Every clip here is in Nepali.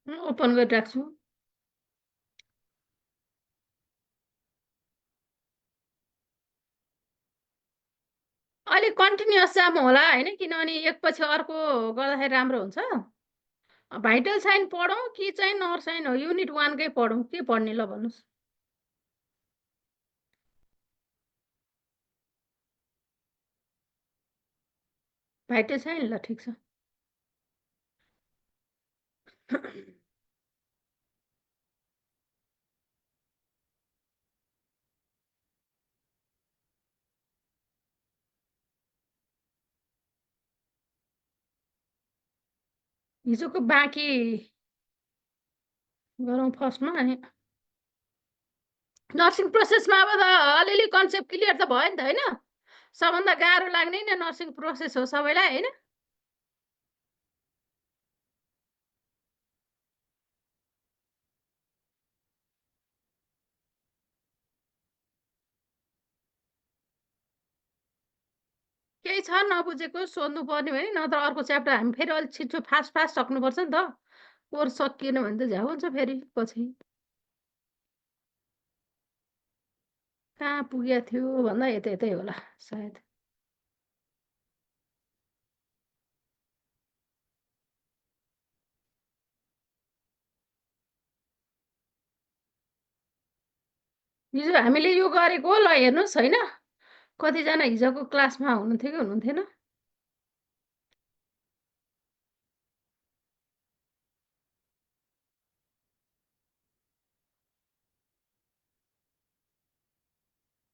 ओपन गरिराख्छु छु। अलि कन्टिन्युअस जाम होला होइन, किनभने एकपछि अर्को गर्दाखेरि राम्रो हुन्छ। भाइटल साइन पढौँ कि चाहिँ नर्साइन हो? युनिट 1 कै पढौँ, के पढ्ने ल भन्नुहोस्? भाइटल साइन ल ठिक छ। हिजोको बाँकी गरौँ फर्स्टमा, अनि नर्सिङ प्रोसेसमा अब त अलिअलि कन्सेप्ट क्लियर त भयो नि त होइन? सबभन्दा गाह्रो लाग्ने नै नर्सिङ प्रोसेस हो सबैलाई होइन? केही छ नबुझेको सोध्नु पर्ने भने, नत्र अर्को च्याप्टर हामी फेरि अलिक छिटो फास्ट फास्ट सक्नुपर्छ नि त। कोर्स सकिएन भने त झ्याउ हुन्छ फेरि पछि। कहाँ पुगेको थियो भन्दा यतै होला सायद। हिजो हामीले यो गरेको ल हेर्नुहोस् होइन, कतिजना हिजोको क्लासमा हुनुहुन्थ्यो कि हुनुहुन्थेन?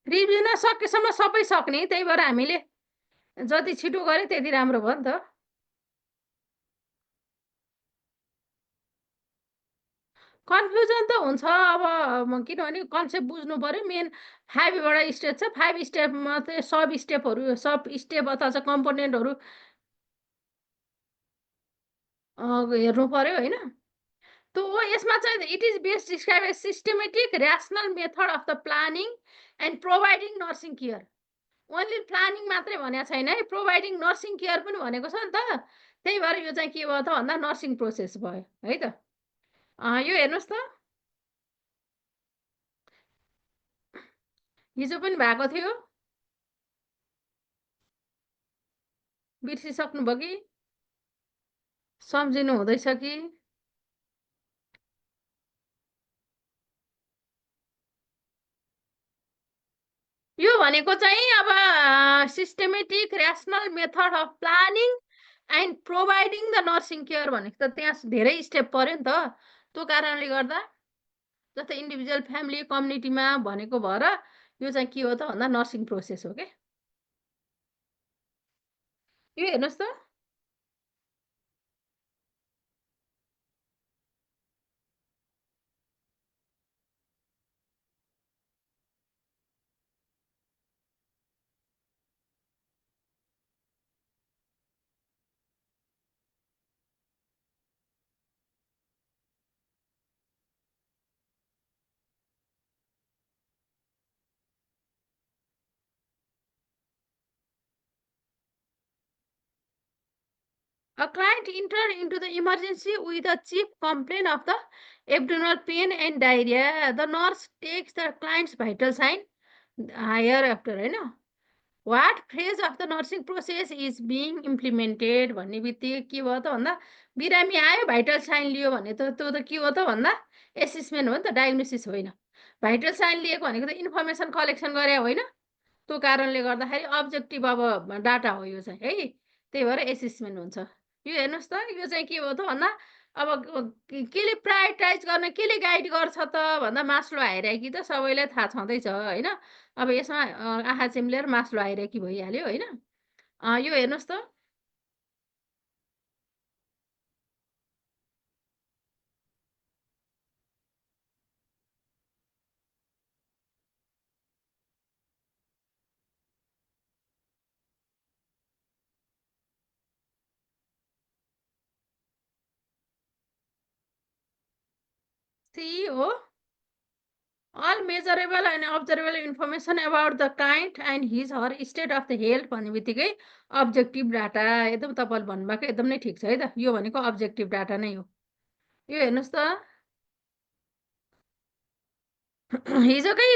रिभिजन सकेसम्म सबै सक्ने, त्यही भएर हामीले जति छिटो गरे त्यति राम्रो भयो नि त। कन्फ्युजन त हुन्छ अब किनभने कन्सेप्ट बुझ्नु पर्यो। मेन 5 वटा स्टेप छ, 5 स्टेपमा चाहिँ सब स्टेपहरू, सब स्टेप अथवा चाहिँ कम्पोनेन्टहरू हेर्नु पर्यो होइन? तो यसमा चाहिँ it is best describe a systematic rational method of the planning and providing nursing care. Only planning मात्रै भनेको छैन है, प्रोभाइडिङ नर्सिङ केयर पनि भनेको छ नि त। त्यही भएर यो चाहिँ के भयो त भन्दा नर्सिङ प्रोसेस भयो है त। यो हेर्नुहोस् त, हिजो पनि भएको थियो, बिर्सिसक्नुभयो कि सम्झिनु हुँदैछ कि? यो भनेको चाहिँ अब systematic rational method of planning and providing the nursing care भनेको त त्यहाँ धेरै स्टेप पर्यो नि त। त्यो कारणले गर्दा जस्तै इन्डिभिजुअल फ्यामिली कम्युनिटीमा भनेको भएर यो चाहिँ के हो त भन्दा नर्सिङ प्रोसेस हो क्या। यो हेर्नुहोस् त, a client entered into the emergency with a chief complaint of the abdominal pain and diarrhea. The nurse takes the client's vital sign hereafter होइन? What phase of the nursing process is being implemented भन्ने बित्तिकै के भयो त भन्दा बिरामी आयो भाइटल साइन लियो भने त त्यो त के हो त भन्दा एसेसमेन्ट हो नि त, डायग्नोसिस होइन। भाइटल साइन लिएको भनेको त इन्फर्मेसन कलेक्सन गरे होइन? त्यो कारणले गर्दाखेरि अब्जेक्टिभ अब डाटा हो यो चाहिँ है, त्यही भएर एसेसमेन्ट हुन्छ। यो हेर्नुहोस् त, यो चाहिँ के हो त भन्दा अब केले प्रायोरिटाइज गर्न, केले गाइड गर्छ त भन्दा मास्लो हायरार्की त सबैलाई थाहा छँदैछ होइन? अब यसमा आँखा चिम्लेर मास्लो हायरार्की भइहाल्यो होइन? यो हेर्नुहोस् त, सी हो all measurable and observable information about the client and his her state of the health भन्ने बित्तिकै अब्जेक्टिभ डाटा। एकदम तपाईँले भन्नुभएको एकदम नै ठिक छ है त, यो भनेको अब्जेक्टिभ डाटा नै हो। यो हेर्नुहोस् त हिजोकै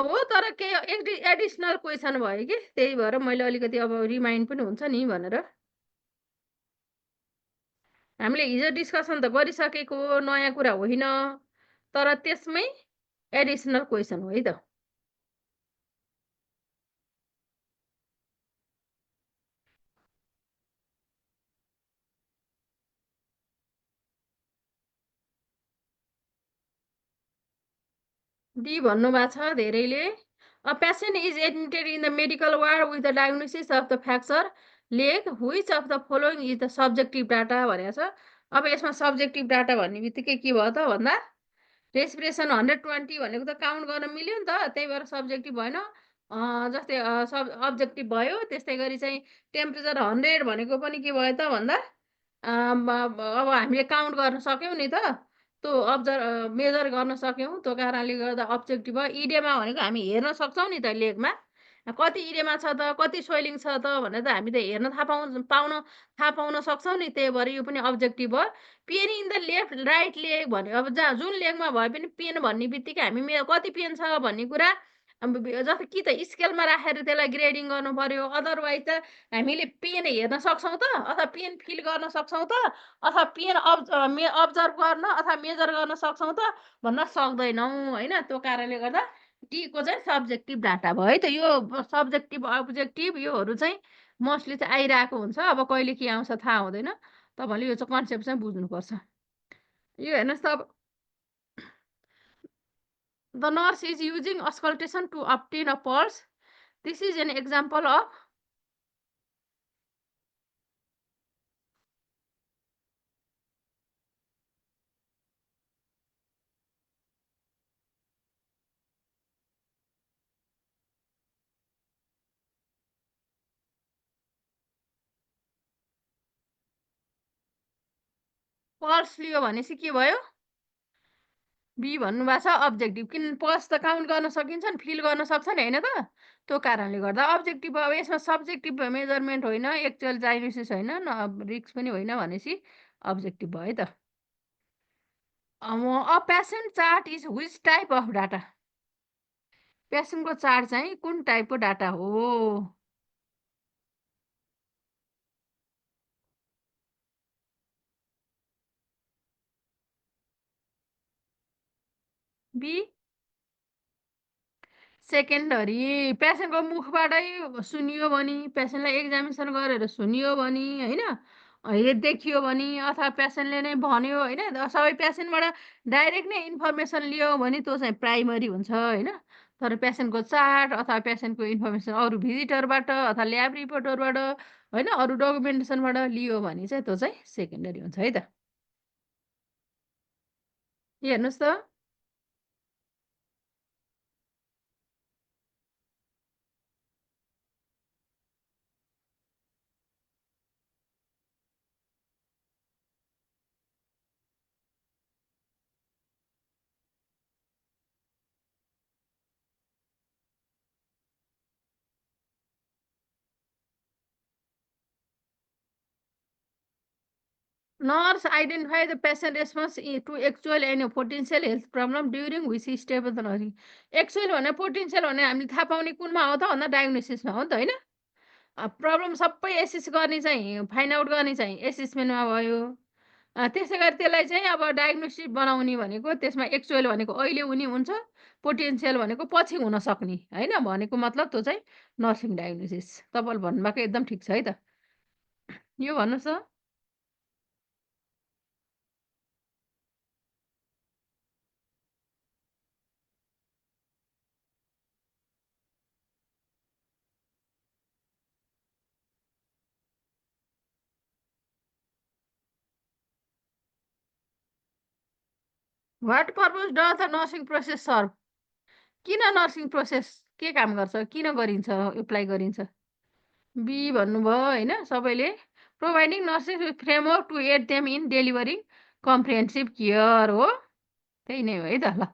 हो तर केही एडिसनल क्वेसन भयो कि त्यही भएर मैले अलिकति अब रिमाइन्ड पनि हुन्छ नि भनेर हामीले हिजो डिस्कसन त गरिसकेको नयाँ कुरा होइन तर त्यसमै एडिसनल क्वेसन हो है त डी भन्नुभएको छ धेरैले a patient is admitted in the medical ward with the diagnosis of the fracture leg which of the following is the subjective data भनेको छ अब यसमा सब्जेक्टिभ डाटा भन्ने बित्तिकै के भयो त भन्दा रेस्पिरेसन 120 भनेको त काउन्ट गर्न मिल्यो नि त त्यही भएर सब्जेक्टिभ भएन जस्तै अब्जेक्टिभ भयो त्यस्तै गरी चाहिँ टेम्परेचर 100 भनेको पनि के भयो त भन्दा अब हामीले काउन्ट गर्न सक्यौँ नि त त्यो मेजर गर्न सक्यौँ त्यो कारणले गर्दा अब्जेक्टिभ भयो इडेमा भनेको हामी हेर्न सक्छौँ नि त लेगमा कति इडेमा छ त कति स्वेलिङ छ त भनेर त हामी त हेर्न थाहा पाउन सक्छौँ नि त्यही भएर यो पनि अब्जेक्टिभ भयो pain in the left right leg भन्यो अब जहाँ जुन लेगमा भए पनि पेन भन्ने बित्तिकै हामी कति पेन छ भन्ने कुरा जस्तो कि त स्केलमा राखेर त्यसलाई ग्रेडिङ गर्नु पर्यो अदरवाइज त हामीले पेन हेर्न सक्छौँ त अथवा पेन फिल गर्न सक्छौँ त अथवा पेन अब्जर्भ गर्न अथवा मेजर गर्न सक्छौँ त भन्न सक्दैनौँ होइन त्यो कारणले गर्दा टीको चाहिँ सब्जेक्टिभ डाटा भयो है त यो सब्जेक्टिभ अब्जेक्टिभ योहरू चाहिँ मोस्टली चाहिँ आइरहेको हुन्छ अब कहिले के आउँछ थाहा हुँदैन तपाईँले यो चाहिँ कन्सेप्ट चाहिँ बुझ्नुपर्छ यो हेर्नुहोस् त अब the nurse is using auscultation to obtain a pulse this is an example of pulse लियो भनेपछि के भयो बी भन्नुभएको छ अब्जेक्टिभ किन पल्स त काउन्ट गर्न सकिन्छ नि फिल गर्न सक्छ नि होइन त त्यो कारणले गर्दा अब्जेक्टिभ अब यसमा सब्जेक्टिभ मेजरमेन्ट होइन एक्चुअल डायग्नोसिस होइन रिक्स पनि होइन भनेपछि अब्जेक्टिभ भयो है त a patient chart is which type of data पेसेन्टको चार्ट चाहिँ कुन टाइपको डाटा हो बी सेकेन्डरी पेसेन्टको मुखबाटै सुनियो भने पेसेन्टलाई एक्जामिनेसन गरेर सुनियो भने होइन देखियो भने अथवा पेसेन्टले नै भन्यो होइन सबै पेसेन्टबाट डाइरेक्ट नै इन्फर्मेसन लियो भने त्यो चाहिँ प्राइमरी हुन्छ होइन तर पेसेन्टको चार्ट अथवा पेसेन्टको इन्फर्मेसन अरू भिजिटरबाट अथवा ल्याब रिपोर्टरबाट होइन अरू डकुमेन्टेसनबाट लियो भने चाहिँ त्यो चाहिँ सेकेन्डरी हुन्छ है त हेर्नुहोस् त Nurse identify the patient response to actual and potential health problem during which step of the nursing. Actual भने पोटेन्सियल भने हामीले थाहा पाउने कुनमा हो त भन्दा डायग्नोसिसमा हो नि त होइन प्रब्लम सबै एसेस गर्ने चाहिँ फाइन्ड आउट गर्ने चाहिँ एसेसमेन्टमा भयो त्यसै गरी त्यसलाई चाहिँ अब डायग्नोसिस बनाउने भनेको त्यसमा एक्चुअल भनेको अहिले हुने हुन्छ पोटेन्सियल भनेको पछि हुन सक्ने होइन भनेको मतलब त्यो चाहिँ नर्सिङ डायग्नोसिस तपाईँले भन्नुभएको एकदम ठिक छ है त यो भन्नुहोस् त what purpose does the nursing process serve किन नर्सिङ प्रोसेस के काम गर्छ किन गरिन्छ एप्लाई गरिन्छ बी भन्नुभयो होइन सबैले providing nurses with framework to aid them in delivering comprehensive care हो त्यही नै हो है त ल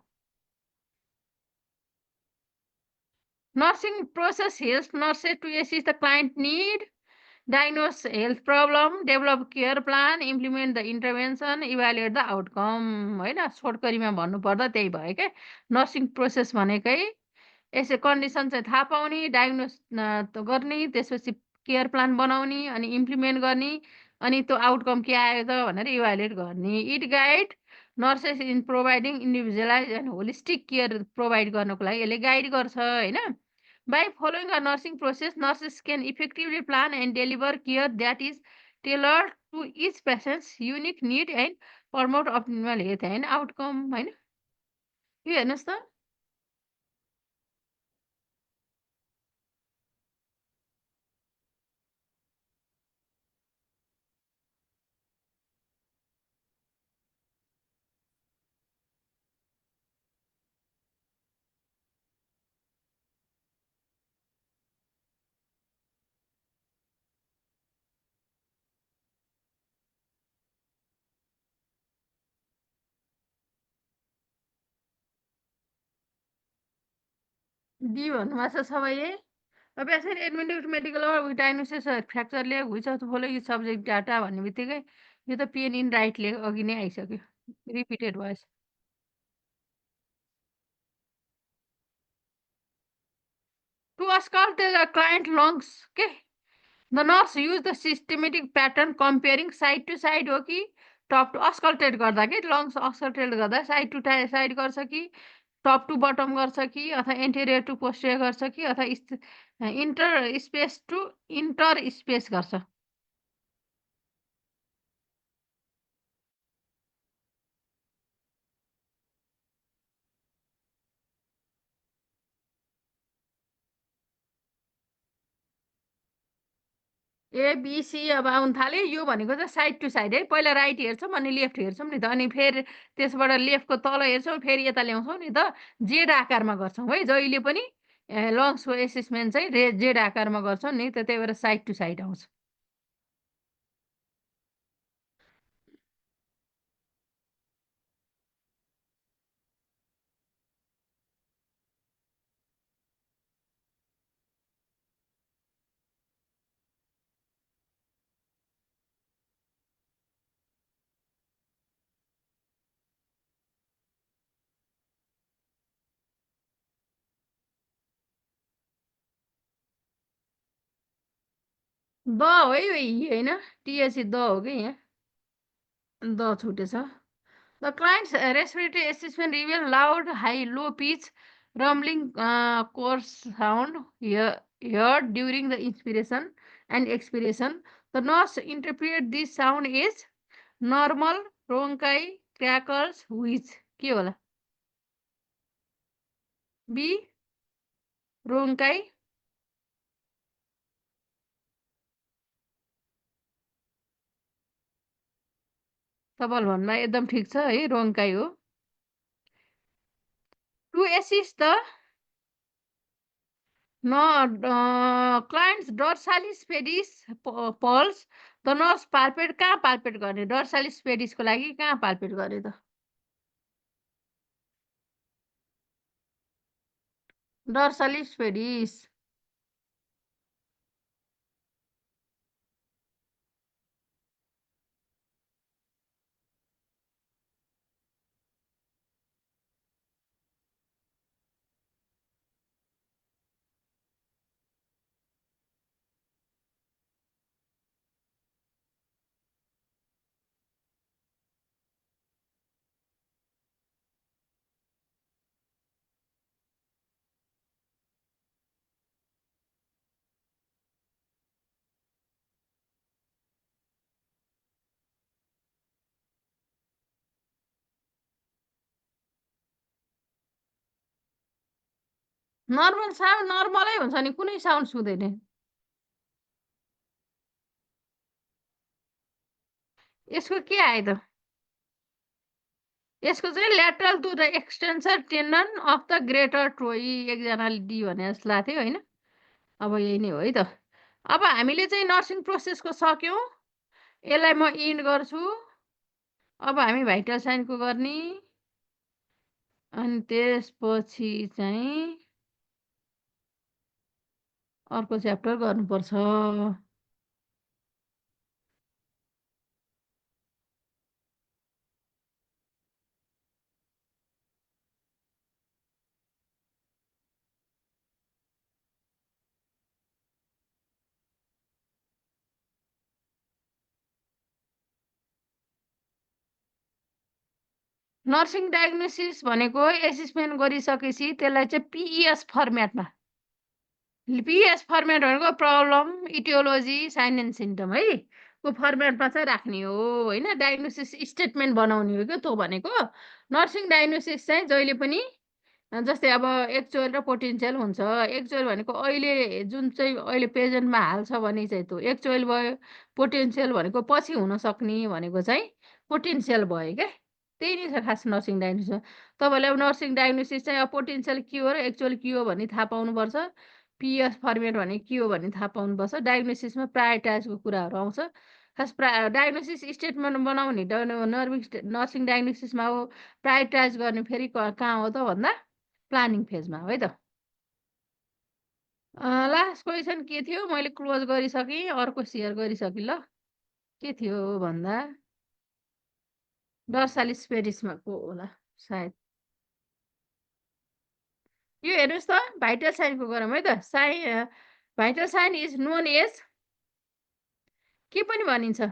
nursing process help nurses to assist the client need diagnose health problem, develop care plan, implement the intervention, evaluate the outcome होइन छोटकरीमा भन्नुपर्दा त्यही भयो क्या नर्सिङ प्रोसेस भनेकै यसै कन्डिसन चाहिँ थाहा पाउने डायग्नोस गर्ने त्यसपछि केयर प्लान बनाउने अनि इम्प्लिमेन्ट गर्ने अनि त्यो आउटकम के आयो त भनेर इभ्यालुएट गर्ने it guide nurses in providing individualise and holistic care provide गर्नको लागि यसले गाइड गर्छ होइन By following a nursing process, nurses can effectively plan and deliver care that is tailored to each patient's unique need and promote optimal health and outcome होइन यो हेर्नुहोस् त डी भन्नुभएको छ सबैले patient admitted to medical or with diagnosis fracture ले which of the following subject data भन्ने बित्तिकै यो त पेन इन राइटले अघि नै आइसक्यो रिपिटेड भएछ to auscultate the client lungs के the nurse use the systematic pattern comparing side to side हो कि टप टु अस्कल्टेड गर्दा कि लङ्स अस्कल्टेड गर्दा साइड टु साइड गर्छ कि टप टु बटम गर्छ कि अथवा एन्टेरियर टु पोस्टेरियर गर्छ कि अथवा इन्टर स्पेस गर्छ एबिसी अब आउनु थाल्यो यो भनेको चाहिँ साइड टु साइड है पहिला राइट हेर्छौँ अनि लेफ्ट हेर्छौँ नि त अनि फेरि त्यसबाट लेफ्टको तल हेर्छौँ फेरि यता ल्याउँछौँ नि त जेड आकारमा गर्छौँ है जहिले पनि लङ्सको एसेसमेन्ट चाहिँ जेड आकारमा गर्छौँ नि त त्यही भएर साइड टु साइड आउँछ द हो है होइन टिएसी द हो कि यहाँ the छुटेछ The client's respiratory assessment revealed loud, high, low pitch, rumbling, coarse sound heard during the inspiration and expiration. The nurse interpreted this sound as normal, bronchi, crackles, wheeze. के होला B. Bronchi. तपाईँले भन्दा एकदम ठिक छ है रोङ्काई हो to assist the client's dorsalis pedis pulse the nurse palpate कहाँ पाल्पेट गर्ने डर्सालिस पेडिसको लागि कहाँ पाल्पेट गर्ने त डर्सालिस पेडिस नर्मल साउन्ड नर्मलै हुन्छ नि कुनै साउन्ड सुन्दैन यसको के आयो त यसको चाहिँ lateral to the extensor tendon of the greater ट्रोई एकजनाले डी भने जस्तो लाग्थ्यो होइन अब यही नै हो है त अब हामीले चाहिँ नर्सिङ प्रोसेसको सक्यौँ यसलाई म इन्ड गर्छु अब हामी भाइटल साइनको गर्ने अनि त्यसपछि चाहिँ अर्को च्याप्टर गर्नुपर्छ नर्सिङ डायग्नोसिस भनेको एसेसमेन्ट गरिसकेपछि त्यसलाई चाहिँ पिइएस फर्मेटमा पिएस फर्मेट भनेको प्रब्लम इटियोलोजी साइन एन्ड सिम्टम है को फर्मेटमा चाहिँ राख्ने हो होइन डायग्नोसिस स्टेटमेन्ट बनाउने हो क्या त्यो भनेको नर्सिङ डायग्नोसिस चाहिँ जहिले पनि जस्तै अब एक्चुअल र पोटेन्सियल हुन्छ एक्चुअल भनेको अहिले जुन चाहिँ अहिले प्रेजेन्टमा हाल्छ भने चाहिँ त्यो एक्चुअल भयो पोटेन्सियल भनेको पछि हुन सक्ने भनेको चाहिँ पोटेन्सियल भयो क्या त्यही नै छ खास नर्सिङ डायग्नोसिस तपाईँले अब नर्सिङ डायग्नोसिस चाहिँ अब पोटेन्सियल के हो र एक्चुअल के हो भन्ने थाहा पाउनुपर्छ पिएस फर्मेट भने के हो भन्ने थाहा पाउनुपर्छ डायग्नोसिसमा प्रायोरिटाइजको कुराहरू आउँछ खास डायग्नोसिस स्टेटमेन्ट बनाउने नर्सिङ डायग्नोसिसमा हो प्रायोरिटाइज गर्ने फेरि कहाँ हो त भन्दा प्लानिङ फेजमा हो है त लास्ट क्वेसन के थियो मैले क्लोज गरिसकेँ अर्को सेयर गरिसकेँ ल के थियो भन्दा डर्सालिस पेरिसमा को होला सायद यो हेर्नुहोस् त भाइटल साइनको गरौँ है त vital sign is known as के पनि भनिन्छ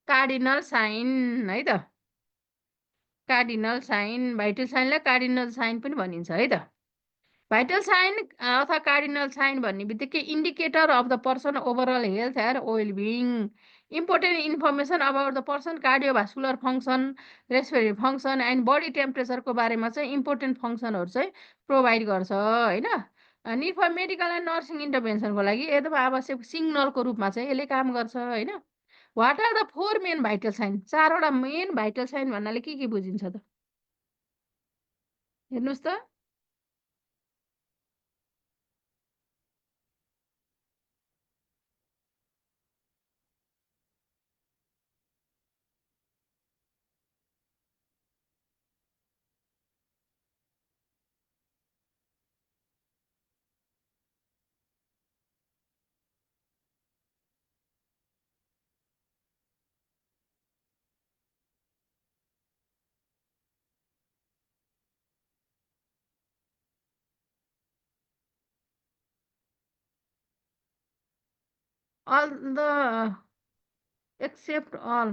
कार्डिनल साइन है त कार्डिनल साइन भाइटल साइनलाई कार्डिनल साइन पनि भनिन्छ है त भाइटल साइन अथवा कार्डिनल साइन भन्ने बित्तिकै indicator of the person overall health and well being important information about the person cardiovascular function respiratory function and body टेम्परेचरको बारेमा चाहिँ इम्पोर्टेन्ट फङ्सनहरू चाहिँ प्रोभाइड गर्छ होइन need for medical and nursing इन्टरभेन्सनको लागि एकदम आवश्यक सिग्नलको रूपमा चाहिँ यसले काम गर्छ होइन what are the four main vital sign चारवटा मेन भाइटल साइन भन्नाले के बुझिन्छ त हेर्नुहोस् त अल द एक्सेप्ट अल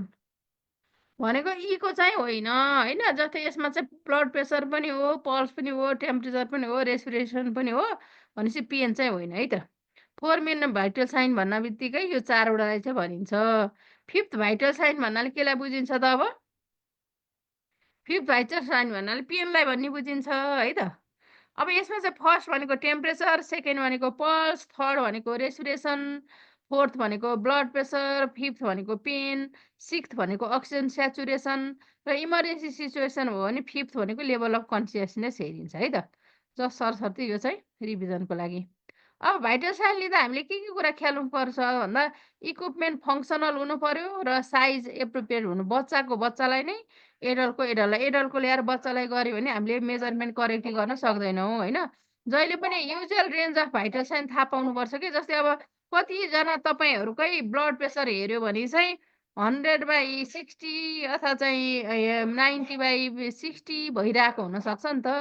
भनेको यीको चाहिँ होइन होइन जस्तै यसमा चाहिँ ब्लड प्रेसर पनि हो पल्स पनि हो टेम्परेचर पनि हो रेस्पिरेसन पनि हो भनेपछि पिएन चाहिँ होइन है त फोर मेन भाइटल साइन भन्न बित्तिकै यो चारवटालाई चाहिँ भनिन्छ फिफ्थ भाइटल साइन भन्नाले केलाई बुझिन्छ त अब फिफ्थ भाइटल साइन भन्नाले पिएनलाई भन्ने बुझिन्छ है त अब यसमा चाहिँ फर्स्ट भनेको टेम्परेचर सेकेन्ड भनेको पल्स थर्ड भनेको रेस्पिरेसन फोर्थ भनेको ब्लड प्रेसर फिफ्थ भनेको पेन सिक्स्थ भनेको अक्सिजन सेचुरेसन र इमर्जेन्सी सिचुएसन हो भने फिफ्थ भनेको लेभल अफ कन्सियसनेस हेरिन्छ है त जस सरसर्ती यो चाहिँ रिभिजनको लागि अब भाइटल साइन लिँदा हामीले के कुरा ख्याल्नुपर्छ भन्दा इक्विपमेन्ट फङ्सनल हुनु पर्यो र साइज एप्रोप्रिएट हुनु बच्चालाई नै एडल्टको ल्याएर बच्चालाई गऱ्यो भने हामीले मेजरमेन्ट करेक्टली गर्न सक्दैनौँ होइन जहिले पनि usual range of vital sign थाहा पाउनुपर्छ कि जस्तै अब कतिजना तपाईँहरूकै ब्लड प्रेसर हेऱ्यो भने चाहिँ 100/60 अथवा चाहिँ 90/60 भइरहेको हुनसक्छ नि त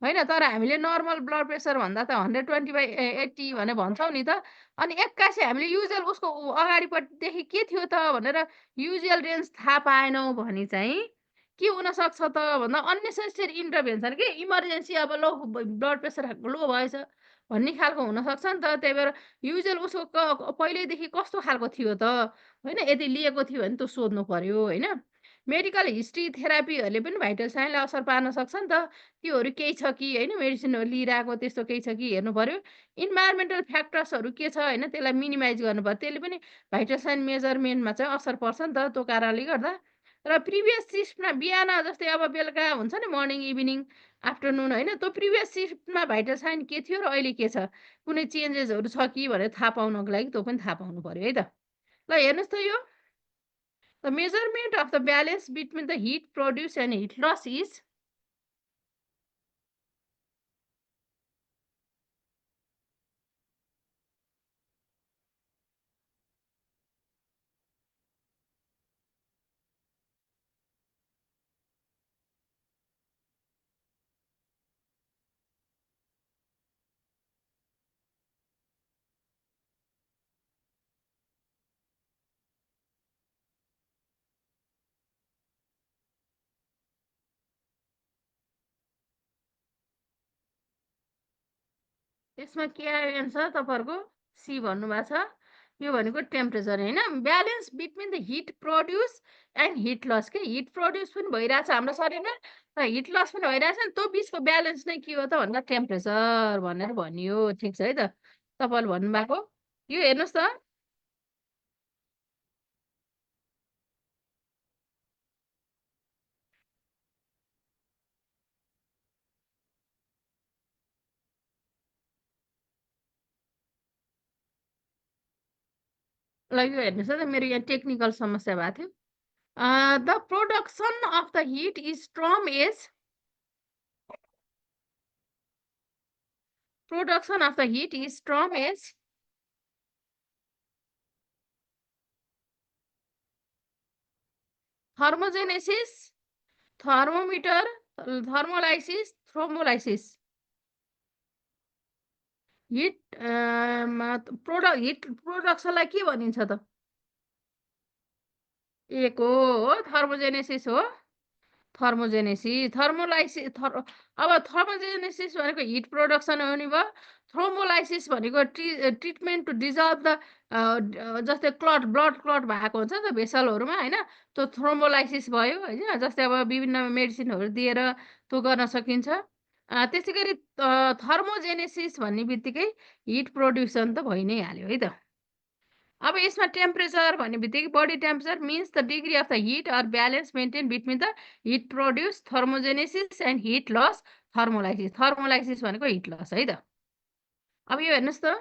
होइन तर हामीले नर्मल ब्लड प्रेसर भन्दा त 120/80 भनेर भन्छौँ नि त अनि एक्कासी हामीले युजुअल उसको अगाडिपट्टिदेखि के थियो त भनेर युजुअल रेन्ज थाहा पाएनौँ भने चाहिँ के हुनसक्छ त भन्दा अननेसेसरी इन्टरभेन्सन के इमर्जेन्सी अब लो ब्लड प्रेसर लो भएछ भन्ने खालको हुनसक्छ नि त त्यही भएर युजुअल उसको पहिल्यैदेखि कस्तो खालको थियो त होइन यदि लिएको थियो भने त सोध्नु पर्यो होइन मेडिकल हिस्ट्री थेरापीहरूले पनि भाइटल साइनलाई असर पार्न सक्छ नि त त्योहरू केही छ कि होइन मेडिसिनहरू लिइरहेको त्यस्तो केही छ कि हेर्नु पर्यो इन्भाइरोमेन्टल फ्याक्टर्सहरू के छ होइन त्यसलाई मिनिमाइज गर्नु पर्यो त्यसले पनि भाइटल साइन मेजरमेन्टमा चाहिँ असर पर्छ नि त त्यो कारणले गर्दा र प्रिभियस सिफ्टमा बिहान जस्तै अब बेलुका हुन्छ नि मर्निङ इभिनिङ आफ्टरनुन होइन त्यो प्रिभियस सिफ्टमा भाइटल साइन के थियो र अहिले के छ कुनै चेन्जेसहरू छ कि भनेर थाहा पाउनको लागि त्यो पनि थाहा पाउनु पर्यो है त ल हेर्नुहोस् त यो the measurement of the balance between the heat produce and heat loss is यसमा के आयो एन्सर तपाईँहरूको? सी भन्नुभएको छ। यो भनेको टेम्परेचर होइन, balance between the heat produce and heat loss के। हिट प्रड्युस पनि भइरहेछ हाम्रो शरीरमा र हिट लस पनि भइरहेछ नि, त्यो बिचको ब्यालेन्स नै के हो त भन्दा टेम्परेचर भनेर भनियो। ठिक छ है त, तपाईँले भन्नुभएको। यो हेर्नुहोस् त, ल यो हेर्नुहोस् है त, मेरो यहाँ टेक्निकल समस्या भएको थियो। The production of the heat is termed as production of the heat is termed as thermogenesis, thermometer, thermolysis, thrombolysis. Heat heat productionलाई के भनिन्छ त? एक हो थर्मोजेनेसिस हो। थर्मोजेनेसिस, थर्मोलाइसिस, अब थर्मोजेनेसिस भनेको हिट प्रोडक्सन हुने भयो। थ्रोम्बोलाइसिस भनेको ट्रिटमेन्ट टु डिजल्भ द जस्तै ब्लड क्लट भएको हुन्छ नि त भेसलहरूमा होइन, त्यो थ्रोम्बोलाइसिस भयो होइन। जस्तै अब विभिन्न मेडिसिनहरू दिएर त्यो गर्न सकिन्छ। त्यसै गरी थर्मोजेनेसिस भन्ने बित्तिकै हिट प्रोड्युसन त भइ नै हाल्यो है त। अब यसमा टेम्परेचर भन्ने बित्तिकै body temperature means the degree of the heat or balance maintain between the heat produce thermogenesis and heat loss thermolysis. Thermolysis भनेको हिट लस है त। अब यो हेर्नुहोस् त,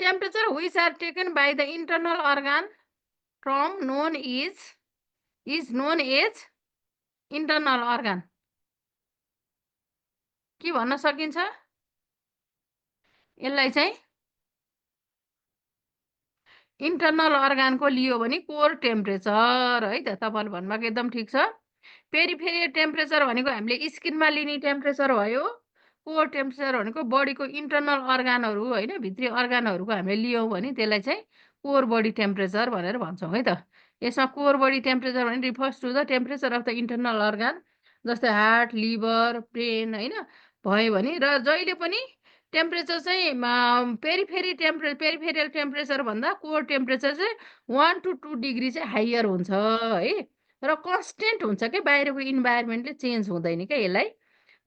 temperature which are taken by the internal organ from known is known as internal organ। के भन्न सकिन्छ यसलाई चाहिँ? इन्टरनल अर्गानको लियो भने कोर टेम्परेचर है त, तपाईँले भन्नुभएको एकदम ठिक छ। पेरिफेरियल टेम्परेचर भनेको हामीले स्किनमा लिने टेम्परेचर भयो। कोर टेम्परेचर भनेको बडीको इन्टरनल अर्गानहरू होइन, भित्री अर्गानहरूको हामीले लियौँ भने त्यसलाई चाहिँ कोर बडी टेम्परेचर भनेर भन्छौँ है त। यसमा कोर बडी टेम्परेचर भने refers to the temperature of the internal organ, जस्तै हार्ट, लिभर, ब्रेन होइन भयो भने। र जहिले पनि टेम्परेचर चाहिँ पेरिफेरियल टेम्परेचर भन्दा कोर टेम्परेचर चाहिँ 1 to 2 डिग्री चाहिँ हायर हुन्छ है। र कन्सटेन्ट हुन्छ क्या, बाहिरको इन्भाइरोमेन्टले चेन्ज हुँदैन क्या यसलाई।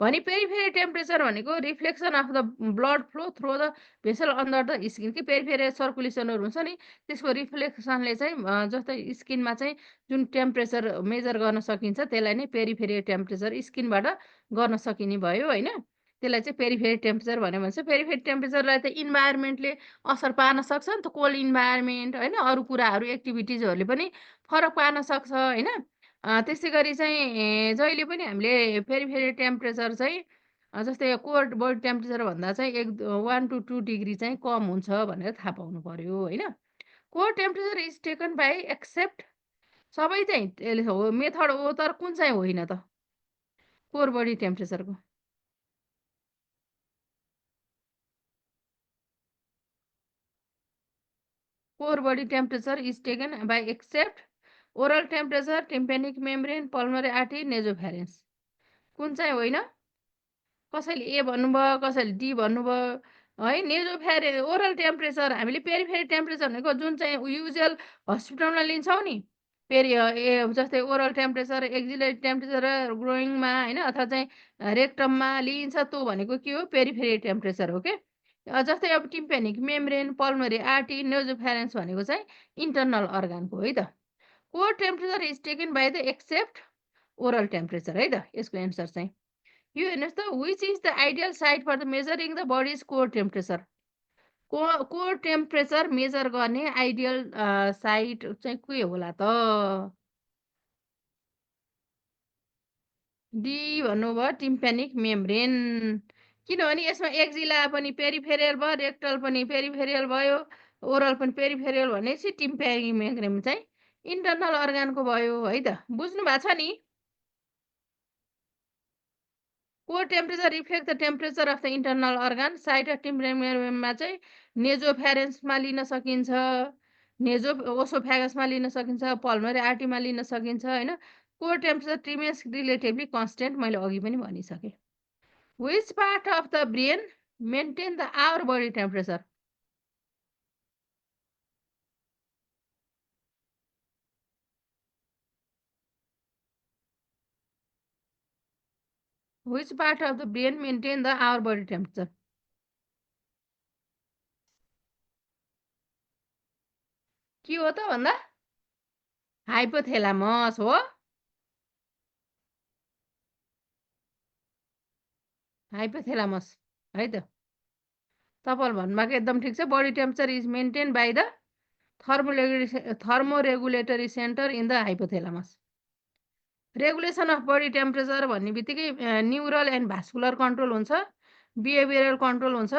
भने पेरिफेरियल टेम्परेचर भनेको reflection of the blood flow through the vessel under the skin कि पेरिफेरियल सर्कुलेसनहरू हुन्छ नि, त्यसको रिफ्लेक्सनले चाहिँ जस्तै स्किनमा चाहिँ जुन टेम्परेचर मेजर गर्न सकिन्छ त्यसलाई नै पेरिफेरियल टेम्परेचर स्किनबाट गर्न सकिने भयो होइन। त्यसलाई चाहिँ पेरिफेरियल टेम्परेचर भन्यो भने चाहिँ पेरिफेरियल टेम्परेचरलाई त इन्भाइरोमेन्टले असर पार्न सक्छ नि त, कोल्ड इन्भाइरोमेन्ट होइन, अरू कुराहरू एक्टिभिटिजहरूले पनि फरक पार्न सक्छ होइन। त्यसै गरी चाहिँ जहिले पनि हामीले पेरिफेरियल टेम्परेचर चाहिँ जस्तै कोर बडी टेम्परेचर भन्दा चाहिँ 1 to 2 डिग्री चाहिँ कम हुन्छ भनेर थाहा पाउनु पर्यो होइन। Core temperature is taken by except, सबै चाहिँ त्यसले हो मेथड हो, तर कुन चाहिँ होइन त कोर बडी टेम्परेचरको? Core body temperature is taken by except oral temperature, tympanic membrane, pulmonary artery, nasopharynx। कुन चाहिँ होइन? कसैले ए भन्नुभयो, कसैले डी भन्नुभयो है। ओरल टेम्परेचर हामीले पेरिफेरियल टेम्परेचर भनेको जुन चाहिँ युजुअल हस्पिटलमा लिन्छौँ नि, जस्तै ओरल टेम्परेचर, एक्जिलरी टेम्परेचर ग्रोइङमा होइन, अथवा चाहिँ रेक्टममा लिइन्छ, त्यो भनेको के हो? पेरिफेरियल टेम्परेचर हो के। जस्तै अब tympanic membrane, pulmonary artery, nasopharynx भनेको चाहिँ इन्टरनल अर्गानको है त। Core temperature is taken by the except oral temperature है त यसको एन्सर चाहिँ। यो हेर्नुहोस् त, which is the ideal site for the measuring the body's core temperature. Core temperature measure गर्ने आइडियल साइट चाहिँ के होला त? डी भन्नुभयो, टिम्पेनिक मेम्ब्रेन। किनभने यसमा एक्जिला पनि पेरिफेरियल भयो, रेक्टल पनि पेरिफेरियल भयो, ओरल पनि पेरिफेरियल भनेपछि टिम्पेनिक मेम्ब्रेन चाहिँ इन्टरनल अर्गानको भयो है त। बुझ्नु भएको छ नि? Core temperature reflect the temperature of the internal organ. Site टेम्परेचरमा चाहिँ नेजोफ्यारेन्समा लिन सकिन्छ, ओसोफ्यागसमा लिन सकिन्छ, पल्मोनरी आर्टरीमा लिन सकिन्छ होइन। Core temperature remains relatively constant, मैले अघि पनि भनिसकेँ। Which part of the brain maintain our body temperature? Which part of the brain maintain our body temperature? के हो त भन्दा? हाइपोथेलामस हो। हाइपोथेलामस है त। तपाईँले भन्नुभएको एकदम ठिक छ। Body temperature is maintain by the thermoregulatory centre in the hypothalamus. Regulation of body temperature भन्ने बित्तिकै न्युरल एन्ड भास्कुलर कन्ट्रोल हुन्छ, बिहेभियरल कन्ट्रोल हुन्छ।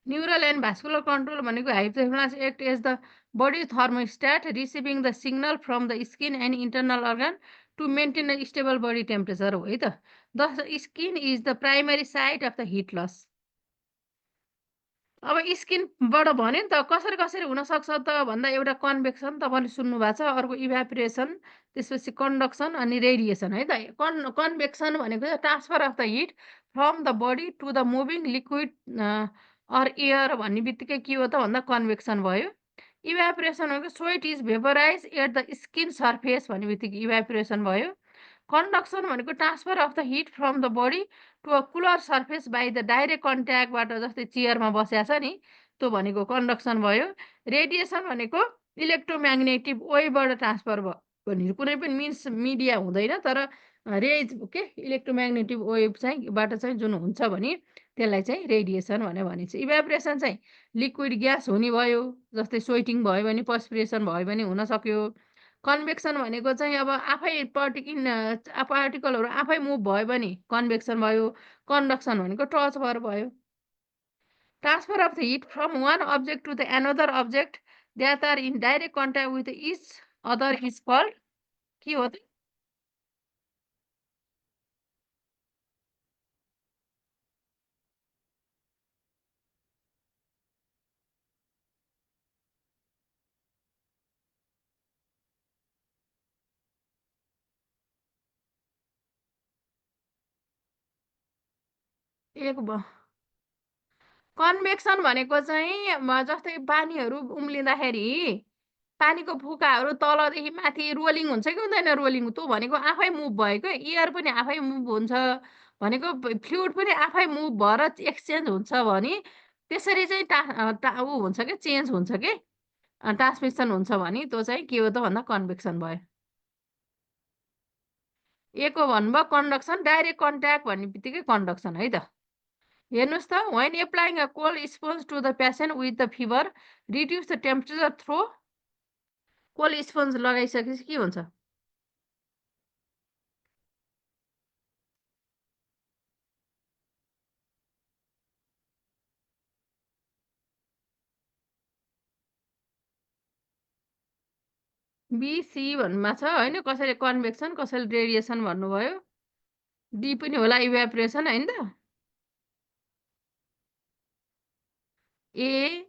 न्युरल एन्ड भास्कुलर कन्ट्रोल भनेको hypothalamus act as the body thermostat receiving the signal from the skin and internal organ to maintain a stable body temperature हो है त। The skin is the primary site of the heat loss. अब स्किनबाट भन्यो नि त कसरी कसरी हुनसक्छ त भन्दा एउटा कन्भेक्सन तपाईँले सुन्नुभएको छ, अर्को इभ्यापोरेसन, त्यसपछि कन्डक्सन अनि रेडिएसन है त। कन्भेक्सन भनेको चाहिँ transfer of the heat from the body to the moving liquid or air भन्ने बित्तिकै के हो त भन्दा कन्भेक्सन भयो। इभ्यापोरेसन भनेको sweat is vaporise at the skin surface भन्ने बित्तिकै इभ्यापोरेसन भयो। कन्डक्सन भनेको transfer of the heat from the body to a cooler surface by the direct कन्ट्याक्टबाट, जस्तै चेयरमा बसेको छ नि त्यो भनेको कन्डक्सन भयो। रेडिएसन भनेको इलेक्ट्रोम्याग्नेटिक वेभबाट ट्रान्सफर भयो भने कुनै पनि मिन्स मिडिया हुँदैन, तर रेज के इलेक्ट्रोम्याग्नेटिक वेभ चाहिँ बाट चाहिँ जुन हुन्छ भने त्यसलाई चाहिँ रेडिएसन भनेर भनिन्छ। इभ्यापोरेसन चाहिँ लिक्विड ग्यास हुने भयो, जस्तै स्वेटिङ भयो भने, पर्सपिरेसन भयो भने हुन सक्यो। कन्भेक्सन भनेको चाहिँ अब आफै पार्टिकलहरू आफै मुभ भयो भने कन्भेक्सन भयो। कन्डक्सन भनेको टच भएर भयो। Transfer of the heat from one object to the another object that are in direct contact with each other is called के हो त? एक कन्भेक्सन भनेको चाहिँ जस्तै पानीहरू उम्लिँदाखेरि पानीको फुकाहरू तलदेखि माथि रोलिङ हुन्छ कि हुँदैन रोलिङ, त्यो भनेको आफै मुभ भएको। एयर पनि आफै मुभ हुन्छ भनेको, फ्लुइड पनि आफै मुभ भएर एक्सचेन्ज हुन्छ भने त्यसरी चाहिँ ऊ हुन्छ कि चेन्ज हुन्छ कि ट्रान्समिसन हुन्छ भने त्यो चाहिँ के हो त भन्दा कन्भेक्सन भयो। एक हो भन्नुभयो कन्डक्सन, डाइरेक्ट कन्ट्याक्ट भन्ने बित्तिकै कन्डक्सन है त। हेर्नुहोस् त, when applying a cold sponge to the patient with the fever, reduce the temperature through cold sponge लगाइसकेपछि के हुन्छ? बिसी भन्नुमा छ होइन, कसैले कन्भेक्सन कसैले रेडिएसन भन्नुभयो। डी पनि होला इभ्यापोरेसन होइन त। ए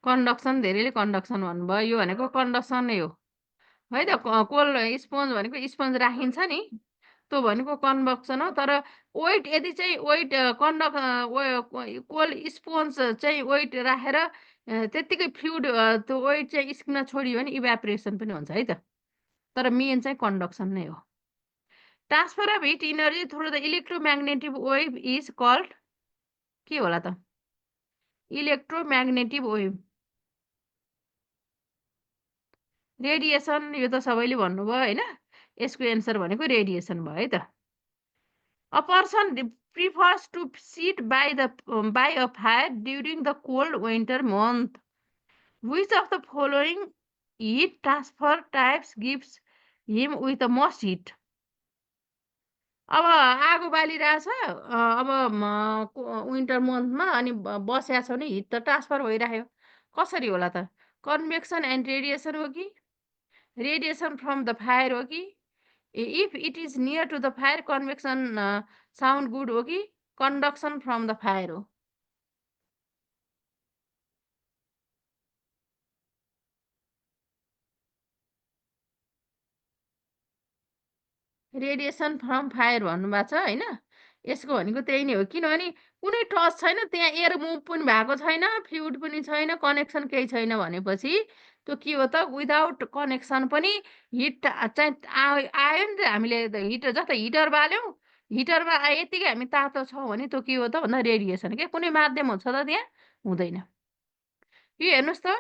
कन्डक्सन, धेरैले कन्डक्सन भन्नुभयो। यो भनेको कन्डक्सन नै हो है त। कोल्ड स्पन्ज भनेको स्पन्ज राखिन्छ नि, त्यो भनेको कन्भक्सन हो। तर वेट यदि चाहिँ वेट कोल्ड स्पोन्ज चाहिँ वेट राखेर त्यत्तिकै फ्लुइड त्यो वेट चाहिँ स्किनमा छोडियो भने इभ्यापोरेसन पनि हुन्छ है त। तर मेन चाहिँ कन्डक्सन नै हो। Transfer of heat energy through the electromagnetic wave is called के होला त? Electromagnetic wave. रेडिएसन, यो त सबैले भन्नुभयो होइन। यसको एन्सर भनेको रेडिएसन भयो है त। A person prefers to sit by a fire during the cold winter month. Which of the following heat transfer types gives him with the most heat? अब आगो बालिरहेछ, अब विन्टर मन्थमा अनि बसेको छ भने हिट त ट्रान्सफर भइराख्यो। कसरी होला त? कन्भेक्सन एन्ड रेडिएसन हो कि रेडिएसन फ्रम द फायर हो कि If it is near to the fire, convection sound good हो कि conduction from the fire हो? रेडिएसन फ्रम फायर भन्नुभएको छ होइन? यसको भनेको त्यही नै हो। किनभने कुनै टच छैन, त्यहाँ एयर मुभ पनि भएको छैन, फ्लुइड पनि छैन, कनेक्सन केही छैन भनेपछि त्यो के हो त विदाउट कनेक्सन पनि हिट चाहिँ आयो नि त। हामीले हिटर जस्तै हिटर बाल्यौँ, हिटरमा यत्तिकै हामी तातो छौँ भने त्यो के हो त भन्दा रेडिएसन के कुनै माध्यम हुन्छ त त्यहाँ? हुँदैन। यो हेर्नुहोस् त,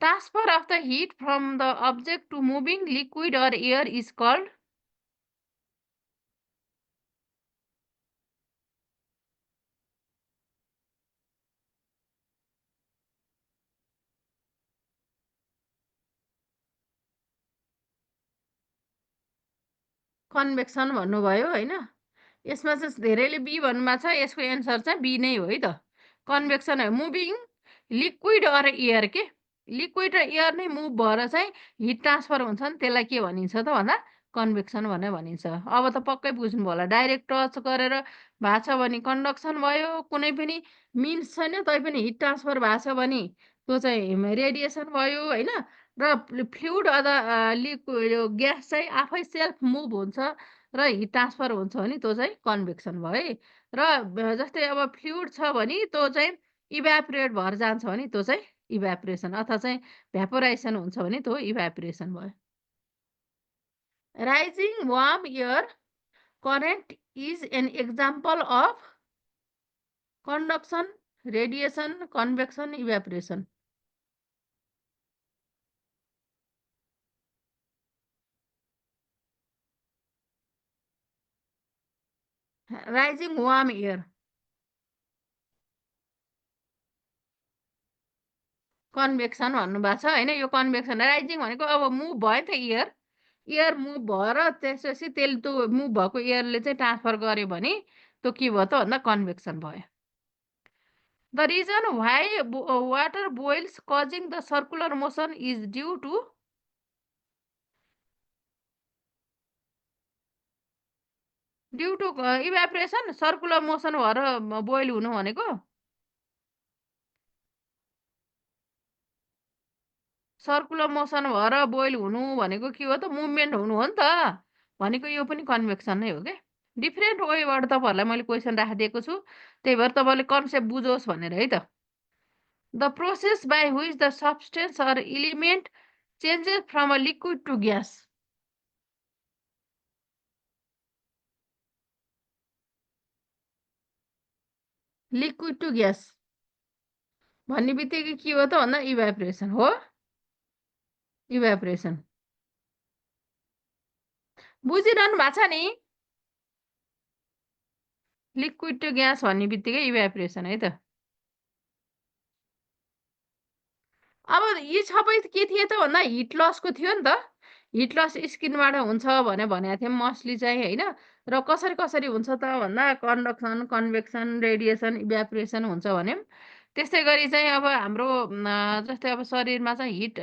transfer of the heat from the object to moving liquid or air is called convection भन्नुभयो होइन? यसमा चाहिँ धेरैले बी भन्नुभएको छ, यसको एन्सर चाहिँ बी नै हो है त। कन्भेक्सन है मुभिङ लिक्विड अर एयर के लिक्विड र एयर नै मुभ भएर चाहिँ हिट ट्रान्सफर हुन्छ नि, त्यसलाई के भनिन्छ त भन्दा कन्भेक्सन भनेर भनिन्छ। अब त पक्कै बुझ्नुभयो होला, डाइरेक्ट टच गरेर भएको छ भने कन्डक्सन भयो, कुनै पनि मिन्स छैन तैपनि हिट ट्रान्सफर भएको छ भने त्यो चाहिँ रेडिएसन भयो होइन? र फ्लुइड अथवा यो ग्यास चाहिँ आफै सेल्फ मुभ हुन्छ र हिट ट्रान्सफर हुन्छ भने त्यो चाहिँ कन्भेक्सन भयो है। र जस्तै अब फ्लुइड छ भने त्यो चाहिँ इभ्यापोरेट भएर जान्छ भने त्यो चाहिँ इभ्यापोरेसन अथवा चाहिँ भ्यापोराइसन हुन्छ भने त्यो इभ्यापोरेसन भयो। Rising warm air current is an example of conduction, radiation, convection, evaporation. Rising warm air. Convection भन्नुभएको छ होइन? यो कन्भेक्सन राइजिङ भनेको अब मुभ भयो नि त एयर, एयर मुभ भएर त्यसपछि त्यसले त्यो मुभ भएको एयरले चाहिँ ट्रान्सफर गर्यो भने त्यो के भयो त भन्दा कन्भेक्सन भयो। The reason why water boils causing the circular motion is due to evaporation. Circular motion भएर बोइल हुनु भनेको सर्कुलर मोसन भएर बोइल हुनु भनेको के हो त मुभमेन्ट हुनु हो नि त भनेको, यो पनि कन्भेक्सन नै हो क्या। डिफ्रेन्ट वेबाट तपाईँहरूलाई मैले क्वेसन राखिदिएको छु, त्यही भएर तपाईँले कन्सेप्ट बुझोस् भनेर है त। The process by which the substance or element changes from a liquid to gas. Liquid to gas भन्ने बित्तिकै के हो त भन्दा इभ्यापोरेसन हो। इभ्यापोरेसन बुझिरहनु भएको छ नि? लिक्विड टु ग्यास भन्ने बित्तिकै इभ्यापोरेसन है त। अब यी सबै के थिए त भन्दा हिट लसको थियो नि त। हिट लस स्किनबाट हुन्छ भनेको थियौँ मोस्टली चाहिँ होइन? र कसरी कसरी हुन्छ त भन्दा कन्डक्सन, कन्भेक्सन, रेडिएसन, इभ्यापोरेसन हुन्छ भन्यौँ। त्यस्तै गरी चाहिँ अब हाम्रो जस्तै अब शरीरमा चाहिँ हिट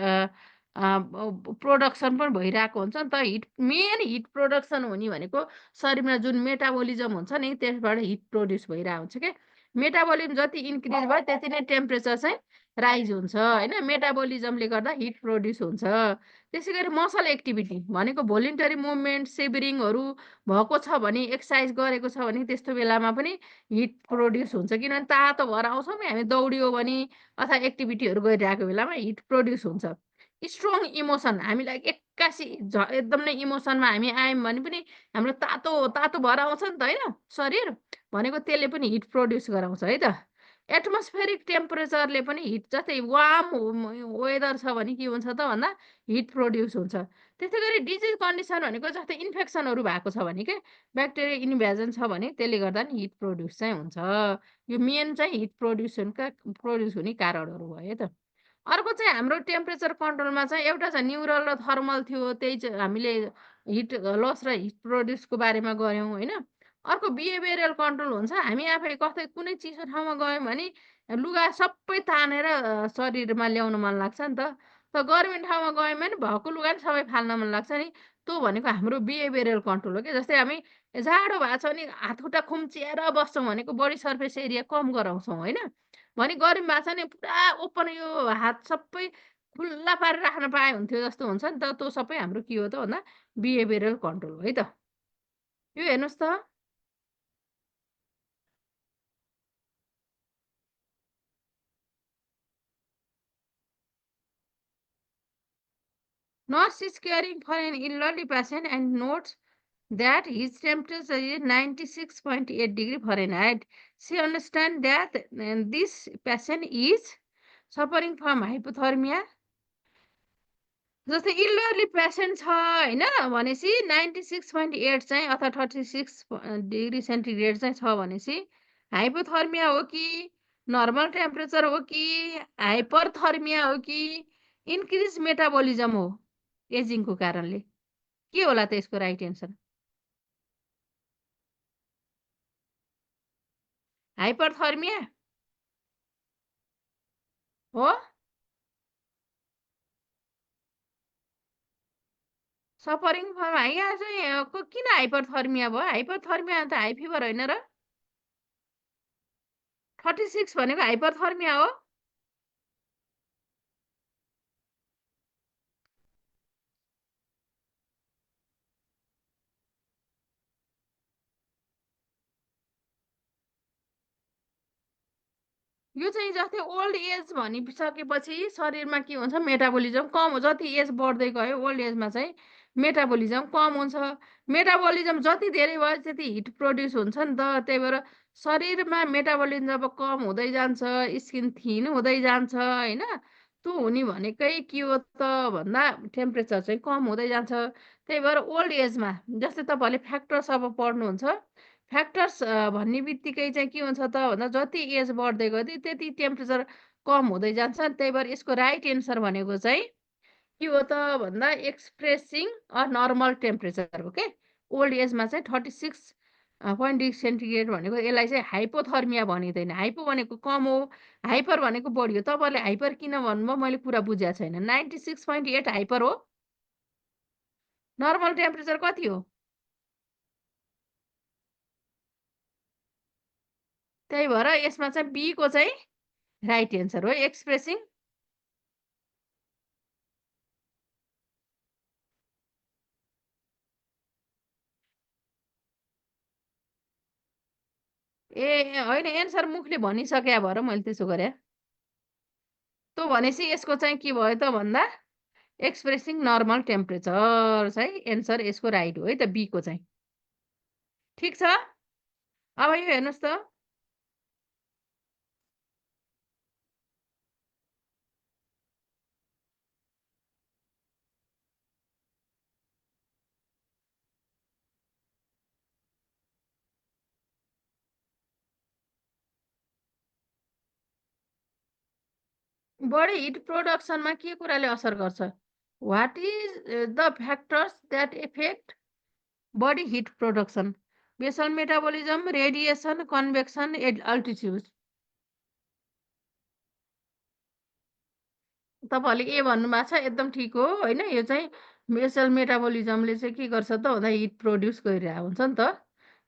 प्रोडक्सन पनि भइरहेको हुन्छ नि त। हिट मेन हिट प्रोडक्सन हुने भनेको शरीरमा जुन मेटाबोलिजम हुन्छ नि त्यसबाट हिट प्रोड्युस भइरहेको हुन्छ क्या। मेटाबोलिजम जति इन्क्रिज भयो त्यति नै टेम्परेचर चाहिँ राइज हुन्छ होइन? मेटाबोलिजमले गर्दा हिट प्रोड्युस हुन्छ। त्यसै गरी मसल एक्टिभिटी भनेको भोलिन्टरी मुभमेन्ट सेभरिङहरू भएको छ भने, एक्सर्साइज गरेको छ भने त्यस्तो बेलामा पनि हिट प्रोड्युस हुन्छ। किनभने तातो भएर आउँछौँ नि हामी, दौडियो भने अथवा एक्टिभिटीहरू गरिरहेको बेलामा हिट प्रोड्युस हुन्छ। स्ट्रङ इमोसन हामीलाई एक्कासी एकदम नै इमोसनमा हामी आयौँ भने पनि हाम्रो तातो तातो भएर आउँछ नि त होइन शरीर भनेको, त्यसले पनि हिट प्रोड्युस गराउँछ है त। एटमोस्फेरिक टेम्परेचरले पनि हिट जस्तै वार्म वेदर छ भने के हुन्छ त भन्दा हिट प्रोड्युस हुन्छ। त्यस्तै गरी डिजिज कन्डिसन भनेको जस्तै इन्फेक्सनहरू भएको छ भने के ब्याक्टेरिया इन्भेजन छ भने त्यसले गर्दा नि हिट प्रोड्युस चाहिँ हुन्छ। यो मेन चाहिँ हिट प्रोड्युस हुने कारणहरू भयो है त। अर्को चाहिँ हाम्रो टेम्परेचर कन्ट्रोलमा चाहिँ एउटा चाहिँ न्युरल र थर्मल थियो, त्यही चाहिँ हामीले हिट लस र हिट प्रोड्युसको बारेमा गऱ्यौँ होइन? अर्को बिहेभियरल कन्ट्रोल हुन्छ, हामी आफै कतै कुनै चिसो ठाउँमा गयौँ भने लुगा सबै तानेर शरीरमा ल्याउन मन लाग्छ नि त। त गभर्मेन्ट ठाउँमा गयौँ भने भएको लुगा नि सबै फाल्न मन लाग्छ नि। त्यो भनेको हाम्रो बिहेभियरल कन्ट्रोल हो क्या। जस्तै हामी जाडो भएको छ भने हातखुट्टा खुम्चिएर बस्छौँ भनेको बडी सर्फेस एरिया कम गराउँछौँ होइन। भने गरम भएको छ भने पुरा ओपन यो हात सबै खुल्ला पारेर राख्न पाए हुन्थ्यो जस्तो हुन्छ नि त। त्यो सबै हाम्रो के हो त भन्दा बिहेभियरल कन्ट्रोल हो है त। यो हेर्नुहोस् त। Nurse is caring for an elderly patient and notes that his temperature is 96.8 degree Fahrenheit. She understands that this patient is suffering from hypothermia. जस्तै इल्डरली पेसेन्ट छ होइन भनेपछि 96.8 चाहिँ अथवा 36 डिग्री सेन्टिग्रेड चाहिँ छ भनेपछि हाइपोथर्मिया हो कि नर्मल टेम्परेचर हो कि हाइपरथर्मिया हो कि इन्क्रिज मेटाबोलिजम हो एजिङको कारणले। के होला त यसको राइट एन्सर? हाइपरथर्मिया हो। सफरिङ फ्रम यहाँ चाहिँ किन हाइपरथर्मिया भयो? हाइपरथर्मिया त हाई फिभर होइन र? 36 भनेको हाइपरथर्मिया हो। यो चाहिँ जस्तै ओल्ड एज भनिसकेपछि शरीरमा के हुन्छ मेटाबोलिजम कम हो। जति एज बढ्दै गयो ओल्ड एजमा चाहिँ मेटाबोलिजम कम हुन्छ। मेटाबोलिजम जति धेरै भयो त्यति हिट प्रड्युस हुन्छ नि त। त्यही भएर शरीरमा मेटाबोलिजम जब कम हुँदै जान्छ स्किन थिन हुँदै जान्छ होइन। त्यो हुने भनेकै के हो त भन्दा टेम्परेचर चाहिँ कम हुँदै जान्छ। त्यही भएर ओल्ड एजमा जस्तै तपाईँहरूले फ्याक्टर्स अब पढ्नुहुन्छ फ्याक्टर्स भन्ने बित्तिकै चाहिँ के हुन्छ त भन्दा जति एज बढ्दै गयो त्यति टेम्परेचर कम हुँदै जान्छ। त्यही भएर यसको राइट एन्सर भनेको चाहिँ के हो त भन्दा एक्सप्रेसिङ अ नर्मल टेम्परेचर हो के। ओल्ड एजमा चाहिँ 36.6 सेन्टिग्रेड भनेको यसलाई चाहिँ हाइपोथर्मिया भनिँदैन। हाइपो भनेको कम हो, हाइपर भनेको बढी हो। तपाईँहरूले हाइपर किन भन्नुभयो मैले पुरा बुझेको छैन। 96.8 हाइपर हो। नर्मल टेम्परेचर कति हो? त्यही भएर यसमा चाहिँ बीको चाहिँ राइट एन्सर हो एक्सप्रेसिङ। ए होइन एन्सर मुखले भनिसके भएर मैले त्यसो गरेँ। त्यो भनेपछि यसको चाहिँ के भयो त भन्दा एक्सप्रेसिङ नर्मल टेम्परेचर चाहिँ एन्सर यसको राइट हो है त बीको चाहिँ। ठिक छ। अब यो हेर्नुहोस् त। बडी हिट प्रोडक्सनमा के कुराले असर गर्छ? What is the factors that affect body heat production? Basal metabolism, radiation, convection, altitude. तपाईँहरूले ए भन्नुभएको छ एकदम ठिक हो होइन। यो चाहिँ बेसल मेटाबोलिजमले चाहिँ के गर्छ त भन्दा हिट प्रोड्युस गरिरहेको हुन्छ नि त।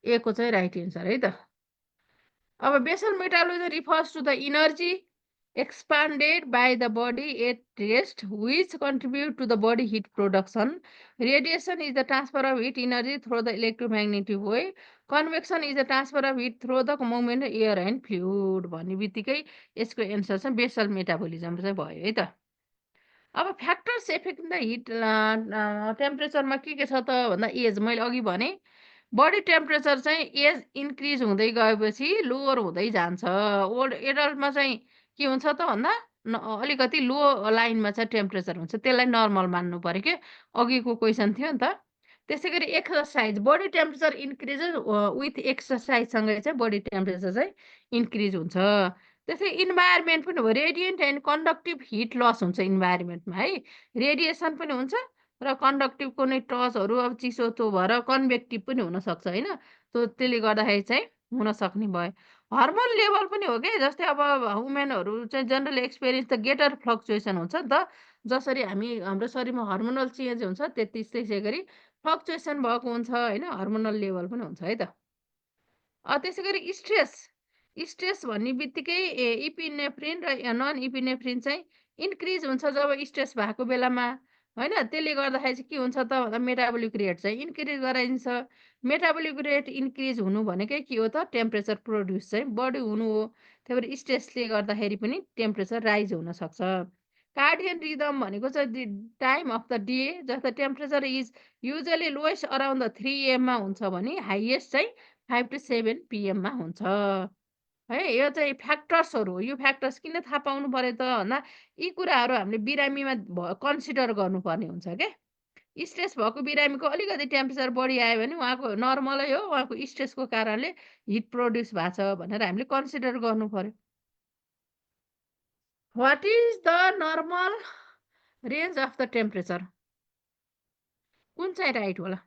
ए को चाहिँ राइट एन्सर है त। अब basal metabolism refers to the energy expanded by the body at rest which contribute to the body heat production. Radiation is the transfer of heat energy through the electromagnetic wave. Convection is the transfer of heat through the movement of air and fluid भन्ने बित्तिकै यसको एन्सर चाहिँ बेसल मेटाबोलिजम चाहिँ भयो है त। अब फ्याक्टर्स एफेक्ट द हिट टेम्परेचरमा के छ त भन्दा एज मैले अघि भने बडी टेम्परेचर चाहिँ एज इन्क्रिज हुँदै गएपछि लोवर हुँदै जान्छ। ओल्ड एडल्टमा चाहिँ के हुन्छ त भन्दा अलिकति लो लाइनमा चाहिँ टेम्परेचर हुन्छ त्यसलाई नर्मल मान्नु पर्यो कि अघिको क्वेसन थियो नि त। त्यसै गरी exercise body temperature increases with एक्सर्साइजसँगै चाहिँ बडी टेम्परेचर चाहिँ इन्क्रिज हुन्छ। त्यसै इन्भाइरोमेन्ट पनि हो। Radiant and conductive heat loss हुन्छ इन्भाइरोमेन्टमा है। रेडिएसन पनि हुन्छ र कन्डक्टिभ कुनै टर्चहरू अब चिसो त्यो भएर कन्भेक्टिभ पनि हुनसक्छ होइन। त्यसले गर्दाखेरि चाहिँ हुनसक्ने भयो। हर्मोन लेभल पनि हो क्या। जस्तै अब वुमेनहरू चाहिँ जनरल एक्सपिरियन्स त गेटर फ्लक्चुएसन हुन्छ नि त। जसरी हाम्रो शरीरमा हर्मोनल चेन्ज हुन्छ त्यसै गरी फ्लक्चुएसन भएको हुन्छ होइन, हर्मोनल लेभल पनि हुन्छ है त। त्यसै गरी स्ट्रेस, स्ट्रेस भन्ने बित्तिकै इपिनेफ्रिन र नन इपिनेफ्रिन चाहिँ इन्क्रिज हुन्छ जब स्ट्रेस भएको बेलामा, होइन। त्यसले गर्दाखेरि चाहिँ के हुन्छ त भन्दा मेटाबोलिक रेट चाहिँ इन्क्रिज गराइदिन्छ। मेटाबोलिक रेट इन्क्रिज हुनु भनेकै के हो त, टेम्परेचर प्रोड्युस चाहिँ बढी हुनु हो। त्यही भएर स्ट्रेसले गर्दाखेरि पनि टेम्परेचर राइज हुनसक्छ। कार्डियन रिदम भनेको चाहिँ टाइम अफ द डे, जस्तो temperature is usually lowest around the 3 AM मा हुन्छ भने हाइएस्ट चाहिँ 5 to 7 PM मा हुन्छ है। यो चाहिँ फ्याक्टर्सहरू हो। यो फ्याक्टर्स किन थाहा पाउनु पर्यो त भन्दा यी कुराहरू हामीले बिरामीमा कन्सिडर गर्नुपर्ने हुन्छ क्या। स्ट्रेस भएको बिरामीको अलिकति टेम्परेचर बढी आयो भने उहाँको नर्मलै हो, उहाँको स्ट्रेसको कारणले हिट प्रोड्युस भएको छ भनेर हामीले कन्सिडर गर्नु पर्यो। What is the normal range of the temperature? कुन चाहिँ राइट होला?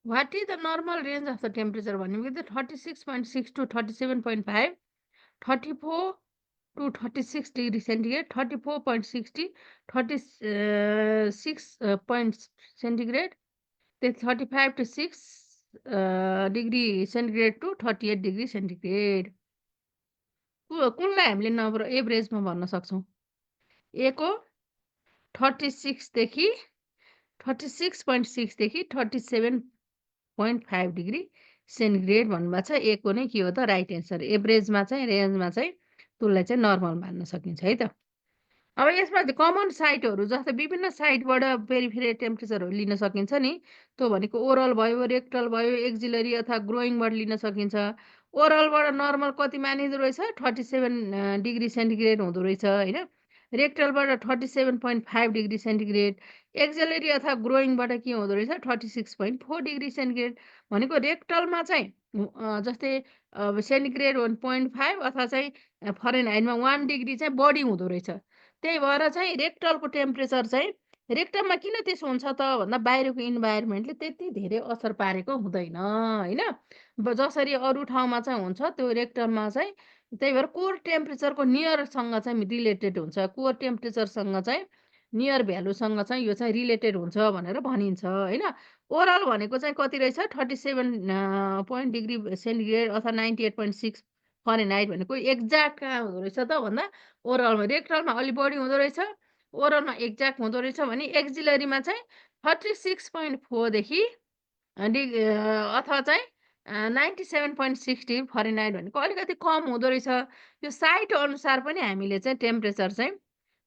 What is the normal range of the temperature भनेको 36.6 to 37.5, 34 to 36 degree centigrade, 34.60, 36 point centigrade, 35 to 6 degree centigrade to 38 degree centigrade। कुनलाई हामीले एभरेजमा भन्न सक्छौँ? ए को 36 देखि 36.6 देखि 37.5 डिग्री सेन्टिग्रेड भन्नुभएको छ। ए को नै के हो त राइट एन्सर। एभरेजमा चाहिँ रेन्जमा चाहिँ त्यसलाई चाहिँ नर्मल मान्न सकिन्छ है त। अब यसमा कमन साइटहरू जस्तै विभिन्न साइटबाट पेरिफेरल टेम्परेचरहरू लिन सकिन्छ नि। त्यो भनेको ओरल भयो, रेक्टल भयो, एक्जिलरी अथवा ग्रोइङबाट लिन सकिन्छ। ओरलबाट नर्मल कति मानिँदो रहेछ? 37 डिग्री सेन्टिग्रेड हुँदो रहेछ होइन। रेक्टलबाट 37.5 डिग्री सेन्टिग्रेड, एक्जिलरी अथवा ग्रोइङबाट के हुँदो रहेछ? 36.4 डिग्री सेन्टिग्रेड। भनेको रेक्टलमा चाहिँ जस्तै सेन्टिग्रेड 1.5 अथवा चाहिँ फरेनहाइटमा 1 डिग्री चाहिँ बढी हुँदो रहेछ। त्यही भएर चाहिँ रेक्टलको टेम्परेचर चाहिँ रेक्टलमा किन त्यसो हुन्छ त भन्दा बाहिरको इन्भाइरोमेन्टले त्यति धेरै असर पारेको हुँदैन होइन। जसरी अरू ठाउँमा चाहिँ हुन्छ त्यो रेक्टलमा चाहिँ, त्यही भएर कोर टेम्परेचरको नियरसँग चाहिँ रिलेटेड हुन्छ। कोर टेम्परेचरसँग चाहिँ नियर भ्यालुसँग चाहिँ यो चाहिँ रिलेटेड हुन्छ भनेर भनिन्छ होइन। ओरल भनेको चाहिँ कति रहेछ? 37 पोइन्ट डिग्री सेन्टिग्रेड अथवा 98.6 फरेनहाइट भनेको एक्ज्याक्ट कहाँ हुँदो रहेछ त भन्दा ओरलमा। रेक्टलमा अलिक बढी हुँदो रहेछ, ओरलमा एक्ज्याक्ट हुँदो रहेछ भने एक्जिलरीमा चाहिँ 36.4 देखि अथवा चाहिँ 97.6 डिग्री फरेनहाइट भनेको अलिकति कम हुँदो रहेछ। यो साइट अनुसार पनि हामीले चाहिँ टेम्परेचर चाहिँ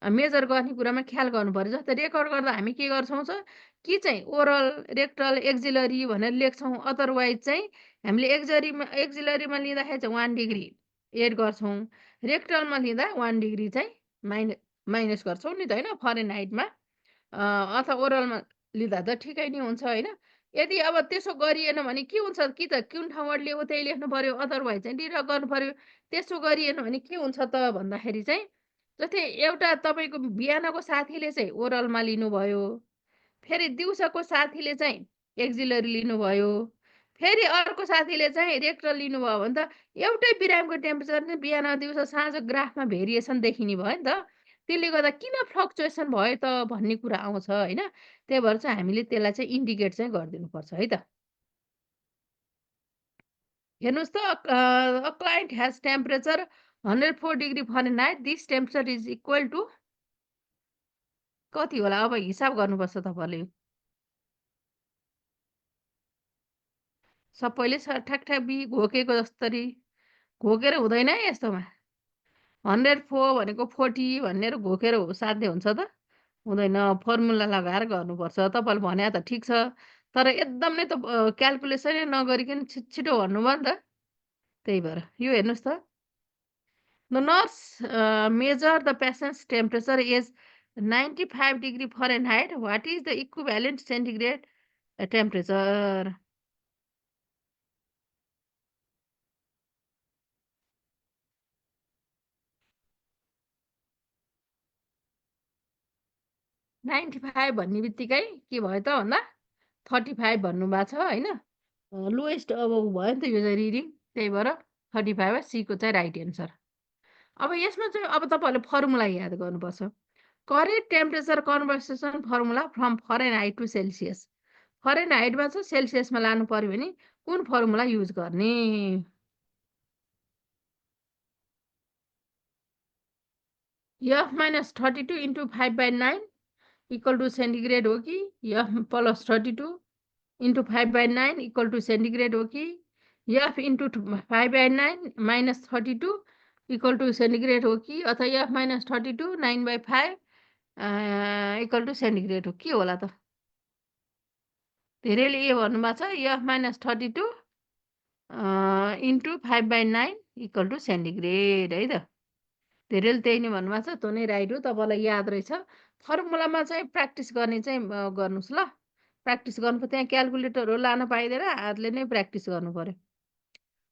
मेजर गर्ने कुरामा ख्याल गर्नु पर्यो। जस्तै रेकर्ड गर्दा हामी के गर्छौँ त कि चाहिँ ओरल, रेक्टल, एक्जिलरी भनेर लेख्छौँ। अदरवाइज चाहिँ हामीले एक्जिलरीमा लिँदाखेरि चाहिँ 1 डिग्री एड गर्छौँ, रेक्टलमा लिँदा 1 डिग्री चाहिँ माइनस गर्छौँ नि त होइन फरेनहाइटमा। अथवा ओरलमा लिँदा त ठिकै नै हुन्छ होइन। यदि अब त्यसो गरिएन भने के हुन्छ कि त कुन ठाउँबाट लिएको त्यही लेख्नु पर्यो, अदरवाइज चाहिँ डिडक्ट गर्नु पर्यो। त्यसो गरिएन भने के हुन्छ त भन्दाखेरि चाहिँ जस्तै एउटा तपाईँको बिहानको साथीले चाहिँ ओरलमा लिनुभयो, फेरि दिउँसोको साथीले चाहिँ एक्जिलरी लिनुभयो, फेरि अर्को साथीले चाहिँ रेक्टल लिनुभयो भने त एउटै बिरामीको टेम्परेचर नै बिहान दिउँसो साँझ ग्राफमा भेरिएसन देखिने भयो नि त। त्यसले गर्दा किन फ्लक्चुएसन भयो त भन्ने कुरा आउँछ होइन। त्यही भएर चाहिँ हामीले त्यसलाई चाहिँ इन्डिकेट चाहिँ गरिदिनुपर्छ है त। हेर्नुहोस् त, a client has temperature 104 degree Fahrenheit, this temperature is equal to कति होला? अब हिसाब गर्नुपर्छ तपाईँले। सबैले ठ्याकठ्याक घोकेको जस्तरी घोकेर हुँदैन है यस्तोमा। 104 भनेको 40 भनेर घोकेर साध्य हुन्छ त? हुँदैन। फर्मुला लगाएर गर्नुपर्छ। तपाईँले भने त ठिक छ, तर एकदम नै त क्यालकुलेसनै नगरिकन छिटो भन्नुभयो नि त। त्यही भएर यो हेर्नुहोस् त, the nurse measure the patient's temperature as 95 degree Fahrenheit. What is the equivalent centigrade temperature? Ninety five भन्ने बित्तिकै के भयो त भन्दा 35 भन्नुभएको छ होइन लोएस्ट अब भयो नि त यो चाहिँ रिडिङ त्यही भएर 35 सीको चाहिँ राइट एन्सर अब यसमा चाहिँ अब तपाईँहरूले फर्मुला याद गर्नुपर्छ correct temperature conversation formula from Fahrenheit to Celsius फरेनहाइटमा छ सेल्सियसमा लानु पर्यो भने कुन फर्मुला युज गर्ने F minus 32 into 5/9 equal to centigrade हो कि F plus 32 into 5/9 equal to centigrade हो कि F into 5/9 minus 32 equal to centigrade हो कि अथवा F minus 32 9/5 equal to centigrade हो के होला त धेरैले ए भन्नुभएको छ F minus 32 into 5/9 equal to centigrade है त धेरैले त्यही नै भन्नुभएको छ त्यो नै राइट हो तपाईँलाई याद रहेछ फर्मुलामा चाहिँ प्र्याक्टिस गर्ने चाहिँ गर्नुहोस् ल प्र्याक्टिस गर्नु त्यहाँ क्यालकुलेटरहरू लान पाइँदैन हातले नै प्र्याक्टिस गर्नु पर्यो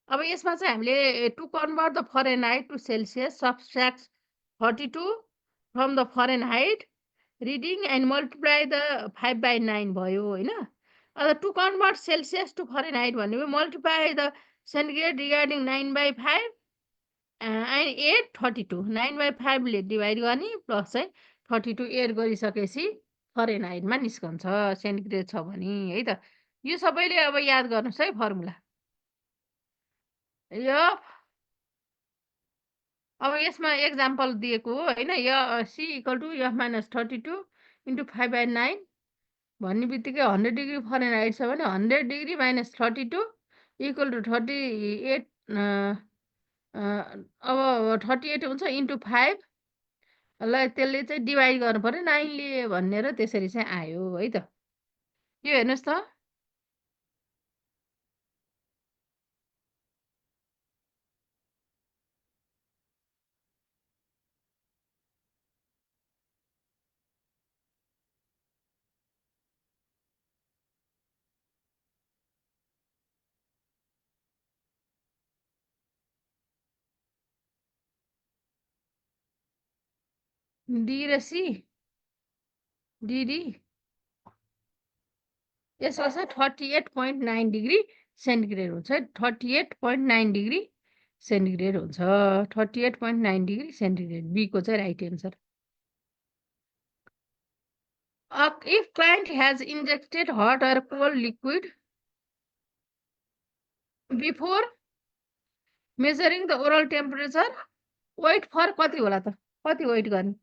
अब यसमा चाहिँ हामीले to convert the Fahrenheit to Celsius subtract 32 from the Fahrenheit reading and multiply the 5/9 भयो होइन अन्त to convert Celsius to Fahrenheit भन्ने multiply the centigrade regarding 9/5 and 8 32 9/5ले डिभाइड गर्ने प्लस चाहिँ 32 एड गरिसकेपछि फरेनहाइटमा निस्कन्छ सेन्टिग्रेड छ भने है त यो सबैले अब याद गर्नुहोस् है फर्मुला एफ अब यसमा एक्जाम्पल दिएको हो होइन C equal to F minus 32 into 5/9 भन्ने बित्तिकै 100 डिग्री फरेनहाइट छ भने 100 डिग्री माइनस 32 इक्वल टु 38 अब 38 हुन्छ इन्टु 5 ल त्यसले चाहिँ डिभाइड गर्नु पर्यो 9ले भनेर त्यसरी चाहिँ आयो है त यो हेर्नुहोस् त डी र सी डिडी यसमा चाहिँ 38.9 डिग्री सेन्टिग्रेड हुन्छ 38.9 डिग्री सेन्टिग्रेड हुन्छ 38.9 डिग्री सेन्टिग्रेड बीको चाहिँ right answer if client has injected hot or cold liquid before measuring the oral temperature wait for कति होला त कति वेट गर्ने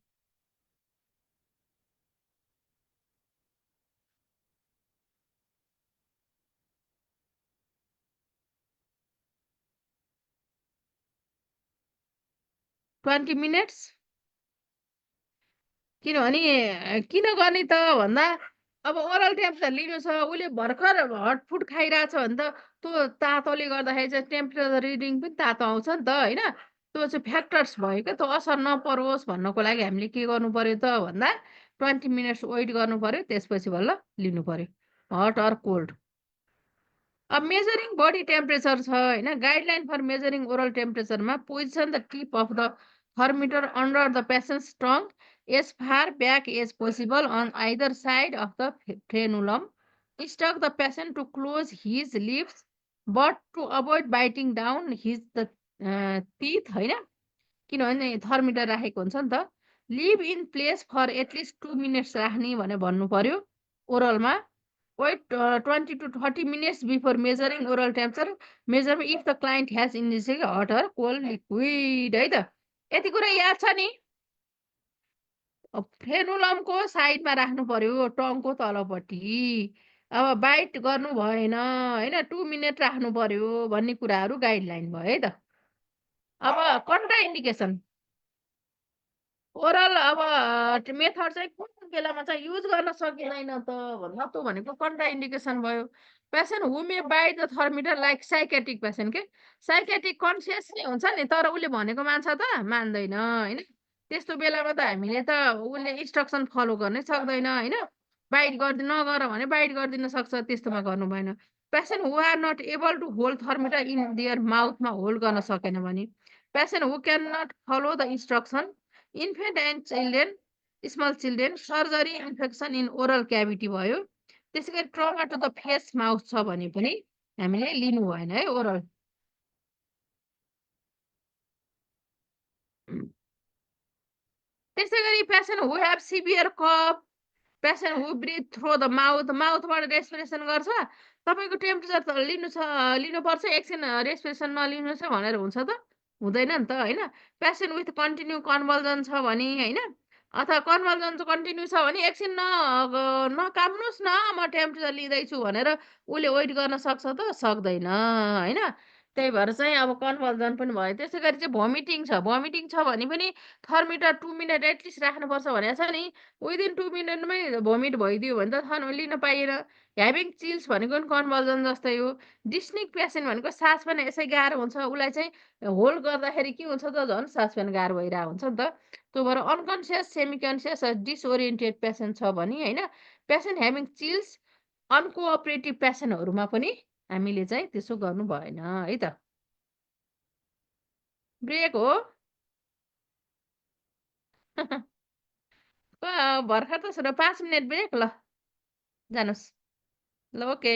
20 minutes किनभने किन गर्ने त भन्दा अब ओरल टेम्परेचर लिनु छ उसले भर्खर हट फुड खाइरहेछ भने त त्यो तातोले गर्दाखेरि चाहिँ टेम्परेचर रिडिङ पनि तातो आउँछ नि त होइन त्यो चाहिँ फ्याक्टर्स भयो क्या त्यो असर नपरोस् भन्नको लागि हामीले के गर्नु पर्यो त भन्दा 20 मिनट्स वेट गर्नु पर्यो त्यसपछि बल्ल लिनु पर्यो हट अर कोल्ड अब मेजरिङ बडी टेम्परेचर छ होइन गाइडलाइन फर मेजरिङ ओरल टेम्परेचरमा position the tip of the thermometer under the patient's tongue as far back as possible on either side of the frenulum. Instruct the patient to close his lips but to avoid biting down his teeth होइन किनभने थर्मिटर राखेको हुन्छ नि त leave in place for at least 2 minutes राख्ने भने भन्नु पर्यो ओरलमा wait 20 to 30 minutes before measuring oral temperature measure if the client has injected hot or cold liquid है त यति कुरा याद छ नि फ्रेनुलमको साइडमा राख्नु पर्यो टङको तलपट्टि अब बाइट गर्नु भएन होइन 2 मिनट राख्नु पर्यो भन्ने कुराहरू गाइडलाइन भयो है त अब कन्ट्रा इन्डिकेसन ओरल अब मेथड चाहिँ कुन बेलामा चाहिँ युज गर्न सकिँदैन त भन्दा त्यो भनेको कन्ट्रा इन्डिकेसन भयो patient who may bite the thermometer like psychiatric patient के साइकेट्रिक कन्सियस नै हुन्छ नि तर उसले भनेको मान्छ त मान्दैन होइन त्यस्तो बेलामा त हामीले त उसले इन्स्ट्रक्सन फलो गर्नै सक्दैन होइन। बाइट नगर भने बाइट गरिदिन सक्छ, त्यस्तोमा गर्नु भएन। Patient who are not able to hold thermometer in their माउथमा होल्ड गर्न सकेन भने, patient who can not follow the instruction, infant and children, small children, surgery infection in oral cavity भयो। त्यसै गरी trauma to the face mouth छ भने पनि हामीले लिनु भएन है ओरल। त्यसै गरी patient who have severe cough, patient who breathe through the mouth, माउथबाट रेस्पिरेसन गर्छ, तपाईँको टेम्परेचर त लिनुपर्छ, एकछिन रेस्पिरेसन नलिनु छ भनेर हुन्छ त? हुँदैन नि त होइन। पेसेन्ट विथ कन्टिन्यू कन्भल्जन छ भने होइन, अथवा कन्भल्जन चाहिँ कन्टिन्यू छ भने एकछिन नकाम्नुहोस् न, म टेम्परेचर लिँदैछु भनेर उसले वेट गर्न सक्छ त? सक्दैन होइन। त्यही भएर चाहिँ अब कन्भल्जन पनि भयो। त्यसै गरी चाहिँ भोमिटिङ छ भने पनि थर्मिटर 2 मिनट एटलिस्ट राख्नुपर्छ भनेको छ नि। विदिन 2 मिनटमै भोमिट भइदियो भने त लिन पाइएन। ह्याभिङ चिल्स भनेको पनि कन्भल्जन जस्तै हो। डिस्निक पेसेन्ट भनेको सास पनि यसै गाह्रो हुन्छ, उसलाई चाहिँ होल्ड गर्दाखेरि के हुन्छ त, झन् सास फेर्न गाह्रो भइरहेको हुन्छ नि त। त्यो भएर अनकन्सियस, सेमी कन्सियस, डिसओरिएन्टेड पेसेन्ट छ भने होइन, पेसेन्ट ह्याभिङ चिल्स, अनकोअपरेटिभ पेसेन्टहरूमा पनि हामीले चाहिँ त्यसो गर्नु भएन है त। ब्रेक हो। भर्खर त सुरु 5 मिनट ब्रेक, ल जानुहोस्। ल ओके।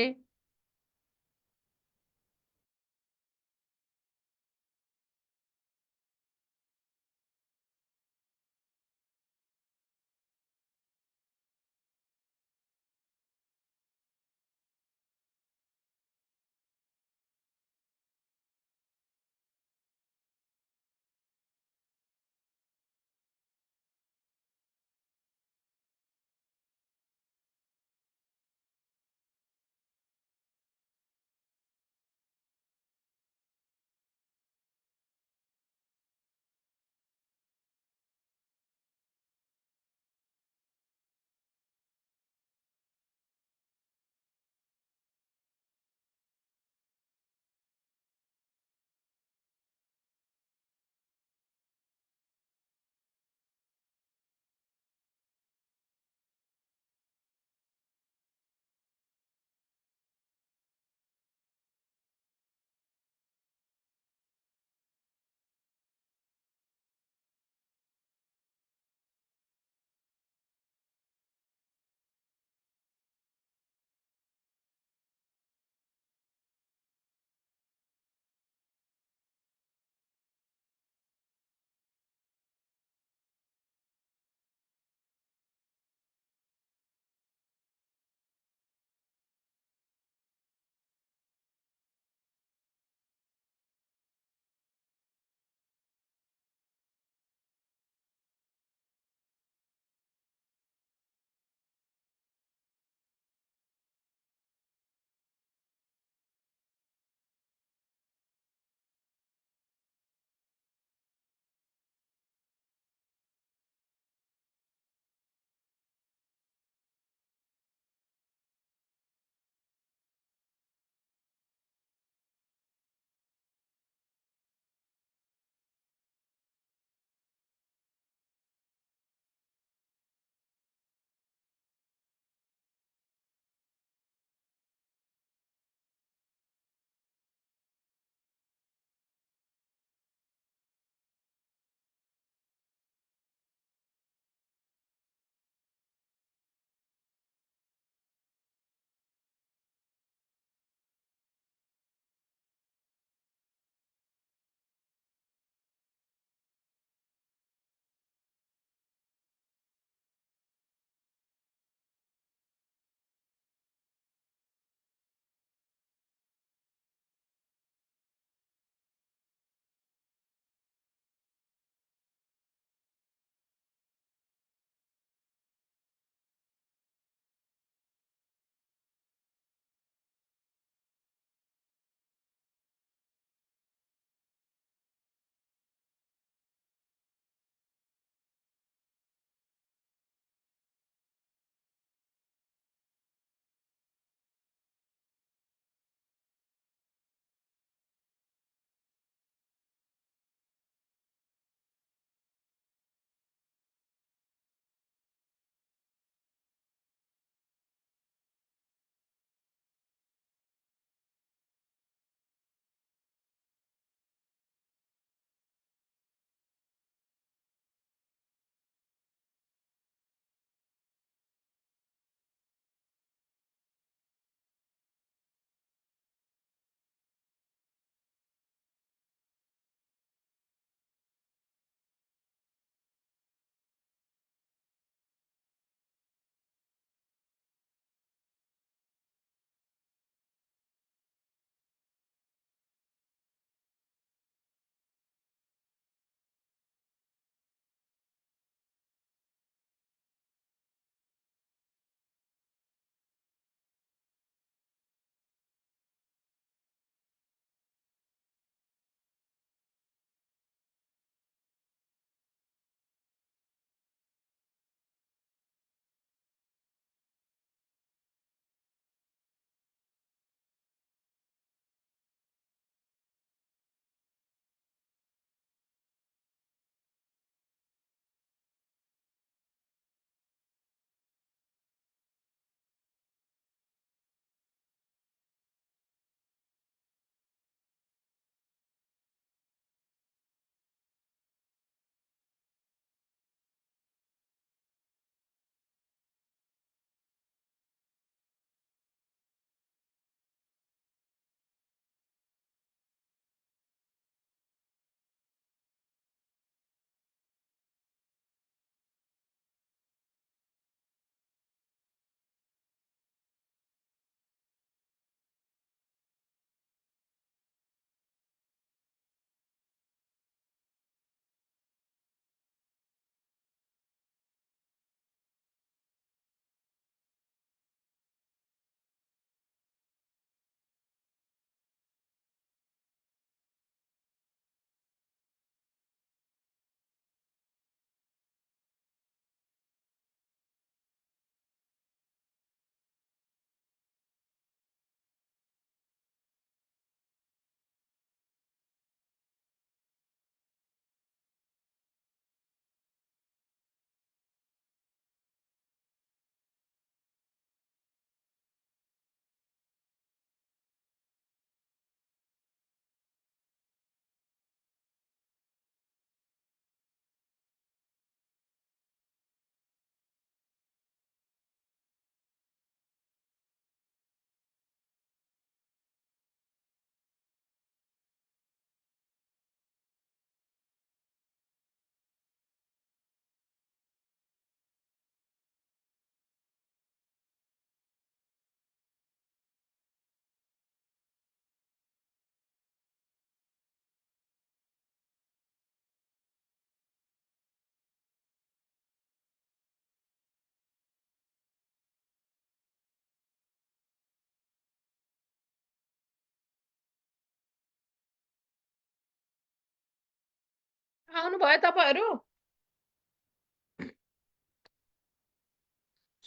आउनुभयो तपाईँहरू?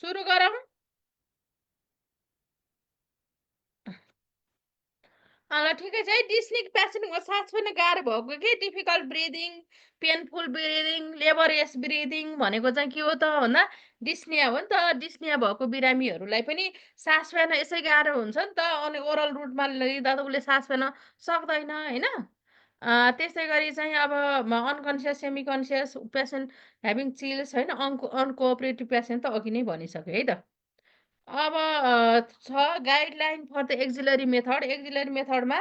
सुरु गरौँ? ल ठिकै छ है। डिस्निक पेसेन्टको सास फेर्न गाह्रो भएको कि difficult breathing, painful breathing, laborious breathing भनेको चाहिँ के हो त भन्दा डिस्निया हो नि त। डिस्निया भएको बिरामीहरूलाई पनि सास फेर्न यसै गाह्रो हुन्छ नि त। अनि ओरल रुटमा लिँदा त उसले सास फेर्न सक्दैन होइन। त्यसै गरी चाहिँ अब unconscious, semi conscious patient having chills होइन, अनकोअपरेटिभ पेसेन्ट त अघि नै भनिसक्यो है त। अब छ guideline for the axillary method. Axillary मेथडमा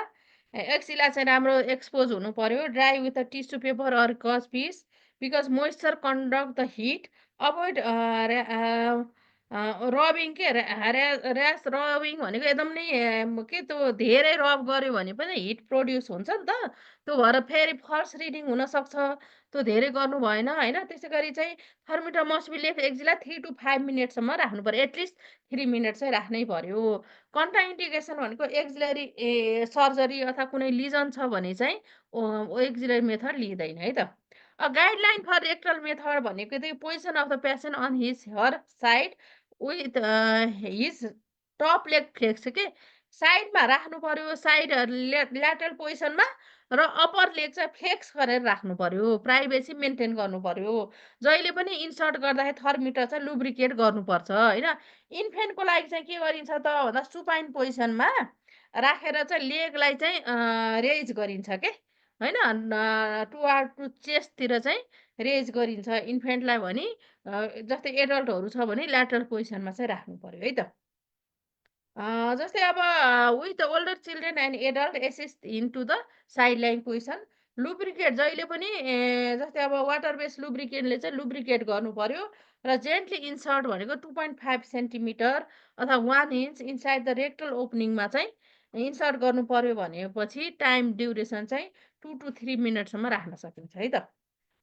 एक्सिला चाहिँ राम्रो एक्सपोज हुनु पर्यो। Dry with a tissue paper or gauze piece because moisture conduct the heat. Avoid rubbing के ऱ्यास रबिङ भनेको एकदम नै के त्यो धेरै रब गऱ्यो भने पनि हिट प्रड्युस हुन्छ नि त। त्यो भएर फेरि फल्स रिडिङ हुनसक्छ, त्यो धेरै गर्नु भएन होइन। त्यसै गरी चाहिँ thermometer must be left axilla 3 to 5 मिनटसम्म राख्नु पर्यो। एटलिस्ट 3 मिनट चाहिँ राख्नै पर्यो। कन्ट्राइन्डिकेसन भनेको एक्जिलरी सर्जरी अथवा कुनै लिजन छ भने चाहिँ एक्जिलरी मेथड लिँदैन है त। गाइडलाइन फर रेक्टल मेथड भनेको चाहिँ position of the patient on his her side with his top leg flex के साइडमा राख्नु पर्यो। साइड ल्याटरल पोजिसनमा र अप्पर लेग चाहिँ फ्लेक्स गरेर राख्नु पर्यो। प्राइभेसी मेन्टेन गर्नु पर्यो। जहिले पनि इन्सर्ट गर्दाखेरि थर्मिटर चाहिँ लुब्रिकेट गर्नुपर्छ होइन। इन्फेन्टको लागि चाहिँ के गरिन्छ त भन्दा सुपाइन पोजिसनमा राखेर चाहिँ लेगलाई चाहिँ रेज गरिन्छ के होइन। टु चेस्टतिर चाहिँ रेज गरिन्छ इन्फेन्टलाई भने। जस्तै एडल्टहरू छ भने ल्याटरल पोजिसनमा चाहिँ राख्नु पर्यो है त। जस्तै अब with the older children and adult assist in to the side line position. Lubricate जहिले पनि जस्तै अब वाटर बेस्ड लुब्रिकेटले चाहिँ लुब्रिकेट गर्नु पर्यो। र जेन्टली इन्सर्ट भनेको 2.5 सेन्टिमिटर अथवा 1 इन्च इनसाइड द रेक्टल ओपनिङमा चाहिँ इन्सर्ट गर्नु पर्यो भनेपछि टाइम ड्युरेसन चाहिँ 2 to 3 मिनटसम्म राख्न सकिन्छ है त।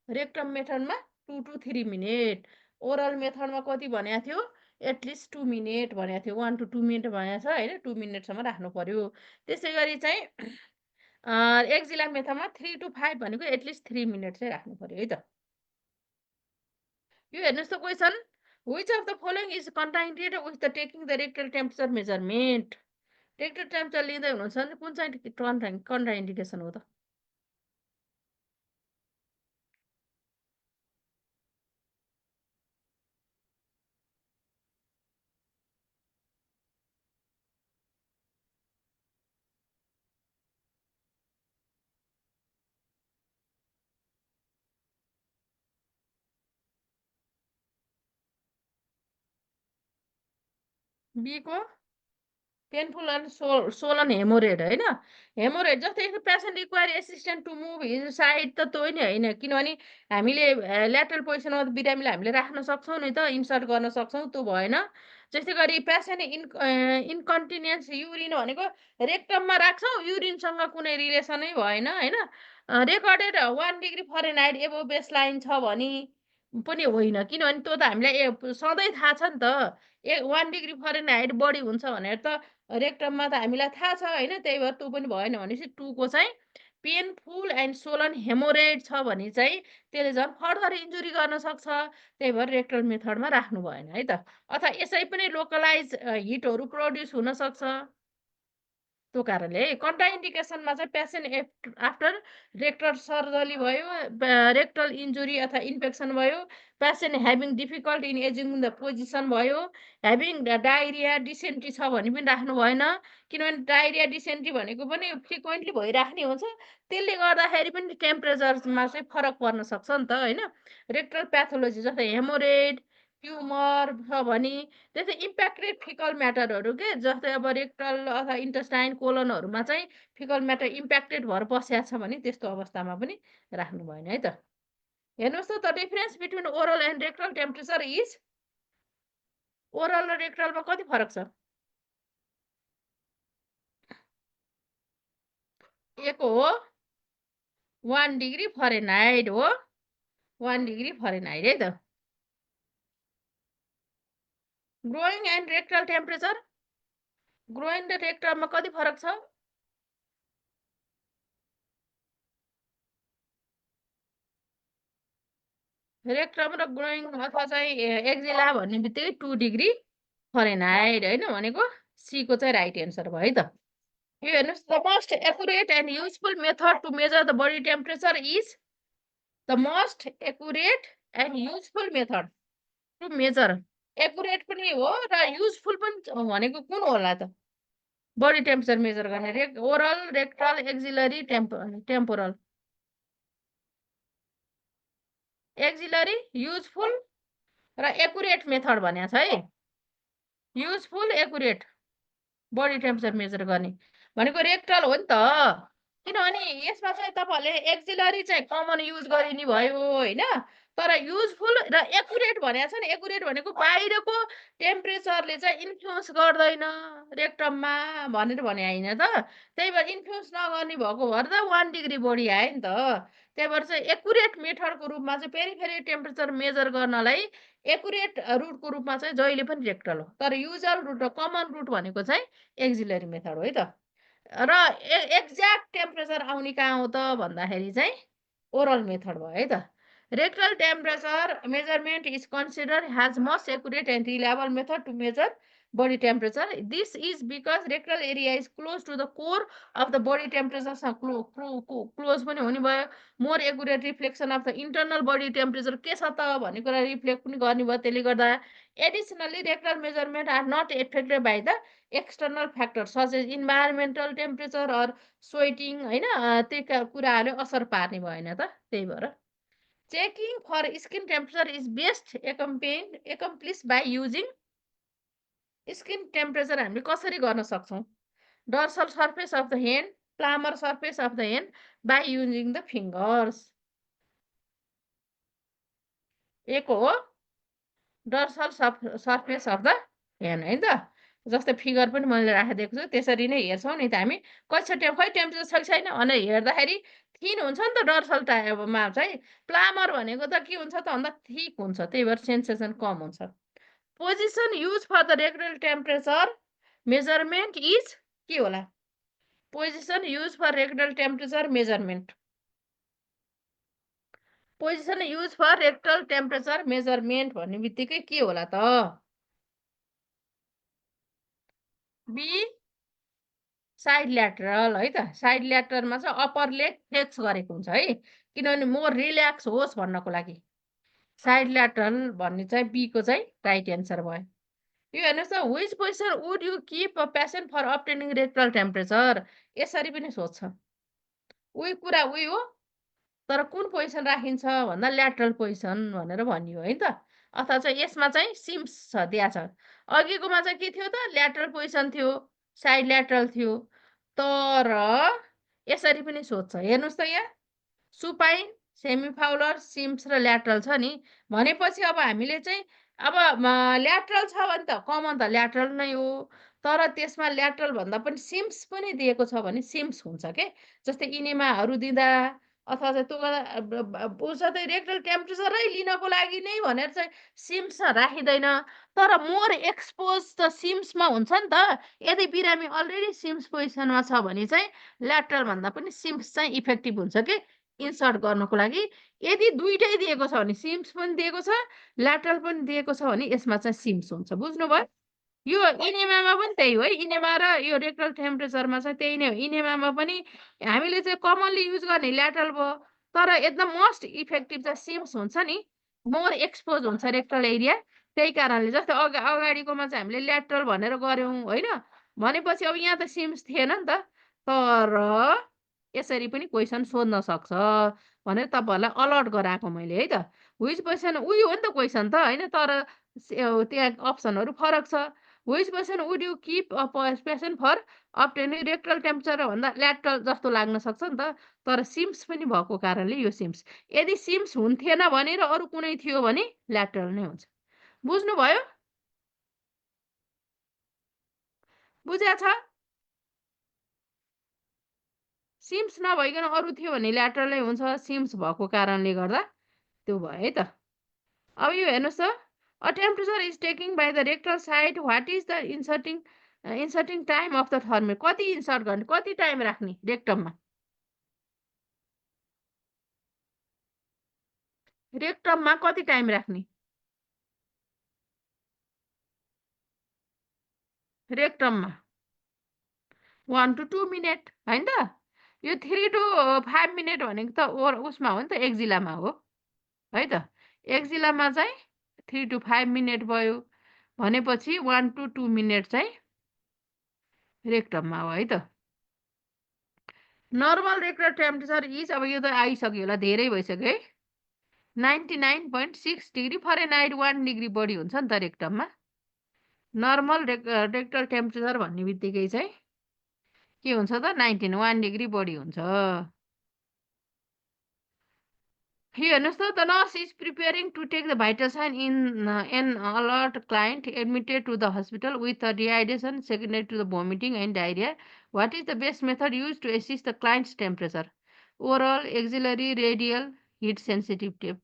रेक्टम मेथडमा 2 to 3 मिनट। ओरल मेथडमा कति भनेको थियो? एटलिस्ट 2 मिनट भनेको थियो। 1 to 2 मिनट भनेको छ होइन। 2 मिनटसम्म राख्नु पर्यो। त्यसै गरी चाहिँ एक्जिला मेथडमा 3 to 5 भनेको एटलिस्ट 3 मिनट चाहिँ राख्नु पर्यो है त। यो हेर्नुहोस् त question, which of the following is contraindicated with the taking the rectal temperature measurement. Rectal temperature लिँदै हुनुहुन्छ भने कुन चाहिँ कन्ट्राइन्डिकेसन हो त? बीको पेनफुल एन्ड सोलन हेमोरेड होइन। हेमोरेड जस्तै patient require assistant to move his side त त्यो नि होइन। किनभने हामीले ल्याटरल पोजिसनमा बिरामीलाई हामीले राख्न सक्छौँ नि त, इन्सर्ट गर्न सक्छौँ, त्यो भएन। त्यस्तै गरी पेसेन्ट इन्कन्टिन्युन्स युरिन भनेको रेक्टममा राख्छौँ, युरिनसँग कुनै रिलेसनै भएन होइन। रेकर्डेड 1 डिग्री फरेनहाइट एबो बेस लाइन छ भने पनि होइन। किनभने त्यो त हामीलाई सधैँ थाहा छ नि त। 1 डिग्री फरेनहाइट बढी हुन्छ भनेर त रेक्टममा त हामीलाई थाहा छ होइन। त्यही भएर त्यो पनि भएन भनेपछि 2 को चाहिँ पेनफुल एन्ड सोलन हेमोरेड छ भने चाहिँ त्यसले झन् फर्दर इन्जुरी गर्न सक्छ। त्यही भएर रेक्टल मेथडमा राख्नु भएन है त। अथवा यसै पनि लोकलाइज हिटहरू प्रड्युस हुनसक्छ। त्यो कारणले कन्ट्राइन्डिकेसनमा चाहिँ पेसेन्ट आफ्टर रेक्टल सर्जरी भयो, रेक्टल इन्जुरी अथवा इन्फेक्सन भयो, patient having difficult in ageing the position भयो, ह्याभिङ डायरिया डिसेन्ट्री छ भने पनि राख्नु भएन। किनभने डायरिया डिसेन्ट्री भनेको पनि फ्रिक्वेन्टली भइराख्ने हुन्छ। त्यसले गर्दाखेरि पनि टेम्परेचरमा चाहिँ फरक पर्न सक्छ नि त होइन। रेक्टल प्याथोलोजी जस्तै हेमोरेड, ट्युमर छ भने, त्यस्तै इम्प्याक्टेड फिकल म्याटरहरू के जस्तै अब रेक्टल अथवा इन्टेस्टाइन कोलनहरूमा चाहिँ फिकल म्याटर इम्प्याक्टेड भएर बसिएको छ भने त्यस्तो अवस्थामा पनि राख्नु भएन है त। हेर्नुहोस् त difference between oral and rectal temperature is. Oral र रेक्टलमा कति फरक छ? एक हो 1 डिग्री फरेनहाइट हो। 1 डिग्री फरेनहाइट है त। Growing and rectal temperature, growing र रेक्टलमा कति फरक छ? रेक्टम र ग्रोइङ अथवा चाहिँ एक्जिला भन्ने बित्तिकै 2 डिग्री फरेनहाइट होइन भनेको सीको चाहिँ राइट एन्सर भयो है त। यो हेर्नुहोस्, the most accurate and useful method to measure the body temperature is the most accurate and useful method to measure. Accurate पनि हो र युजफुल पनि भनेको कुन होला त बडी टेम्परेचर मेजर गर्ने? Oral, rectal, axillary, temporal. Axillary, useful र एक्युरेट मेथड भनेको छ है। Useful, accurate body temperature measure गर्ने भनेको रेक्टल हो नि त। किनभने यसमा चाहिँ तपाईँहरूले एक्जिलरी चाहिँ कमन युज गरिने भयो होइन, तर युजफुल र एक्युरेट भनेको छ नि। एक्युरेट भनेको बाहिरको टेम्परेचरले चाहिँ इन्फ्लुएन्स गर्दैन रेक्टममा भनेर भने होइन त। त्यही भएर इन्फ्लुएन्स नगर्ने भएको भएर त 1 डिग्री बढी आयो नि त। त्यही भएर चाहिँ एक्युरेट मेथडको रूपमा चाहिँ फेरि टेम्परेचर मेजर गर्नलाई एक्युरेट रुटको रूपमा चाहिँ जहिले पनि रेक्टल हो, तर युजल रुट र कमन रुट भनेको चाहिँ एक्जिलरी मेथड हो है त। र एक्ज्याक्ट टेम्परेचर आउने कहाँ हो त भन्दाखेरि चाहिँ ओरल मेथड भयो है त। Rectal temperature measurement is considered as most accurate and reliable method to measure body temperature. This is because rectal area is close to the core of the body temperature. Close पनि हुने भयो। More accurate reflection of the internal body temperature के छ त भन्ने कुरा रिफ्लेक्ट पनि गर्ने भयो त्यसले गर्दा। Additionally rectal measurement are not affected by the external factor such as environmental temperature or sweating होइन, त्यो कुराहरूले असर पार्ने भएन त। त्यही भएर checking for skin temperature is best accomplish by using. Skin temperature हामीले कसरी गर्न सक्छौँ? Dorsal surface of the hand, palmar surface of the hand by using the fingers. एक हो dorsal surface of the hand है त। जस्तै फिगर पनि मैले राखिदिएको छु त्यसरी नै हेर्छौँ नि त हामी। खै टेम्परेचर छ कि छैन भनेर हेर्दाखेरि थिन हुन्छ नि त डर्सल टाइपमा चाहिँ। प्लामर भनेको त के हुन्छ त भन्दा थिक हुन्छ, त्यही भएर सेन्सेसन कम हुन्छ। Position use for the rectal temperature measurement is के होला? Position use for rectal temperature measurement. Position use for rectal temperature measurement भन्ने बित्तिकै के होला त? बी साइड ल्याटरल है त। साइड ल्याटरलमा चाहिँ अप्पर लेग फ्लेक्स गरेको हुन्छ है, किनभने मोर रिल्याक्स होस् भन्नको लागि। साइड ल्याटरल भन्ने चाहिँ बीको चाहिँ राइट एन्सर भयो। यो हेर्नुहोस् त, which position would you keep a patient for obtaining rectal temperature? यसरी पनि सोध्छ। उही कुरा उही हो, तर कुन पोजिसन राखिन्छ भन्दा ल्याटरल पोजिसन भनेर भनियो है त। अथवा चाहिँ यसमा चाहिँ सिम्स छ दिया छ। अघिकोमा चाहिँ के थियो त? ल्याटरल पोजिसन थियो, साइड ल्याटरल थियो, तर यसरी पनि सोध्छ। हेर्नुहोस् त यहाँ सुपाइन, सेमिफाउलर, सिम्स र ल्याटरल छ नि। भनेपछि अब हामीले चाहिँ अब ल्याटरल छ भने त कमन त ल्याटरल नै हो, तर त्यसमा ल्याटरल भन्दा पनि सिम्स पनि दिएको छ भने सिम्स हुन्छ के। जस्तै इनेमाहरू दिँदा अथवा चाहिँ त्यो चाहिँ रेक्टल टेम्परेचरै लिनको लागि नै भनेर चाहिँ सिम्स राखिँदैन, तर मोर एक्सपोज त सिम्समा हुन्छ नि त। यदि बिरामी अलरेडी सिम्स पोजिसनमा छ भने चाहिँ ल्याटरल भन्दा पनि सिम्स चाहिँ इफेक्टिभ हुन्छ के इन्सर्ट गर्नको लागि। यदि दुइटै दिएको छ भने सिम्स पनि दिएको छ, ल्याटरल पनि दिएको छ भने यसमा चाहिँ सिम्स हुन्छ। बुझ्नुभयो? यो इनेमामा पनि त्यही हो है। इनेमा र यो रेक्टल टेम्परेचरमा चाहिँ त्यही नै हो। इनेमामा पनि हामीले चाहिँ कमनली युज गर्ने ल्याटरल भयो, तर एकदम मोस्ट इफेक्टिभ चाहिँ सिम्स हुन्छ नि। मोर एक्सपोज हुन्छ रेक्टल एरिया, त्यही कारणले। जस्तै अगाडिकोमा चाहिँ हामीले ल्याटरल भनेर गऱ्यौँ होइन, भनेपछि अब यहाँ त सिम्स थिएन नि त। तर यसरी पनि क्वेसन सोध्न सक्छ भनेर तपाईँहरूलाई अलर्ट गराएको मैले है त। विच पोजिसन उही हो नि त क्वेसन त होइन, तर त्यहाँ अप्सनहरू फरक छ। Which position would you keep a patient for obtaining rectal temperature भन्दा ल्याटरल जस्तो लाग्न सक्छ नि त, तर सिम्स पनि भएको कारणले यो सिम्स। यदि सिम्स हुन्थेन भने र अरू कुनै थियो भने ल्याटरल नै हुन्छ। बुझ्नुभयो? बुझ्या छ? सिम्स नभइकन अरू थियो भने ल्याटरलै हुन्छ, सिम्स भएको कारणले गर्दा त्यो भयो है त। अब यो हेर्नुहोस् त, a temperature is taking by the rectal side, what is the inserting time of the thermometer? कति इन्सर्ट गर्ने, कति टाइम राख्ने रेक्टममा? रेक्टममा कति टाइम राख्ने? रेक्टममा 1 to 2 मिनेट होइन त? यो 3 to 5 मिनेट भनेको त उसमा हो नि त, एक्जिलामा हो है त। एक्जिलामा चाहिँ 3 to 5 मिनेट भयो भनेपछि 1 to 2 मिनेट चाहिँ रेक्टममा हो है त। नर्मल रेक्टल टेम्परेचर इज, अब यो त आइसक्यो होला, धेरै भइसक्यो है, 99.6 डिग्री फरेनहाइट, 1 डिग्री बढी हुन्छ नि त रेक्टममा। नर्मल रेक्टल टेम्परेचर भन्ने बित्तिकै चाहिँ के हुन्छ त, 1 डिग्री बढी हुन्छ। हेर्नुहोस् त, the nurse is preparing to take the vital sign in an alert client admitted to the hospital with dehydration secondary to the vomiting and diarrhoea. What is the best method use to assist the client's temperature? Oral, axillary, radial, heat sensitive tape.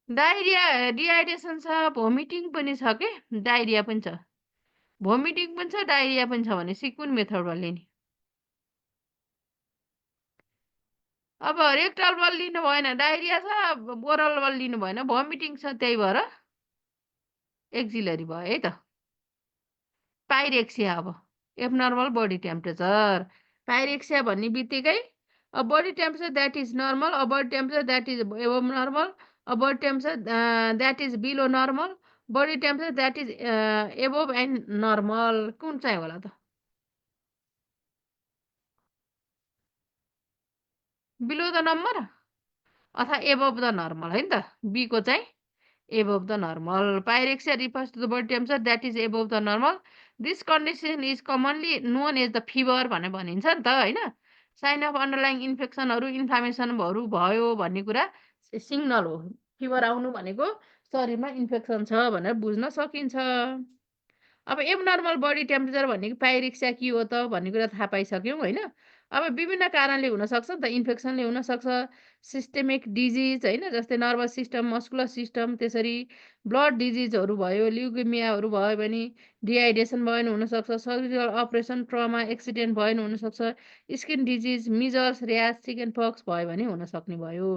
Diarrhoea, dehydration छ, भोमिटिङ पनि छ के, डायरिया पनि छ। भोमिटिङ पनि छ, डायरिया पनि छ भनेपछि कुन मेथडमा लिने? अब रेक्टल बल लिनु भएन, डायरिया छ, ओरल बल लिनु भएन, भोमिटिङ छ, त्यही भएर एक्जिलरी भयो है त। पाइरेक्सिया, अब एबनर्मल बडी टेम्परेचर। पाइरेक्सिया भन्ने बित्तिकै body temperature that is normal, body temperature that is above normal, body temperature that is below normal, body temperature that is above and normal. कुन चाहिँ होला त? बिलो द नम्बर अथवा एबभ द नर्मल है नि त। बीको चाहिँ above the normal. Pyrexia refers to the body temperature that is above the normal. This condition is commonly known as the fever भनेर भनिन्छ नि त होइन। साइन अफ अन्डरलाइङ इन्फेक्सनहरू, इन्फ्लामेसनहरू भयो भन्ने कुरा सिग्नल हो। फिभर आउनु भनेको शरीरमा इन्फेक्सन छ भनेर बुझ्न सकिन्छ। अब एबनर्मल बडी टेम्परेचर भनेको पाइरेक्सिया के हो त भन्ने कुरा थाहा पाइसक्यौँ होइन। अब विभिन्न कारणले हुनसक्छ नि त, इन्फेक्सनले हुनसक्छ, सिस्टेमिक डिजिज होइन, जस्तै नर्भस सिस्टम, मस्कुलर सिस्टम, त्यसरी ब्लड डिजिजहरू भयो, ल्युकेमियाहरू भयो भने, डिहाइड्रेसन भयो भने हुनसक्छ, सर्जिकल अपरेसन, ट्रमा, एक्सिडेन्ट भयो भने हुनसक्छ, स्किन डिजिज, मिजल्स, ऱ्यास, चिकन पक्स भयो भने हुनसक्ने भयो।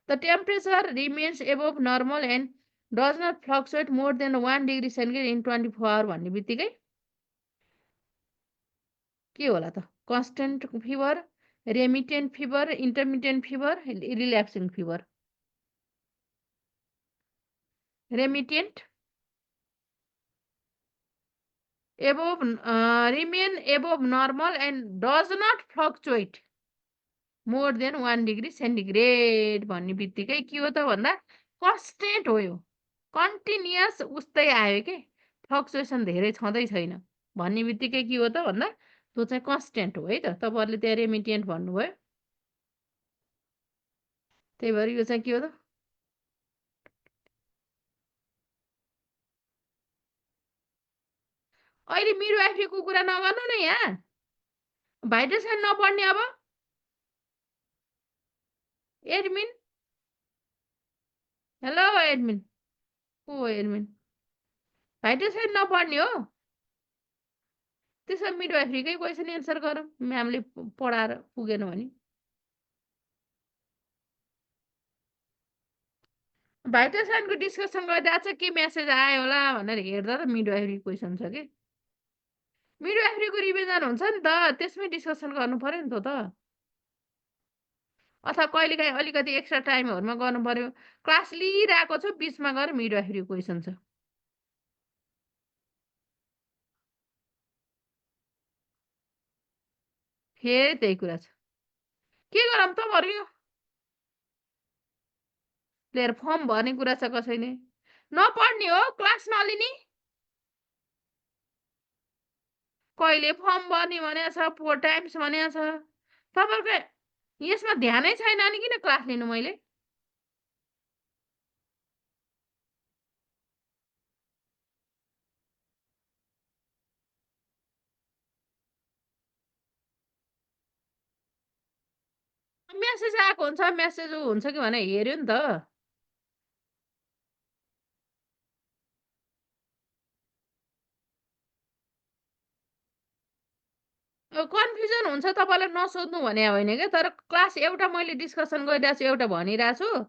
The temperature remains above normal and does not fluctuate more than 1 degree centigrade in 24 hours भन्ने बित्तिकै के होला त? Constant fever, remittent fever, intermittent fever, relaxing fever. Remittent above remain above normal and does not fluctuate more than 1 degree centigrade भन्ने बित्तिकै के हो त भन्दा कन्स्टेन्ट हो। यो कन्टिन्युअस उस्तै आयो के, फ्लक्चुएसन धेरै छँदै छैन भन्ने बित्तिकै के हो त भन्दा त्यो चाहिँ कन्स्टेन्ट हो है त। तपाईँहरूले त्यहाँ रेमिटेन्ट भन्नुभयो, त्यही भएर यो चाहिँ के हो त? अहिले मिडवाइफरीको कुरा नगर्नु न यहाँ, भाइटल साइन नपढ्ने। अब एडमिन, हेलो एडमिन, को हो एडमिन? भाइटल साइन नपढ्ने हो, त्यसो मिडवाइफरीकै क्वेसन एन्सर गरौँ, म्यामले पढाएर पुगेन भने। भाइटल साइनको डिस्कसन गरिरहेको छ, के मेसेज आयो होला भनेर हेर्दा त मिडवाइफरी क्वेसन छ कि। मिडवाइफरीको रिभिजन हुन्छ नि त, त्यसमै डिस्कसन गर्नु पर्यो नि त। अथवा कहिलेकाहीँ अलिकति एक्स्ट्रा टाइमहरूमा गर्नु पर्यो। क्लास लिइरहेको छु, बिचमा गएर मिडवाइफरी क्वेसन छ। फेरि त्यही कुरा छ, के गरौँ त भर्यो लिएर फर्म भर्ने कुरा छ कसैले। नपढ्ने हो, क्लास नलिने, कहिले फर्म भर्ने भनेको छ, 4 टाइम्स भनेको छ। तपाईँहरूको यसमा ध्यानै छैन अनि किन क्लास लिनु मैले? मेसेज आएको हुन्छ, मेसेज हुन्छ कि भने हेऱ्यो नि त। कन्फ्युजन हुन्छ तपाईँलाई नसोध्नु भने होइन क्या, तर क्लास एउटा मैले डिस्कसन गरिरहेको छु, एउटा भनिरहेको छु।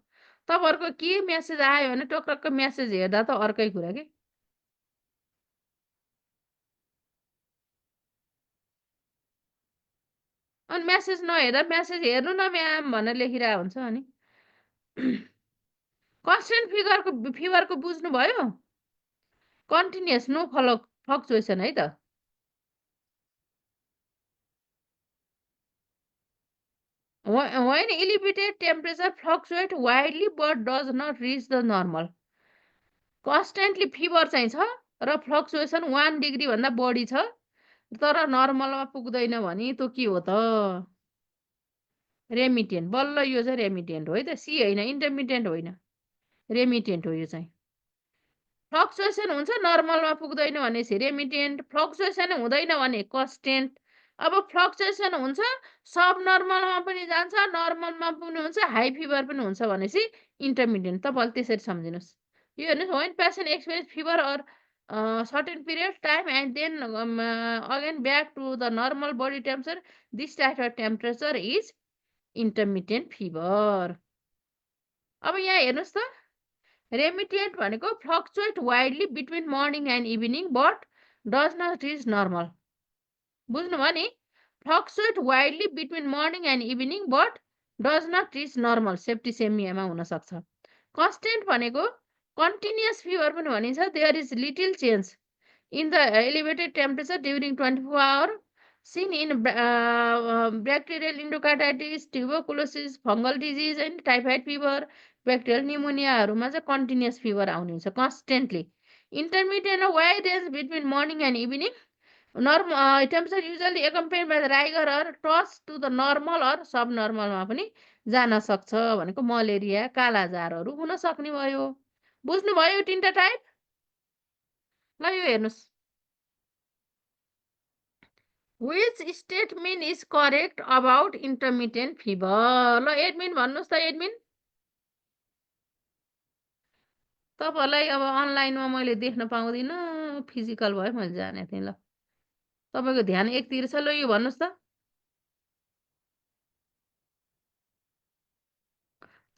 तपाईँहरूको के मेसेज आयो भने टक्रक्क मेसेज हेर्दा त अर्कै कुरा के। अनि मेसेज नहेर्दा मेसेज हेर्नु न म्याम भनेर लेखिरहेको हुन्छ अनि। कन्स्टेन्ट फिभरको बुझ्नुभयो? कन्टिन्युअस नो फ्लक्चुएसन है त। When elevated temperature fluctuate widely but does not reach the normal. Constantly fever चाहिँ छ र फ्लक्चुएसन 1 डिग्री भन्दा बढी छ तर नर्मलमा पुग्दैन भने त्यो के हो त? रेमिटेन्ट। बल्ल यो चाहिँ रेमिटेन्ट हो है त, सी होइन, इन्टरमिटेन्ट होइन, रेमिटेन्ट हो यो चाहिँ। फ्लक्चुएसन हुन्छ नर्मलमा पुग्दैन भनेपछि रेमिटेन्ट, फ्लक्चुएसन हुँदैन भने कन्स्टेन्ट। अब फ्लक्चुएसन हुन्छ सब नर्मलमा पनि जान्छ, नर्मलमा पनि हुन्छ, हाई फिभर पनि हुन्छ भनेपछि इन्टरमिडिएट। तपाईँले त्यसरी सम्झिनुहोस्। यो हेर्नुहोस्, when patient experience fever or certain period time and then again back to the normal body temperature, this type of temperature is intermittent fever. अब यहाँ हेर्नुहोस् त, रेमिटेन्ट भनेको fluctuate widely between morning and evening but does not reach normal. बुझ्नुभयो नि? Fluctuate widely between morning and evening but does not reach normal, सेप्टिसेमियामा हुनसक्छ। कन्स्टेन्ट भनेको कन्टिन्युअस फिभर पनि भनिन्छ। There is little change in the elevated temperature during 24 hour seen in bacterial endocarditis, tuberculosis, fungal disease and typhoid fever, bacterial निमोनियाहरूमा चाहिँ कन्टिन्युअस फिभर आउने हुन्छ constantly. Intermediate wide range between morning and evening, temperature usually accompanied by the rigor or touch to the normal or sub नर्मलमा पनि जान सक्छ भनेको मलेरिया, कालाजारहरू हुन सक्ने भयो। बुझ्नुभयो यो तिनवटा टाइप? ल यो हेर्नुहोस्, which statement is correct about intermittent fever? ल एडमिन भन्नुहोस् त एडमिन। तपाईँहरूलाई अब अनलाइनमा मैले देख्न पाउँदिनँ, फिजिकल भयो मैले जानेको थिएँ। ल तपाईँको ध्यान एकतिर छ, ल यो भन्नुहोस् त।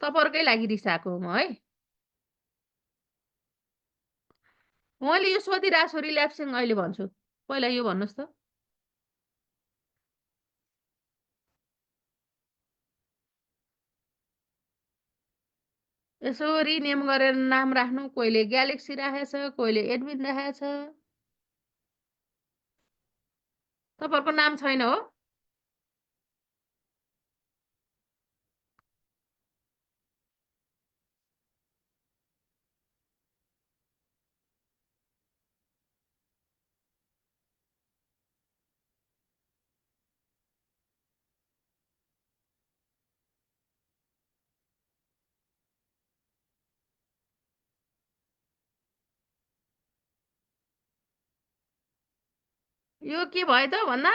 तपाईँहरूकै लागि रिसाएको म है। मैले यो सोधिरहेको छु, रिल्याक्सिङ अहिले भन्छु। पहिला यो भन्नुहोस् त। यसो रिनेम गरेर नाम राख्नु। कोहीले ग्यालेक्सी राखेछ, कोहीले एडमिन राखेछ। तपाईँहरूको नाम छैन हो? यो के भयो त भन्दा,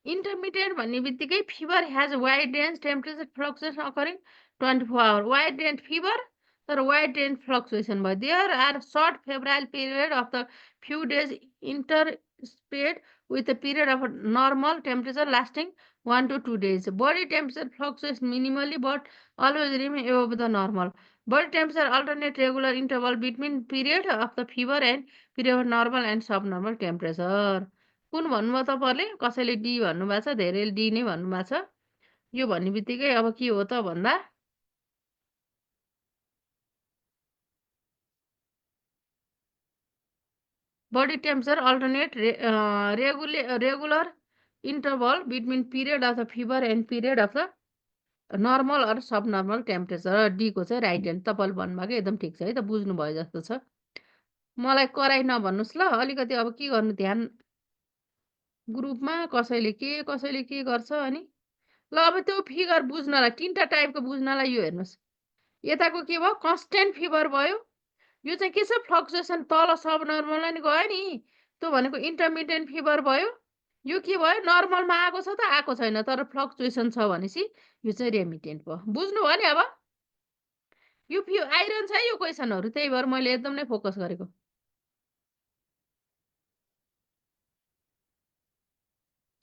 इन्टरमिडिएट भन्ने बित्तिकै fever has wide range temperature fluctuation occurring 24 hour. Wide range fever तर वाइड रेन्ज फ्लक्चुएसन भयो। There are short febrile period of the few days interspersed with a period of normal temperature lasting 1 to 2 days. Body temperature fluctuates minimally but always remain above the normal. Body temperature alternate regular interval between period of the fever and period of normal and subnormal temperature. कुन भन्नुभयो तपाईँहरूले? कसैले डी भन्नुभएको छ, धेरैले डी नै भन्नुभएको छ। यो भन्ने बित्तिकै अब के हो त भन्दा, body temperature alternate regular interval between period of the fever and period of the normal or sub normal temperature. डीको चाहिँ राइट ह्यान्ड। तपाईँले भन्नुभएको एकदम ठिक छ है त, बुझ्नुभयो जस्तो छ। मलाई कराई नभन्नुहोस् ल। अलिकति अब के गर्नु, ध्यान ग्रुपमा कसैले के गर्छ अनि। ल अब त्यो फिगर बुझ्नलाई, तिनवटा टाइपको बुझ्नलाई यो हेर्नुहोस्। यताको के भयो, कन्स्टेन्ट फिभर भयो। यो चाहिँ के छ, फ्लक्चुएसन तल सब नर्मलमा नि गयो नि, त्यो भनेको इन्टरमिडिएट फिभर भयो। यो के भयो, नर्मलमा आएको छ त आएको छैन तर फ्लक्चुएसन छ भनेपछि यो चाहिँ रेमिटेन्ट भयो। बुझ्नुभयो नि? अब यो आइरहन्छ है यो क्वेसनहरू, त्यही भएर मैले एकदम नै फोकस गरेको।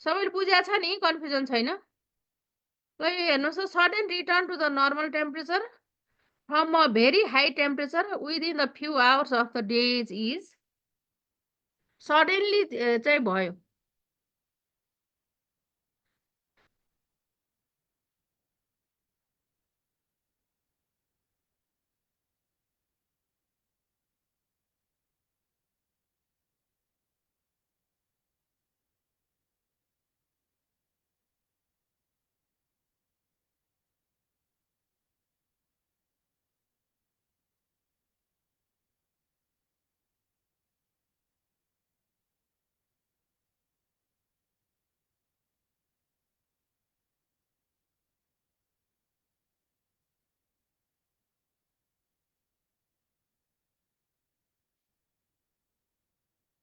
सबैले बुझेको छ नि, कन्फ्युजन छैन? ल यो हेर्नुहोस् त, sudden return to the normal temperature from a very high temperature within the few hours of the days is suddenly चाहिँ भयो।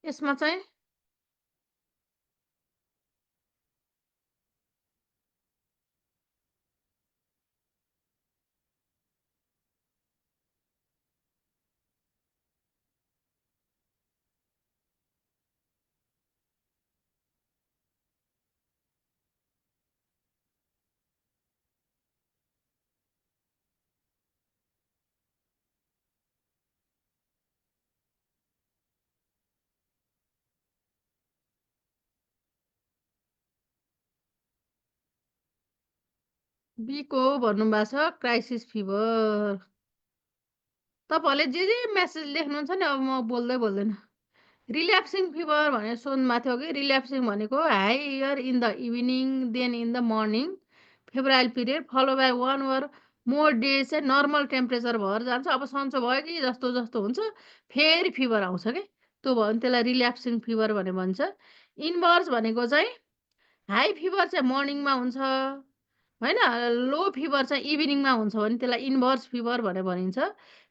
यसमा चाहिँ बीको भन्नुभएको छ क्राइसिस फिभर। तपाईँहरूले जे मेसेज लेख्नुहुन्छ नि, अब म बोल्दैन। रिल्याप्सिङ फिभर भनेर सोध्नुभएको थियो कि, रिल्याप्सिङ भनेको higher in the evening than in the morning February period follow by 1 or more days चाहिँ नर्मल टेम्परेचर भएर जान्छ। अब सन्चो भयो कि जस्तो जस्तो हुन्छ फेरि फिभर आउँछ कि, त्यो भयो भने त्यसलाई रिल्याप्सिङ फिभर भनेर भन्छ। इन्भर्स भनेको चाहिँ हाई फिभर चाहिँ मर्निङमा हुन्छ होइन, लो फिभर चाहिँ इभिनिङमा हुन्छ भने त्यसलाई इन्भर्स फिभर भनेर भनिन्छ।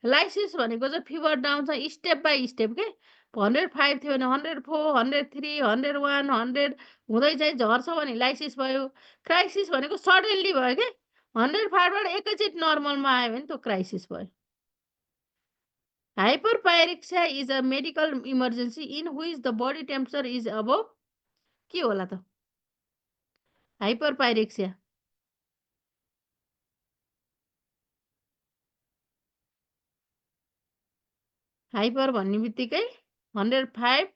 लाइसिस भनेको चाहिँ फिभर डाउन चाहिँ स्टेप बाई स्टेप के, 105 थियो भने 104, 103, 101, 100 हुँदै चाहिँ झर्छ भने लाइसिस भयो। क्राइसिस भनेको सडनली भयो के, 105बाट एकैचोटि नर्मलमा आयो भने त्यो क्राइसिस भयो। Hyperpyrexia is a medical emergency in which the body temperature is above, के होला त हाइपरपाइरेक्सिया? हाइपर भन्ने बित्तिकै 105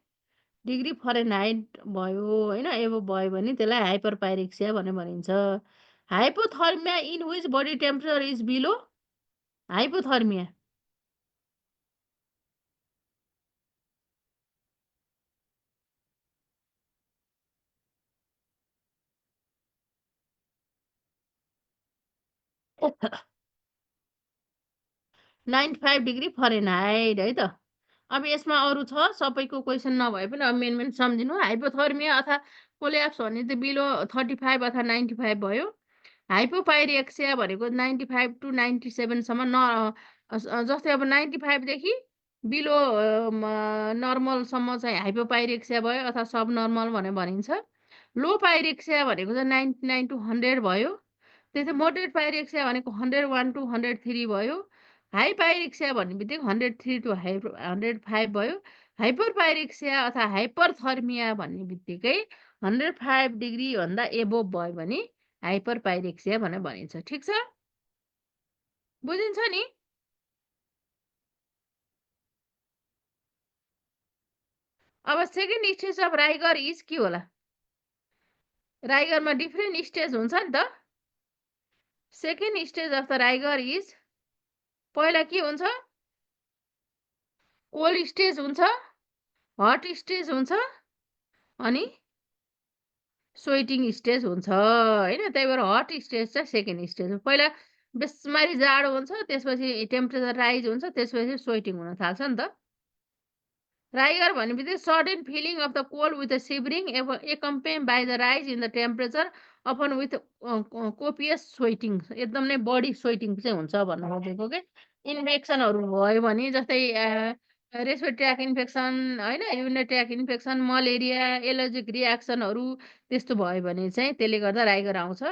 डिग्री फरेनहाइट भयो होइन, एबो भयो भने त्यसलाई हाइपरपाइरेक्सिया भनेर भनिन्छ। Hypothermia in which body temperature is below, hypothermia 95 degree Fahrenheit है त। अब यसमा अरू छ, सबैको क्वेसन नभए पनि अब मेन सम्झिनु। हाइपोथर्मिया अथवा कोल्याप्स भने चाहिँ बिलो 35 अथवा 95 भयो। हाइपोपाइरेक्सिया भनेको 95 to 97 सम्म जस्तै अब 95 देखि बिलो नर्मलसम्म चाहिँ हाइपोपाइरेक्सिया भयो अथवा सब नर्मल भनेर भनिन्छ। लो पाइरेक्सिया भनेको चाहिँ 99 to 100 भयो। त्यसै मोडरेट पाइरेक्सिया भनेको 101 to 103 भयो। हाई पाइरेक्सिया भन्ने बित्तिकै 103 to 105 भयो। हाइपर पाइरेक्सिया अथवा हाइपरथर्मिया भन्ने बित्तिकै 105 डिग्रीभन्दा एबोभ भयो भने हाइपर पाइरेक्सिया भनेर भनिन्छ। ठिक छ, बुझिन्छ नि? अब second stage of rigor is के होला? राइगरमा डिफ्रेन्ट स्टेज हुन्छ नि त। Second stage of the rigor is, पहिला के हुन्छ? कोल्ड स्टेज हुन्छ, हट स्टेज हुन्छ, अनि स्वेटिङ स्टेज हुन्छ होइन। त्यही भएर हट स्टेज चाहिँ सेकेन्ड स्टेज हो। पहिला बेसमारी जाडो हुन्छ, त्यसपछि टेम्परेचर राइज हुन्छ, त्यसपछि स्वेटिङ हुन थाल्छ नि त। राइगर भन्ने बित्तिकै sudden feeling of the cold with shivering accompany by the rise in the temperature upon with copious sweating, एकदम नै बढी स्वेटिङ चाहिँ हुन्छ भन्नु खोजेको के। इन्फेक्सनहरू भयो भने जस्तै रेस्पिरेटरी ट्र्याक इन्फेक्सन होइन, urinary tract infection, malaria, allergic रियाक्सनहरू त्यस्तो भयो भने चाहिँ त्यसले गर्दा राइगर आउँछ।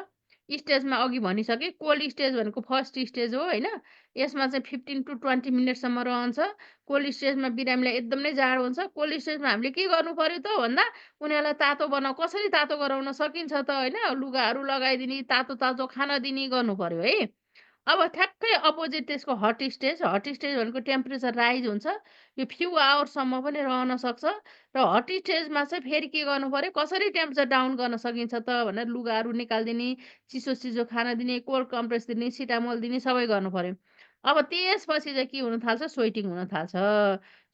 स्टेजमा अघि भनिसकेँ कोल्ड स्टेज भनेको फर्स्ट स्टेज हो होइन। यसमा चाहिँ 15 to 20 मिनटसम्म रहन्छ। कोल्ड स्टेजमा बिरामीलाई एकदम नै जाडो हुन्छ। कोल्ड स्टेजमा हामीले के गर्नु पर्यो त भन्दा उनीहरूलाई तातो कसरी तातो गराउन सकिन्छ त होइन, लुगाहरू लगाइदिने, तातो तातो खाना दिने गर्नु पर्यो है। अब ठ्याक्कै अपोजिट त्यसको हट स्टेज, हट स्टेज भनेको टेम्परेचर राइज हुन्छ। यो फ्यु आवरसम्म पनि रहन सक्छ। र हट स्टेजमा चाहिँ फेरि के गर्नु पर्यो, कसरी टेम्परेचर डाउन गर्न सकिन्छ त भनेर लुगाहरू निकालिदिने, चिसो चिसो खाना दिने, कोल्ड कम्प्रेस दिने, सिटामोल दिने सबै गर्नु पर्यो। अब त्यसपछि चाहिँ के हुन थाल्छ, स्वेटिङ हुन थाल्छ।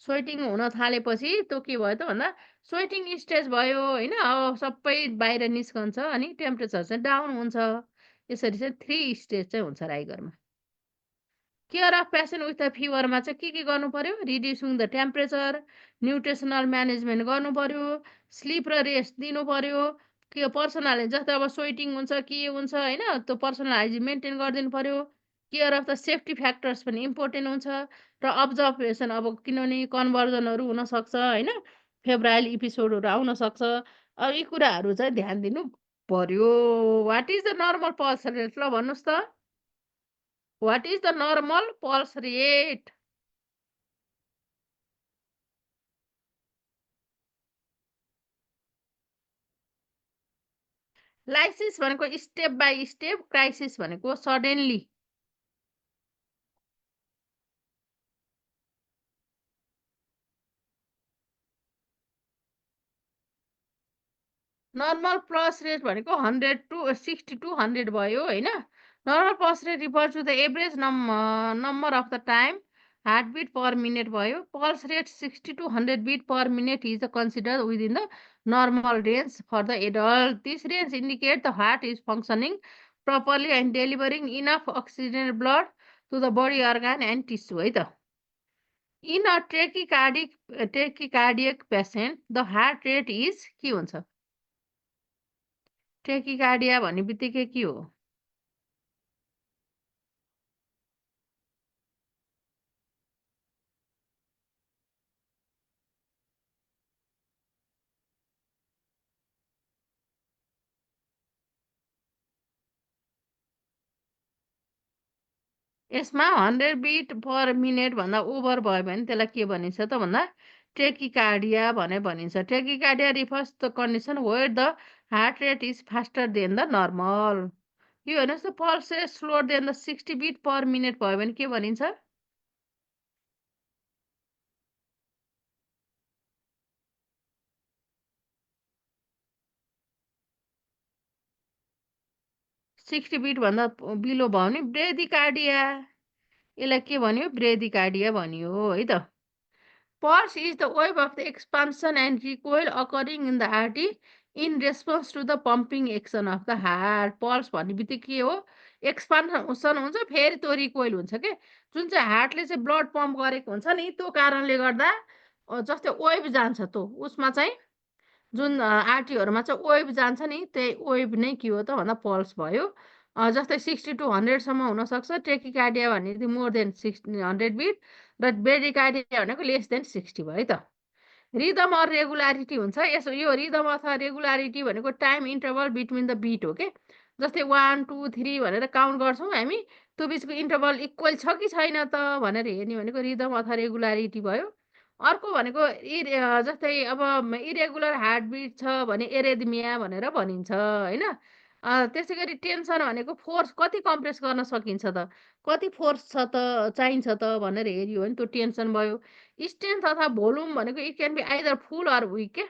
स्वेटिङ हुन थालेपछि त्यो के भयो त भन्दा स्वेटिङ स्टेज भयो होइन। अब सबै बाहिर निस्कन्छ अनि टेम्परेचर चाहिँ डाउन हुन्छ। यसरी चाहिँ 3 स्टेज चाहिँ हुन्छ राइगरमा। Care of patient with the फिभरमा चाहिँ के गर्नु पर्यो, reducing the temperature, nutritional management गर्नु पर्यो, स्लिप र रेस्ट दिनु पर्यो। के पर्सनल जस्तै अब स्वेटिङ हुन्छ के हुन्छ होइन, त्यो पर्सनल हाइजिन मेन्टेन गरिदिनु पर्यो। Care of the safety factors पनि इम्पोर्टेन्ट हुन्छ। र अब्जर्भेसन अब किनभने कन्भर्जनहरू हुनसक्छ होइन, फेब्राइल एपिसोडहरू आउन सक्छ। अब यी कुराहरू चाहिँ ध्यान दिनु पर्यो। What is the normal pulse rate ल भन्नुहोस् त? What is the normal pulse rate? Lysis भनेको स्टेप बाई स्टेप, क्राइसिस भनेको सडेनली। नर्मल पल्स रेट भनेको 100 to 60 to 100 भयो होइन। Normal pulse rate refers to the average number of the time heart beat per minute भयो। Pulse rate 60 to 100 beat per minute is consider within the normal range for the adult. This range indicate the heart is functioning properly and delivering enough oxygenated blood to the body organ and tissue है त। In a tachycardic patient, the heart rate is के हुन्छ? ट्रेकिकार्डिया भन्ने बित्तिकै के हो? यसमा 100 बिट पर मिनट भन्दा ओभर भयो भने त्यसलाई के भनिन्छ त भन्दा ट्रेकिकार्डिया भने भनिन्छ। Tachycardia refers the condition where the heart rate is faster than the normal. यो हेर्नुहोस् त, pulse rate slower than the 60 beat per minute भयो भने के भनिन्छ? 60 बिट भन्दा बिलो भयो भने ब्रेदिकार्डिया। यसलाई के भन्यो? ब्रेदिकार्डिया भनियो है त। Pulse is the wave of the expansion and recoil occurring in the artery in response to the pumping action of the heart. Pulse भन्ने बित्तिकै के हो? एक्सपान्सन हुन्छ फेरि त्यो रिकोइल हुन्छ के। जुन चाहिँ हार्टले चाहिँ ब्लड पम्प गरेको हुन्छ नि त्यो कारणले गर्दा जस्तै वेभ जान्छ त्यो उसमा चाहिँ जुन आर्टीहरूमा चाहिँ वेभ जान्छ नि त्यही वेभ नै के हो त भन्दा पल्स भयो। जस्तै 60 to 100सम्म हुनसक्छ। ट्रेकिकार्डिया भने मोर देन 100 बिट र ब्रेडिकार्डिया भनेको लेस देन 60 भयो है त। रिदम अर रेगुलारिटी हुन्छ। यसो यो रिदम अथवा रेगुलारिटी भनेको time interval between the beet हो के। जस्तै 1 2 3 भनेर काउन्ट गर्छौँ हामी, त्यो बिचको इन्टरभल इक्वल छ कि छैन त भनेर हेर्ने भनेको रिदम अथवा रेगुलारिटी भयो। अर्को भनेको जस्तै अब इरेगुलर हार्टबिट छ भने एरेदमिया भनेर भनिन्छ होइन। त्यसै गरी टेन्सन भनेको फोर्स कति कम्प्रेस गर्न सकिन्छ त, कति फोर्स छ त चाहिन्छ त भनेर हेऱ्यो भने त्यो टेन्सन भयो। स्ट्रेन्थ अथवा भोल्युम भनेको it can be either full or weak के।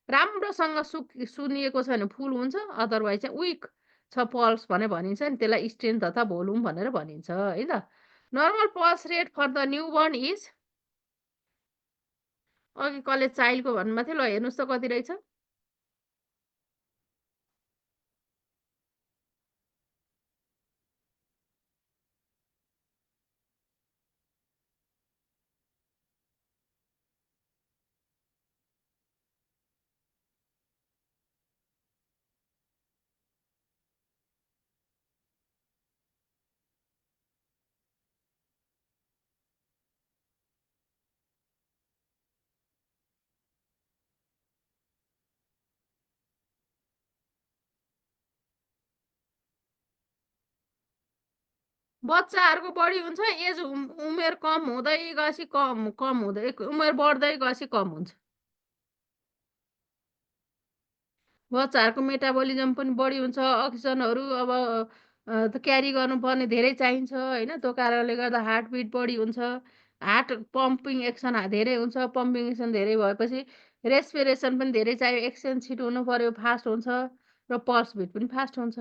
राम्रोसँग सुनिएको छ भने फुल हुन्छ, अदरवाइज चाहिँ विक छ पल्स भने भनिन्छ नि, त्यसलाई स्ट्रेन्थ अथवा भोल्युम भनेर भनिन्छ है त। Normal pulse rate for the newborn is, अघि कलेज चाइल्डको भन्नुभएको थियो, ल हेर्नुहोस् त कति रहेछ। बच्चाहरूको बढी हुन्छ, एज उमेर कम हुँदै गएपछि कम कम हुँदै उमेर बढ्दै गएपछि कम हुन्छ। बच्चाहरूको मेटाबोलिजम पनि बढी हुन्छ, अक्सिजनहरू अब क्यारी गर्नुपर्ने धेरै चाहिन्छ होइन, त्यो कारणले गर्दा हार्टबिट बढी हुन्छ, हार्ट पम्पिङ एक्सन धेरै हुन्छ, पम्पिङ एक्सन धेरै भएपछि रेस्पिरेसन पनि धेरै चाहियो, एक्सन छिटो हुनु पऱ्यो, फास्ट हुन्छ र पल्स बिट पनि फास्ट हुन्छ।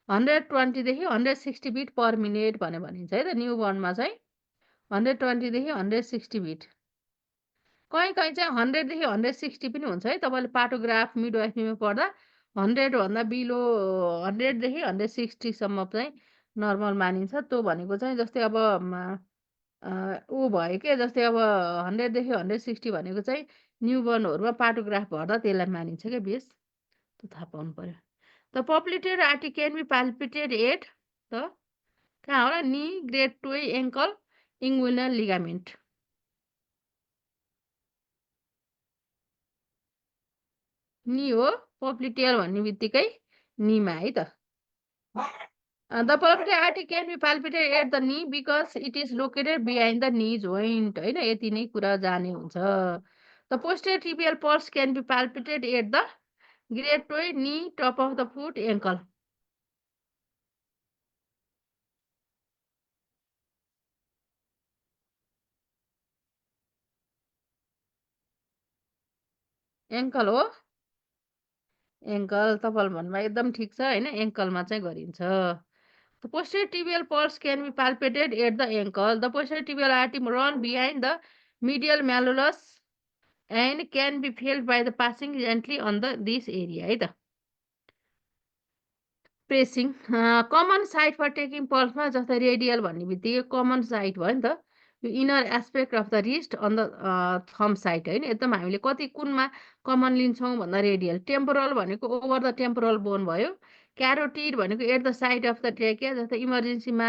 120 देखि 160 बिट पर मिनेट भनेर भनिन्छ है त न्युबर्नमा चाहिँ। 120 देखि 160 बिट। कहीँ कहीँ चाहिँ 100 देखि 160 पनि हुन्छ है, तपाईँले पाटोग्राफ मिडवाइफरीमा पढ्दा 100 भन्दा बिलो 100 देखि 160 सम्म चाहिँ नर्मल मानिन्छ। त्यो भनेको चाहिँ जस्तै अब ऊ भयो के, जस्तै अब 100 देखि 160 भनेको चाहिँ न्युबर्नहरूमा पाटोग्राफ भर्दा त्यसलाई मानिन्छ क्या बेस। त्यो थाहा पाउनु पर्यो। The popliteal artery can be palpated at the कहाँ होला knee, great toe, ankle, inguinal ligament. Knee हो, पप्लिटेल भन्ने बित्तिकै नीमा है त। The popliteal artery can be palpated at the knee because it is located behind the knee joint होइन, यति नै कुरा जाने हुन्छ। The posterior tibial pulse can be palpated at the great toe, knee, top of the foot, ankle. Ankle हो, एङ्कल तपाईँले भन्नुभयो एकदम ठिक छ होइन, एङ्कलमा चाहिँ गरिन्छ। The posterior tibial pulse can be palpated at the ankle. The posterior tibial artery run behind the medial malleolus and can be felt by the passing gently on this area है त। Pressing common site for taking पल्समा जस्तै रेडियल भन्ने बित्तिकै कमन साइट भयो नि त, यो inner aspect of the wrist on the thumb side होइन, एकदम हामीले कति कुनमा कमन लिन्छौँ भन्दा रेडियल। टेम्पोरल भनेको ओभर द टेम्पोरल बोन भयो, क्यारोटिड भनेको at the side of the trachea, जस्तै इमर्जेन्सीमा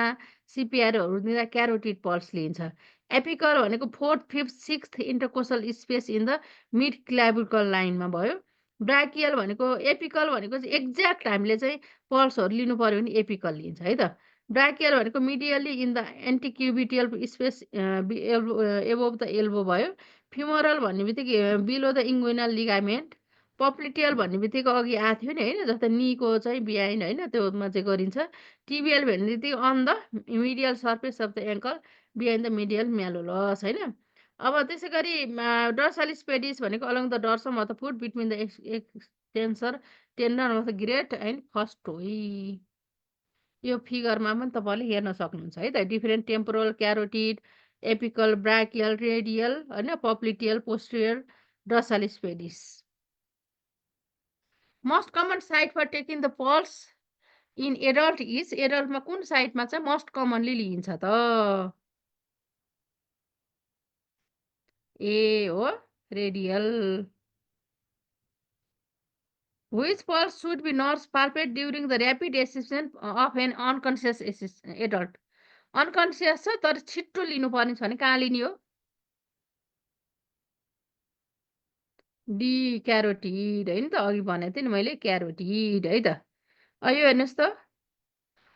सिपिआरहरू दिँदा क्यारोटिड पल्स लिन्छ। एपिकल भनेको 4th, 5th, 6th intercostal space in the mid clavicular लाइनमा भयो। ब्राकियल भनेको एपिकल भनेको चाहिँ एक्ज्याक्ट हामीले चाहिँ पल्सहरू लिनु पऱ्यो भने एपिकल लिन्छ है त। ब्राकियल भनेको medially in the antecubital space above the elbow भयो। फ्युमरल भन्ने बित्तिकै below the inguinal ligament. Popliteal भन्ने बित्तिकै अघि आएको थियो नि होइन, जस्तै नीको चाहिँ बिहाइन्ड होइन, त्योमा चाहिँ गरिन्छ। टिबियल भन्ने बित्तिकै on the medial surface of the ankle behind the medial malleolus होइन। अब त्यसै गरी डर्सालिस पेडिस भनेको along the dorsum of the foot between the extensor tendon of the great and first toe. यो फिगरमा पनि तपाईँले हेर्न सक्नुहुन्छ है त, different temporal, carotid, apical, brachial, radial होइन, popliteal, posterior, dorsalis pedis. Most common site for taking the pulse in adult is, एडल्टमा कुन साइटमा चाहिँ मोस्ट कमनली लिइन्छ त? ए हो, radial. Which pulse should be nurse palpate during the rapid assessment of an unconscious adult? Unconscious छ तर छिट्टो लिनुपर्ने छ भने कहाँ लिने हो? डी, क्यारोटिड होइन त, अघि भनेको थिएँ नि मैले क्यारोटिड है त। यो हेर्नुहोस् त,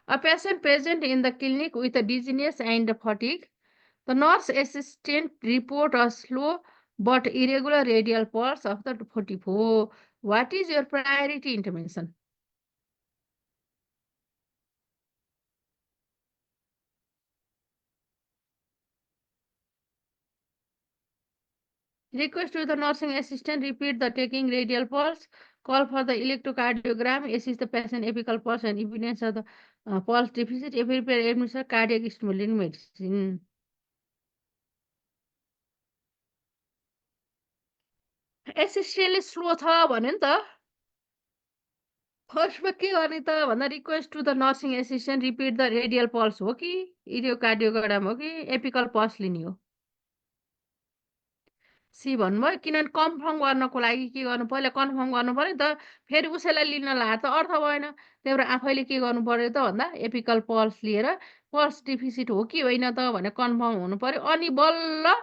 a patient present in the clinic with a dizziness and fatigue, the nurse assistant report a slow but irregular radial pulse of the 44. What is your priority intervention? Request to the nursing assistant repeat the taking radial pulse, call for the electrocardiogram, assist the patient apical pulse and evidence of the pulse deficit, prepare administer cardiac stimulating medicine. एसिस्टेन्टले स्लो छ भन्यो नि त, फर्स्टमा के गर्ने त भन्दा request to the nursing assistant repeat the radial pulse हो कि इलियोकार्डियोग्राम हो कि एपिकल पल्स लिने हो? सी भन्नुभयो, किनभने कन्फर्म गर्नको लागि के गर्नु, पहिला कन्फर्म गर्नु पऱ्यो नि त, फेरि उसैलाई लिन लाएर त अर्थ भएन। त्यही भएर आफैले के गर्नु पऱ्यो त भन्दा एपिकल पल्स लिएर पल्स डिफिसिट हो कि होइन त भनेर कन्फर्म हुनु पऱ्यो, अनि बल्ल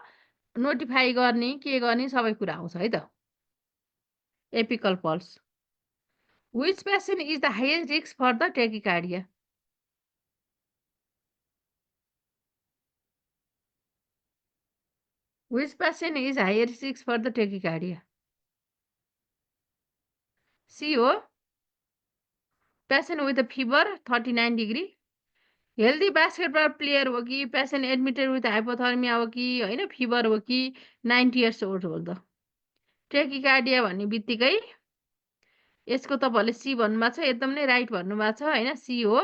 नोटिफाई गर्ने के गर्ने सबै कुरा आउँछ है त। Apical pulse. Which patient is the highest risk for the tachycardia? Which patient is higher risk for the tachycardia? C हो, patient with a fever 39 degree. Healthy basketball player हो कि पेसेन्ट एडमिटेड विथ हाइपोथर्मिया हो कि होइन फिभर हो कि 90 इयर्स ओल्ड हो त ट्रेकिकार्डिया भन्ने बित्तिकै यसको तपाईँहरूले सी भन्नुभएको छ, एकदम नै राइट भन्नुभएको छ होइन, सी हो।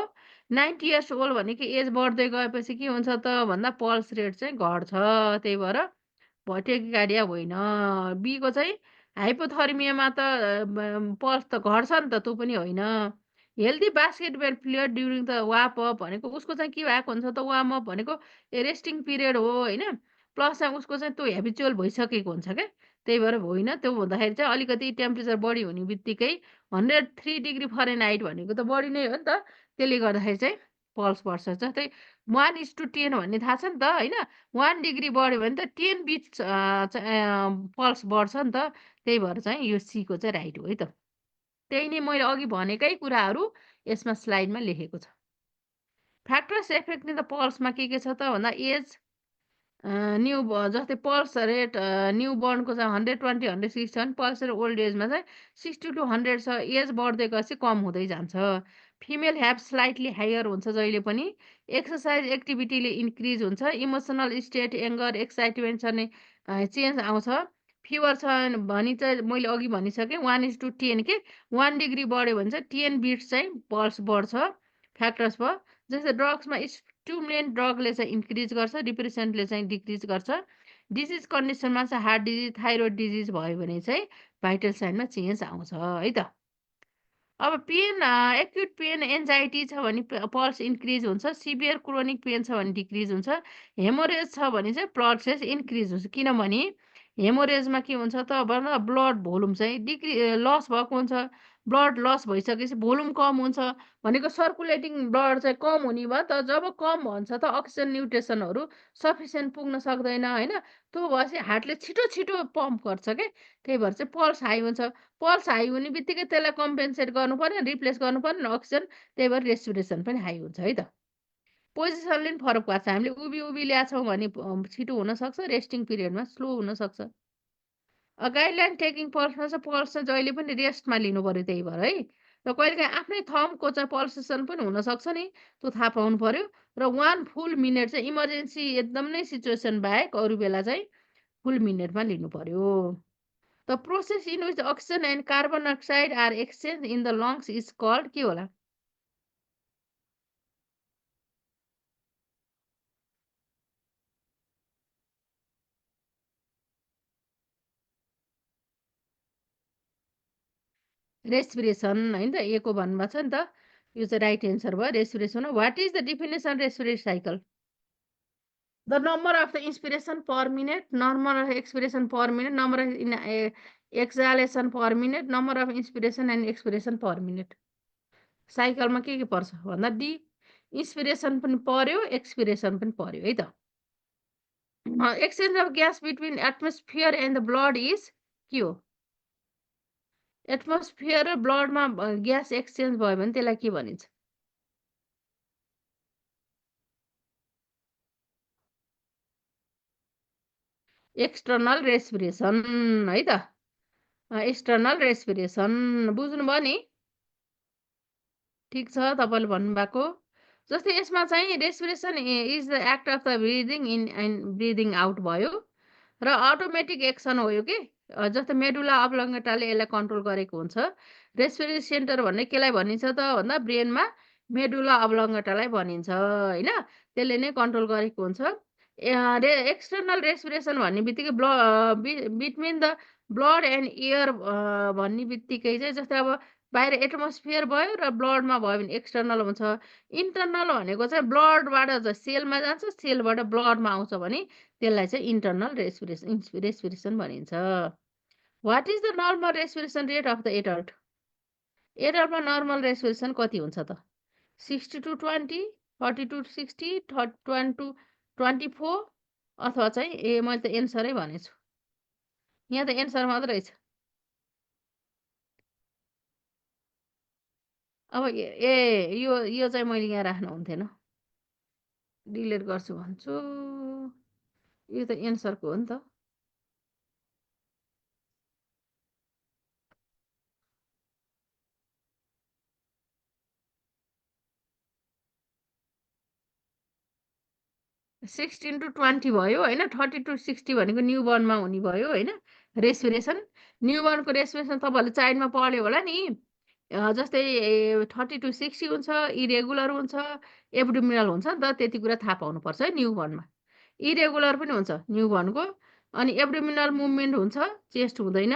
90 इयर्स ओल्ड भनेको एज बढ्दै गएपछि के हुन्छ त भन्दा पल्स रेट चाहिँ घट्छ, त्यही भएर टेकिकार्डिया होइन। बीको चाहिँ हाइपोथर्मियामा त पल्स त घट्छ नि त, त्यो पनि होइन। Healthy basketball player during the warm up भनेको उसको चाहिँ के भएको हुन्छ त, वार्म अप भनेको रेस्टिङ पिरियड हो होइन, प्लस चाहिँ उसको चाहिँ त्यो हेबिचुअल भइसकेको हुन्छ क्या, त्यही भएर होइन। त्यो हुँदाखेरि चाहिँ अलिकति टेम्परेचर बढी हुने बित्तिकै 103 डिग्री फरेनहाइट भनेको त बढी नै हो नि त, त्यसले गर्दाखेरि चाहिँ पल्स बढ्छ। जस्तै 1:10 भन्ने थाहा छ नि त होइन, 1 डिग्री बढ्यो भने त 10 बिट पल्स बढ्छ नि त, त्यही भएर चाहिँ यो सीको चाहिँ राइट हो है त। त्यही नै मैले अघि भनेकै कुराहरू यसमा स्लाइडमा लेखेको छ। फ्याक्टर्स एफेक्टिङ द पल्समा के छ त भन्दा एज, न्यू जस्तै पल्स रेट न्यू बर्नको चाहिँ 120 160 छ भने पल्स रेट ओल्ड एजमा चाहिँ 60 to 100 छ, एज बढ्दै गएपछि कम हुँदै जान्छ। फिमेल ह्याभ स्लाइटली हायर हुन्छ जहिले पनि, एक्सर्साइज एक्टिभिटीले इन्क्रिज हुन्छ, इमोसनल स्टेट एङ्गर एक्साइटमेन्ट छ भने चेन्ज आउँछ। फिभर छ भने चाहिँ मैले अघि भनिसकेँ 1:10 के 1 डिग्री बढ्यो भने चाहिँ 10 बिट्स चाहिँ पल्स बढ्छ। फ्याक्टर्स भयो जस्तै ड्रग्समा स्टिमुलेन्ट ड्रगले चाहिँ इन्क्रिज गर्छ, डिप्रेसन्टले चाहिँ डिक्रिज गर्छ। डिजिज कन्डिसनमा चाहिँ हार्ट डिजिज थाइरोइड डिजिज भयो भने चाहिँ भाइटल साइनमा चेन्ज आउँछ है त। अब पेन एक्युट पेन एन्जाइटी छ भने पल्स इन्क्रिज हुन्छ, सिभियर क्रोनिक पेन छ भने डिक्रिज हुन्छ, हेमोरेज छ भने चाहिँ पल्सेस इन्क्रिज हुन्छ। किनभने हेमोरेजमा के हुन्छ त भन्दा ब्लड भोल्युम चाहिँ लस भएको हुन्छ, ब्लड लस भइसकेपछि भोल्युम कम हुन्छ भनेको सर्कुलेटिङ ब्लड चाहिँ कम हुने भयो त, जब कम भन्छ त अक्सिजन न्युट्रिसनहरू सफिसियन्ट पुग्न सक्दैन होइन, त्यो भएपछि हार्टले छिटो छिटो पम्प गर्छ क्या, त्यही भएर चाहिँ पल्स हाई हुन्छ। पल्स हाई हुने बित्तिकै त्यसलाई कम्पेन्सेट गर्नु पर्यो, रिप्लेस गर्नु पर्यो नि अक्सिजन, त्यही भएर रेस्पिरेसन पनि हाई हुन्छ है त। पोजिसनले पनि फरक पार्छ, हामीले उभि उभि ल्याछौँ भने छिटो हुनसक्छ, रेस्टिङ पिरियडमा स्लो हुनसक्छ। गाइडलाइन टेकिङ पल्समा चाहिँ पल्स चाहिँ जहिले पनि रेस्टमा लिनु पर्यो, त्यही भएर है। र कहिलेकाहीँ आफ्नै थम्बको चाहिँ पल्सेसन पनि हुनसक्छ नि, त्यो थाहा पाउनु पर्यो। र 1 फुल मिनट चाहिँ इमर्जेन्सी एकदम नै सिचुएसन बाहेक अरू बेला चाहिँ फुल मिनटमा लिनु पर्यो। The process in which oxygen and carbon dioxide are exchanged in the lungs is called के होला? रेस्पिरेसन होइन त, एको भन्नुभएको छ नि त, यो चाहिँ राइट एन्सर भयो, रेस्पिरेसन हो। What is the definition respiratory cycle? The number of the inspiration per minute, number of expiration per minute, number of exhalation per minute, number of inspiration and expiration per minute. साइकलमा के पर्छ भन्दा डी, इन्सपिरेसन पनि पर्यो, एक्सपिरेसन पनि पर्यो है त। Exchange of gas between atmosphere and the blood is के हो? एटमोस्फियर र ब्लडमा ग्यास एक्सचेन्ज भयो भने त्यसलाई के भनिन्छ? एक्सटर्नल रेस्पिरेसन है त, एक्सटर्नल रेस्पिरेसन बुझ्नुभयो नि? ठिक छ तपाईँले भन्नुभएको। जस्तै यसमा चाहिँ respiration is the act of the breathing in and breathing out भयो र अटोमेटिक एक्सन हो यो के, जस्तै मेडुला अब्लङ्गटाले यसलाई कन्ट्रोल गरेको हुन्छ। रेस्पिरेटरी सेन्टर भन्ने केलाई भनिन्छ त भन्दा ब्रेनमा मेडुला अब्लङ्गटालाई भनिन्छ होइन, त्यसले नै कन्ट्रोल गरेको हुन्छ। एक्सटर्नल रेस्पिरेसन भन्ने बित्तिकै between the blood and air भन्ने बित्तिकै चाहिँ जस्तै अब बाहिर एटमोस्फियर भयो र ब्लडमा भयो भने एक्सटर्नल हुन्छ। इन्टर्नल भनेको चाहिँ ब्लडबाट सेलमा जान्छ, सेलबाट ब्लडमा आउँछ भने त्यसलाई चाहिँ इन्टर्नल रेस्पिरेसन भनिन्छ। What is the normal respiration rate of the adult? एडल्टमा नर्मल रेस्पिरेसन कति हुन्छ त? 60 to 20, 40 to 60, 20 to 24 अथवा चाहिँ मैले त एन्सरै भनेछु, यहाँ त एन्सर मात्रै रहेछ। अब यो चाहिँ मैले यहाँ राख्नु हुन्थेन, डिलिट गर्छु भन्छु, यो त एन्सरको हो नि त। 16 to 20 भयो होइन 30 to 60 भनेको न्युबर्नमा हुने भयो होइन रेस्पिरेसन न्युबर्नको रेस्पिरेसन तपाईँहरूले चाइल्डमा पढ्यो होला नि जस्तै 30 to 60 हुन्छ इरेगुलर हुन्छ एब्डोमिनल हुन्छ नि त त्यति कुरा थाहा पाउनुपर्छ है न्युबर्नमा इरेगुलर पनि हुन्छ न्युबर्नको अनि एब्डोमिनल मुभमेन्ट हुन्छ चेस्ट हुँदैन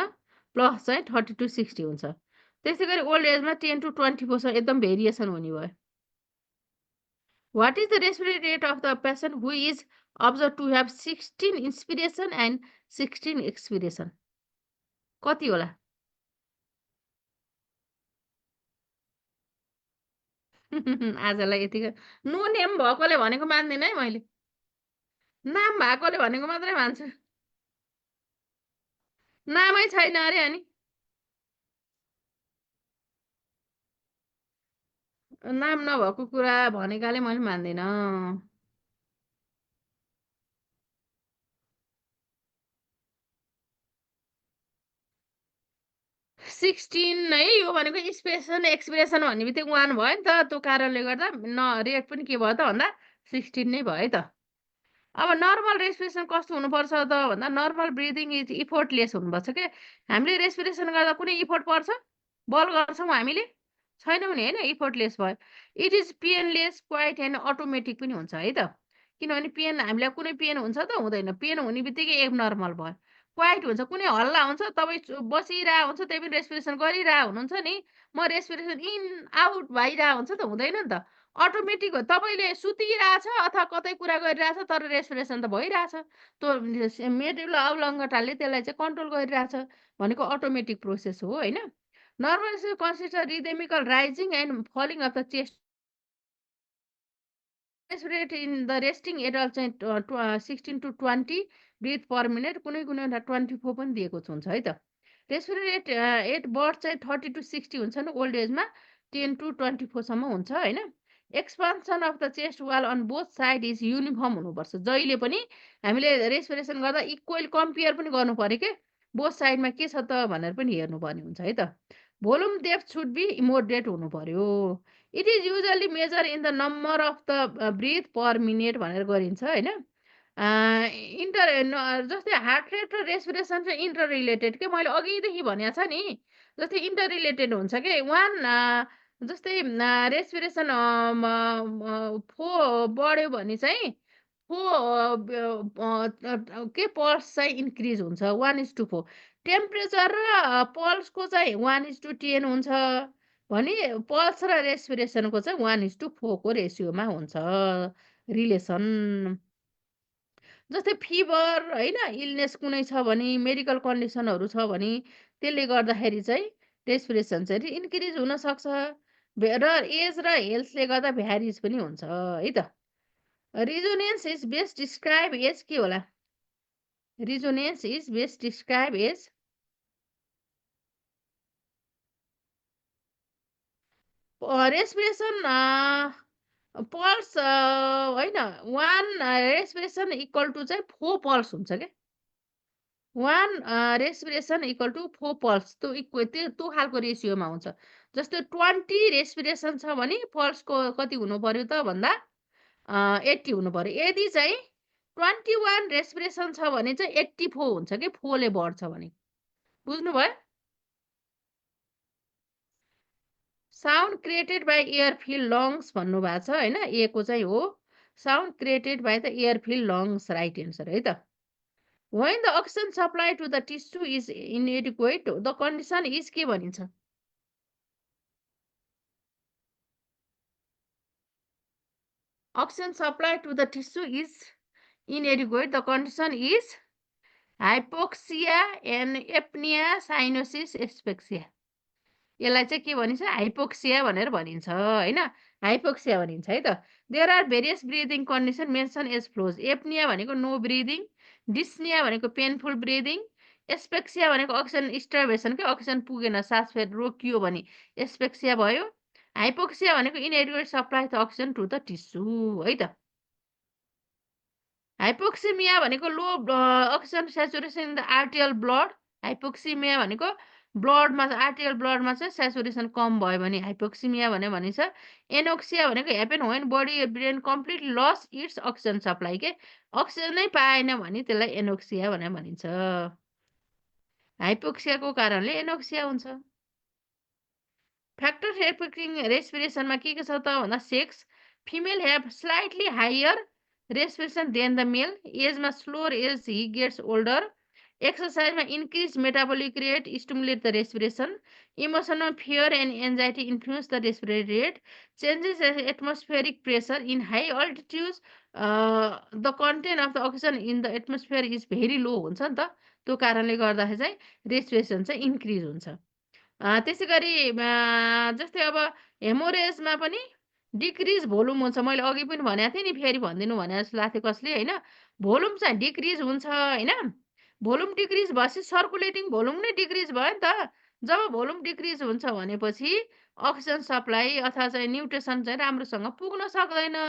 प्लस चाहिँ 30 to 60 हुन्छ त्यसै गरी ओल्ड एजमा 10 to 24 एकदम भेरिएसन हुने भयो What is the respiratory rate of the patient who is observed to have 16 inspiration and 16 expiration? कति होला आजलाई यतिको नो नेम भएकोले भनेको मान्दैन है मैले नाम भएकोले भनेको मात्रै मान्छु नामै छैन अरे अनि नाम नभएको कुरा भनेकाले मैले मान्दैन 16 है यो भनेको एक्सप्रेसन एक्सप्रेसन भन्ने बित्तिकै 1 भयो नि त त्यो कारणले गर्दा रेट पनि के भयो त भन्दा 16 नै भयो है त अब नर्मल रेस्पिरेसन कस्तो हुनुपर्छ त भन्दा नर्मल ब्रिदिङ इज इफोर्टलेस हुनुपर्छ के हामीले रेस्पिरेसन गर्दा कुनै इफोर्ट पर्छ बल गर्छौँ हामीले छैनौँ नि होइन इफोर्टलेस भयो it is painless quite and automatic पनि हुन्छ है त किनभने पेन हामीलाई कुनै पेन हुन्छ त हुँदैन पेन हुने बित्तिकै एब नर्मल भयो क्वाइट हुन्छ कुनै हल्ला हुन्छ तपाईँ बसिरहेको हुन्छ त्यही पनि रेस्पिरेसन गरिरहेको हुनुहुन्छ नि म रेस्पिरेसन इन आउट भइरहेको हुन्छ त हुँदैन नि त अटोमेटिक हो तपाईँले सुतिरहेछ अथवा कतै कुरा गरिरहेछ तर रेस्पिरेसन त भइरहेछ त्यो मेडुला अब्लङ्गटाले त्यसलाई चाहिँ कन्ट्रोल गरिरहेछ भनेको अटोमेटिक प्रोसेस हो होइन normal consists rhythmical rising and falling of the chest rate in the resting adult चाहिँ 16 to 20 ब्रिथ पर मिनट कुनै कुनै 24 पनि दिएको हुन्छ है त रेस्पिरेट एट बर्थ चाहिँ 30 to 60 हुन्छ नि ओल्ड एजमा 10 to 24सम्म हुन्छ होइन expansion of the chest wall on both side is uniform हुनुपर्छ जहिले पनि हामीले रेस्पिरेसन गर्दा इक्वल कम्पेयर पनि गर्नु पऱ्यो के बोथ साइडमा के छ त भनेर पनि हेर्नुपर्ने हुन्छ है त volume depth should be moderate हुनु पर्यो it is usually measure in the number of the breath per minute भनेर गरिन्छ होइन जस्तै हार्ट रेट र रेस्पिरेसन चाहिँ इन्टर रिलेटेड के मैले अघिदेखि भनेको छ नि जस्तै इन्टर रिलेटेड हुन्छ कि वान जस्तै रेस्पिरेसन फो बढ्यो भने चाहिँ के पल्स चाहिँ इन्क्रिज हुन्छ 1:4 टेम्परेचर र पल्सको चाहिँ 1:10 हुन्छ भने पल्स र रेस्पिरेसनको चाहिँ 1:4 को रेसियोमा हुन्छ रिलेसन जस्तै फिभर होइन इलनेस कुनै छ भने मेडिकल कन्डिसनहरू छ भने त्यसले गर्दाखेरि चाहिँ रेस्पिरेसन चाहिँ इन्क्रिज हुनसक्छ र एज र हेल्थले गर्दा भ्यारिज पनि हुन्छ है त resonance is best describe as के होला resonance is best describe as respiration pulse होइन वान रेस्पिरेसन इक्वल टु चाहिँ 4 पल्स हुन्छ क्या one respiration equal to 4 pulse त्यो खालको रेसियोमा हुन्छ जस्तो 20 रेस्पिरेसन छ भने पल्सको कति हुनु पर्यो त भन्दा 80 हुनु पर्यो यदि चाहिँ 21 रेस्पिरेसन छ भने चाहिँ 84 हुन्छ कि 4 ले बढ्छ भने बुझ्नुभयो sound created by air filled lungs भन्नुभएको छ होइन ए को चाहिँ हो sound created by the air filled lungs right answer है त when the oxygen supply to the tissue is inadequate the condition is के भनिन्छ oxygen supply to the tissue is inadequate the condition is hypoxia and apnea cyanosis asphyxia यसलाई चाहिँ के भनिन्छ हाइपोक्सिया भनेर भनिन्छ होइन हाइपोक्सिया भनिन्छ है त there are various breathing condition mention as follows apnoea भनेको नो ब्रिदिङ डिस्निया भनेको पेनफुल ब्रिदिङ एस्पेक्सिया भनेको अक्सिजन स्टार्भेसन के अक्सिजन पुगेन सास फेद रोकियो भने एस्पेक्सिया भयो हाइपोक्सिया भनेको inadequate supply the oxygen to the tissue है त हाइपोक्सिमिया भनेको low oxygen saturation in the arterial blood hypoxemia भनेको ब्लडमा आर्टिकल ब्लडमा चाहिँ सेचुरेसन कम भयो भने हाइपोक्सिमिया भनेर भनिन्छ। एनोक्सिया भनेको happen when body brain completely loss its oxygen supply के अक्सिजन नै पाएन भने त्यसलाई एनोक्सिया भनेर भनिन्छ। हाइपोक्सियाको कारणले एनोक्सिया हुन्छ। फ्याक्टर एफेक्टिङ रेस्पिरेसनमा के छ त भन्दा sex female have slightly higher respiration than the male एजमा slower age he gets older एक्सर्साइजमा increase metabolic rate stimulate the respiration emotional fear and anxiety influence the respiratory rate changes atmospheric pressure in high altitude the content of the oxygen in the atmosphere is very low हुन्छ नि त त्यो कारणले गर्दाखेरि चाहिँ रेस्पिरेसन चाहिँ इन्क्रिज हुन्छ। त्यसै गरी जस्तै अब हेमोरेजमा पनि डिक्रिज भोल्युम हुन्छ। मैले अघि पनि भनेको थिएँ नि, फेरि भनिदिनु भने जस्तो लाग्थ्यो कसले होइन। भोल्युम चाहिँ डिक्रिज हुन्छ होइन। भोल्युम डिक्रिज भएपछि सर्कुलेटिङ भोल्युम नै डिक्रिज भयो नि त। जब भोल्युम डिक्रिज हुन्छ भनेपछि अक्सिजन सप्लाई अथवा चाहिँ न्युट्रिसन चाहिँ राम्रोसँग पुग्न सक्दैन।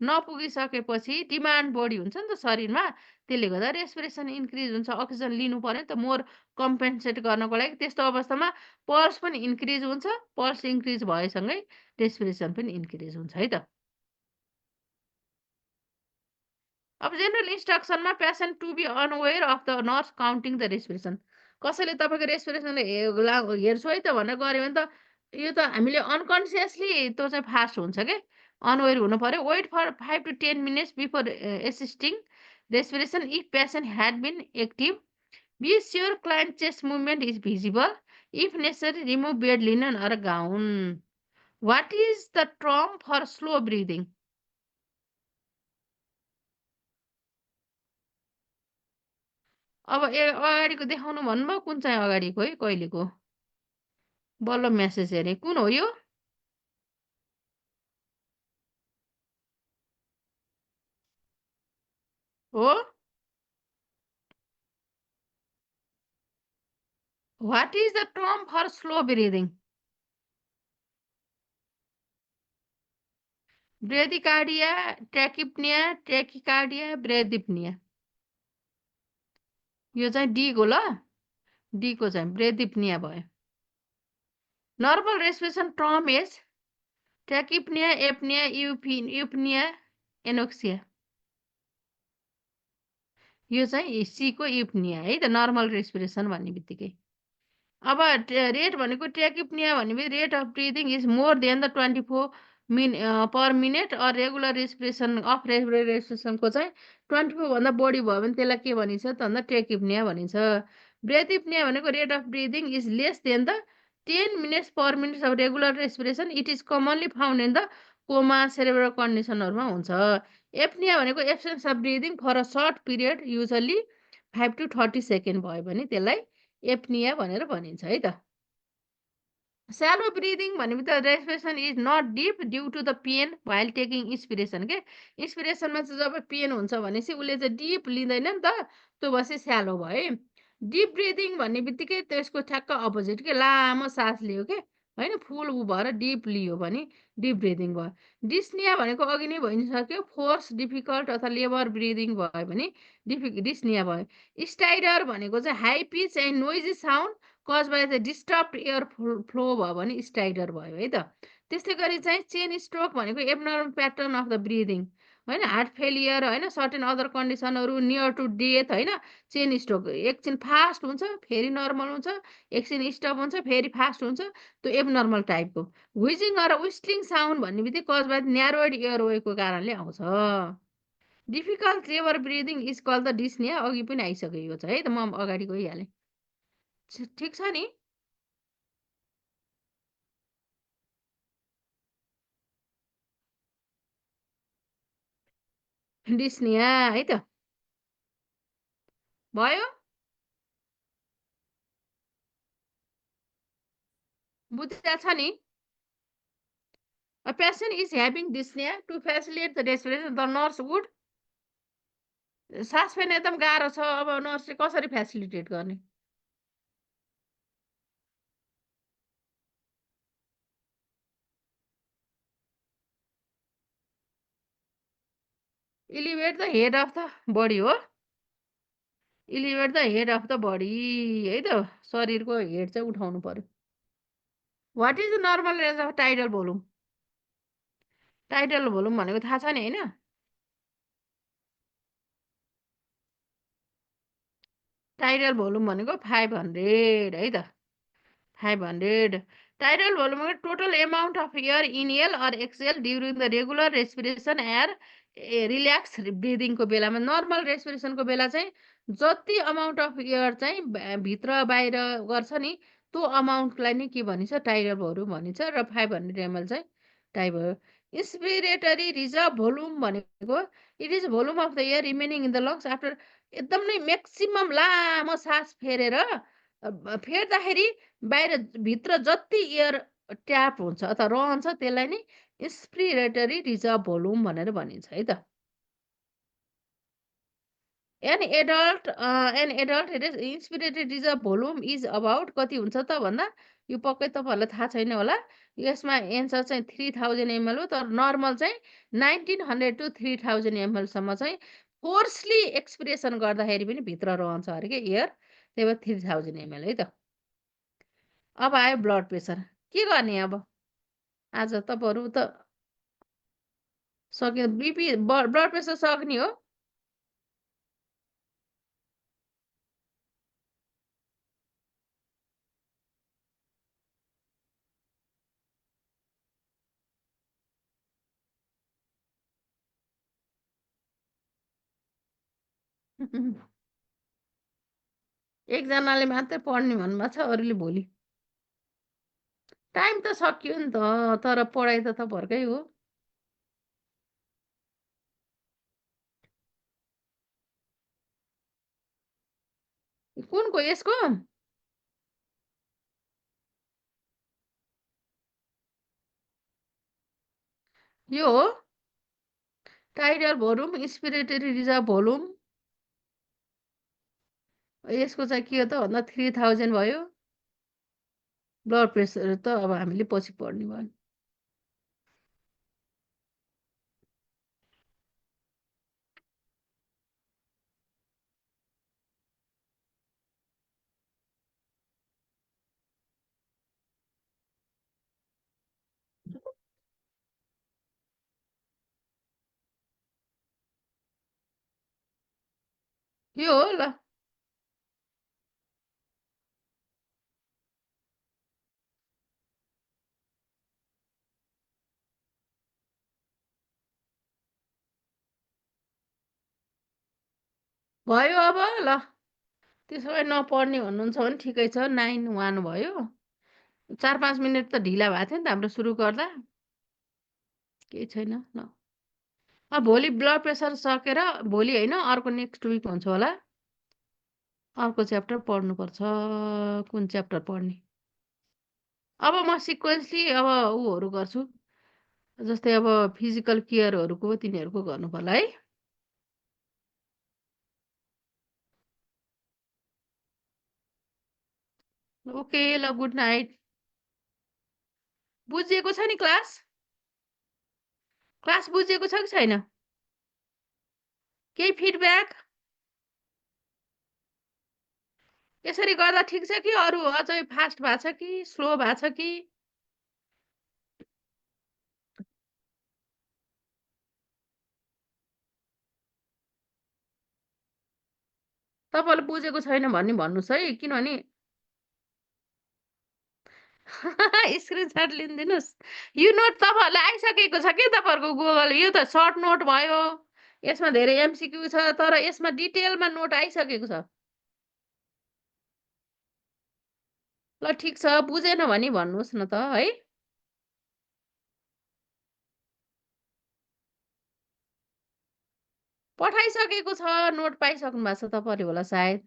नपुगिसकेपछि डिमान्ड बढी हुन्छ नि त शरीरमा, त्यसले गर्दा रेस्पिरेसन इन्क्रिज हुन्छ। अक्सिजन लिनु पर्यो नि त मोर कम्पेन्सेट गर्नको लागि। त्यस्तो अवस्थामा पल्स पनि इन्क्रिज हुन्छ। पल्स इन्क्रिज भएसँगै रेस्पिरेसन पनि इन्क्रिज हुन्छ है त। अब जेनरल इन्स्ट्रक्सनमा patient to be unaware of the nurse counting the respiration. कसैले तपाईँको रेस्पिरेसन हेर्छु है त भनेर गऱ्यो भने त यो त हामीले अनकन्सियसली त्यो चाहिँ फास्ट हुन्छ क्या। अनअवेर हुनु पर्यो। Wait for 5 to 10 minutes before assisting respiration if patient had been active be sure client chest movement is visible if necessary remove bed linen or gown. What is the term for slow breathing? अब अगाडिको देखाउनु भन्नुभयो, कुन चाहिँ अगाडिको है कहिलेको? बल्ल मेसेज हेरेँ, कुन हो यो? हो, what is the term for slow breathing? Bradycardia, tachypnea, tachycardia, bradypnea. यो चाहिँ डीको ल, डीको चाहिँ ब्रेदिप्निया भयो। Normal respiration term as tachypnea, apnea, eupnea, anoxia. यो चाहिँ सीको युप्निया है त, नर्मल रेस्पिरेसन भन्ने बित्तिकै। अब रेट भनेको ट्र्याकिप्निया भनेपछि rate of breathing is more than the 24 per minute or regular respiration of regular रेस्पिरेसनको चाहिँ 24 भन्दा बढी भयो भने त्यसलाई के भनिन्छ त भन्दा ट्र्याकिप्निया भनिन्छ। ब्रेथिप्निया भनेको rate of breathing is less than the 10 minutes per minute of regular respiration it is commonly found in the coma cerebral कन्डिसनहरूमा हुन्छ। एप्निया भनेको absence of breathing for a short period usually 5 to 30 second भयो भने त्यसलाई एप्निया भनेर भनिन्छ है त। स्यालो ब्रिदिङ भनेपछि त respiration is not deep due to the pain while taking inspiration के। इन्सपिरेसनमा चाहिँ जब पेन हुन्छ भनेपछि उसले चाहिँ डिप लिँदैन नि त, त्यो भएपछि स्यालो भयो है। डिप ब्रिदिङ भन्ने बित्तिकै त्यसको ठ्याक्क अपोजिट के, लामो सास लियो के होइन, फुल ऊ भएर डिप लियो भने डिप ब्रिदिङ भयो। डिस्निया भनेको अघि नै भनिसक्यो, फोर्स डिफिकल्ट अथवा लेबर ब्रिदिङ भयो भने डिस्निया भयो। स्टाइडर भनेको चाहिँ high pitch and noisy sound cause by the disturb air flow भयो भने स्टाइडर भयो है त। त्यस्तै गरी चाहिँ चेन स्ट्रोक भनेको abnormal pattern of the breathing होइन, हार्ट फेलियर होइन, सर्टेन अदर कन्डिसनहरू नियर टु डेथ होइन। चेन स्ट्रोक एकछिन फास्ट हुन्छ फेरि नर्मल हुन्छ, एकछिन स्टप हुन्छ फेरि फास्ट हुन्छ, त्यो एबनर्मल टाइपको। व्हिजिङ अर विस्टलिङ साउन्ड भन्ने बित्तिकै कज बाई न्यारोइड एयरवेको कारणले आउँछ। Difficult labour breathing is call the dyspnoea, अघि पनि आइसक्यो यो चाहिँ है त, म अगाडि गइहालेँ। ठिक छ नि। डिस्निया है त भयो। बुझिया छ नि। A patient is having dyspnea to facilitate the respiration the nurse would। सास फेर्न एकदम गाह्रो छ, अब नर्सले कसरी फेसिलिटेट गर्ने? Elevate the head of the body हो। Elevate the head of the body है त शरीरको हेड चाहिँ उठाउनु पर्यो what is the normal range of tidal volume tidal volume भनेको थाहा छ नि होइन टाइडल भोल्युम भनेको 500 है त 500 tidal volume total amount of air inhale or exhale during the regular respiration air relax ब्रिदिङको बेलामा नर्मल रेस्पिरेसनको बेला चाहिँ जति अमाउन्ट अफ एयर चाहिँ भित्र बाहिर गर्छ नि त्यो अमाउन्टलाई नै के भनिन्छ टाइडल भोल्युम भनिन्छ र 500 ml चाहिँ टाइडल इन्सपिरेटरी रिजर्भ भोल्युम भनेको it is volume of the air remaining in the lungs after एकदम नै म्याक्सिमम लामो सास फेरेर फेर्दाखेरि बाहिर भित्र जति एयर ट्याप हुन्छ अथवा रहन्छ त्यसलाई नै इन्सपिरेटरी रिजर्भ भोल्युम भनेर भनिन्छ है त an adult inspiratory reserve volume is about कति हुन्छ त भन्दा यो पक्कै तपाईँहरूलाई थाहा छैन होला यसमा एन्सर चाहिँ 3000 ml हो तर नर्मल चाहिँ 1900 to 3000 ml सम्म चाहिँ फोर्सली एक्सपिरेसन गर्दाखेरि पनि भित्र रहन्छ अरे कि एयर त्यही भएर 3000 ml है त अब आयो ब्लड प्रेसर के गर्ने अब आज तपाईँहरू त सक्यो बिपी ब्लड प्रेसर सक्ने हो एकजनाले मात्रै पढ्ने भन्नुभएको छ अरूले भोलि टाइम त सकियो नि त तर पढाइ त तपाईँहरूकै हो कुनको यसको यो हो टाइडल भोल्युम इन्सपिरेटरी रिजर्भ भोल्युम यसको चाहिँ के हो त भन्दा 3000 भयो ब्लड प्रेसर त अब हामीले पछि पढ्ने भयो यो हो ल भयो अब ल त्यसो भए नपढ्ने भन्नुहुन्छ भने ठिकै छ 9-1 भयो 4-5 मिनट त ढिला भएको थियो नि त हाम्रो सुरु गर्दा केही छैन ल अब भोलि ब्लड प्रेसर सकेर भोलि होइन अर्को नेक्स्ट विक हुन्छ होला अर्को च्याप्टर पढ्नुपर्छ कुन च्याप्टर पढ्ने अब म सिक्वेन्सली अब ऊहरू गर्छु जस्तै अब फिजिकल केयरहरूको तिनीहरूको गर्नु पर्ला है ओके ल गुड नाइट बुझिएको छ नि क्लास क्लास बुझिएको छ कि छैन केही फिडब्याक यसरी गर्दा ठिक छ कि अरू अझै फास्ट भएको छ कि स्लो भएको छ कि तपाईँले बुझेको छैन भन्ने भन्नुहोस् है किनभने स्क्रिनसट लिइदिनुहोस् यो नोट तपाईँहरूलाई आइसकेको छ कि तपाईँहरूको गुगल यो त सर्ट नोट भयो यसमा धेरै एमसिक्यू छ तर यसमा डिटेलमा नोट आइसकेको छ ल ठिक छ बुझेन भने भन्नुहोस् न त है पठाइसकेको छ नोट पाइसक्नु भएको छ तपाईँले होला सायद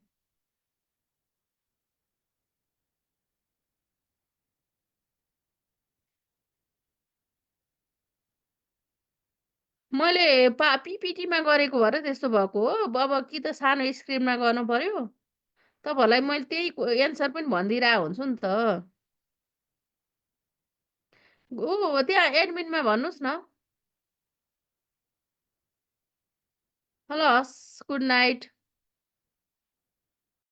मैले पिपिटीमा गरेको भएर त्यस्तो भएको हो अब कि त सानो स्क्रिनमा गर्नु पर्यो तपाईँहरूलाई मैले त्यही एन्सर पनि भनिदिइरहेको हुन्छु नि त ओ त्यहाँ एडमिनमा भन्नुहोस् न हलो हस् गुड नाइट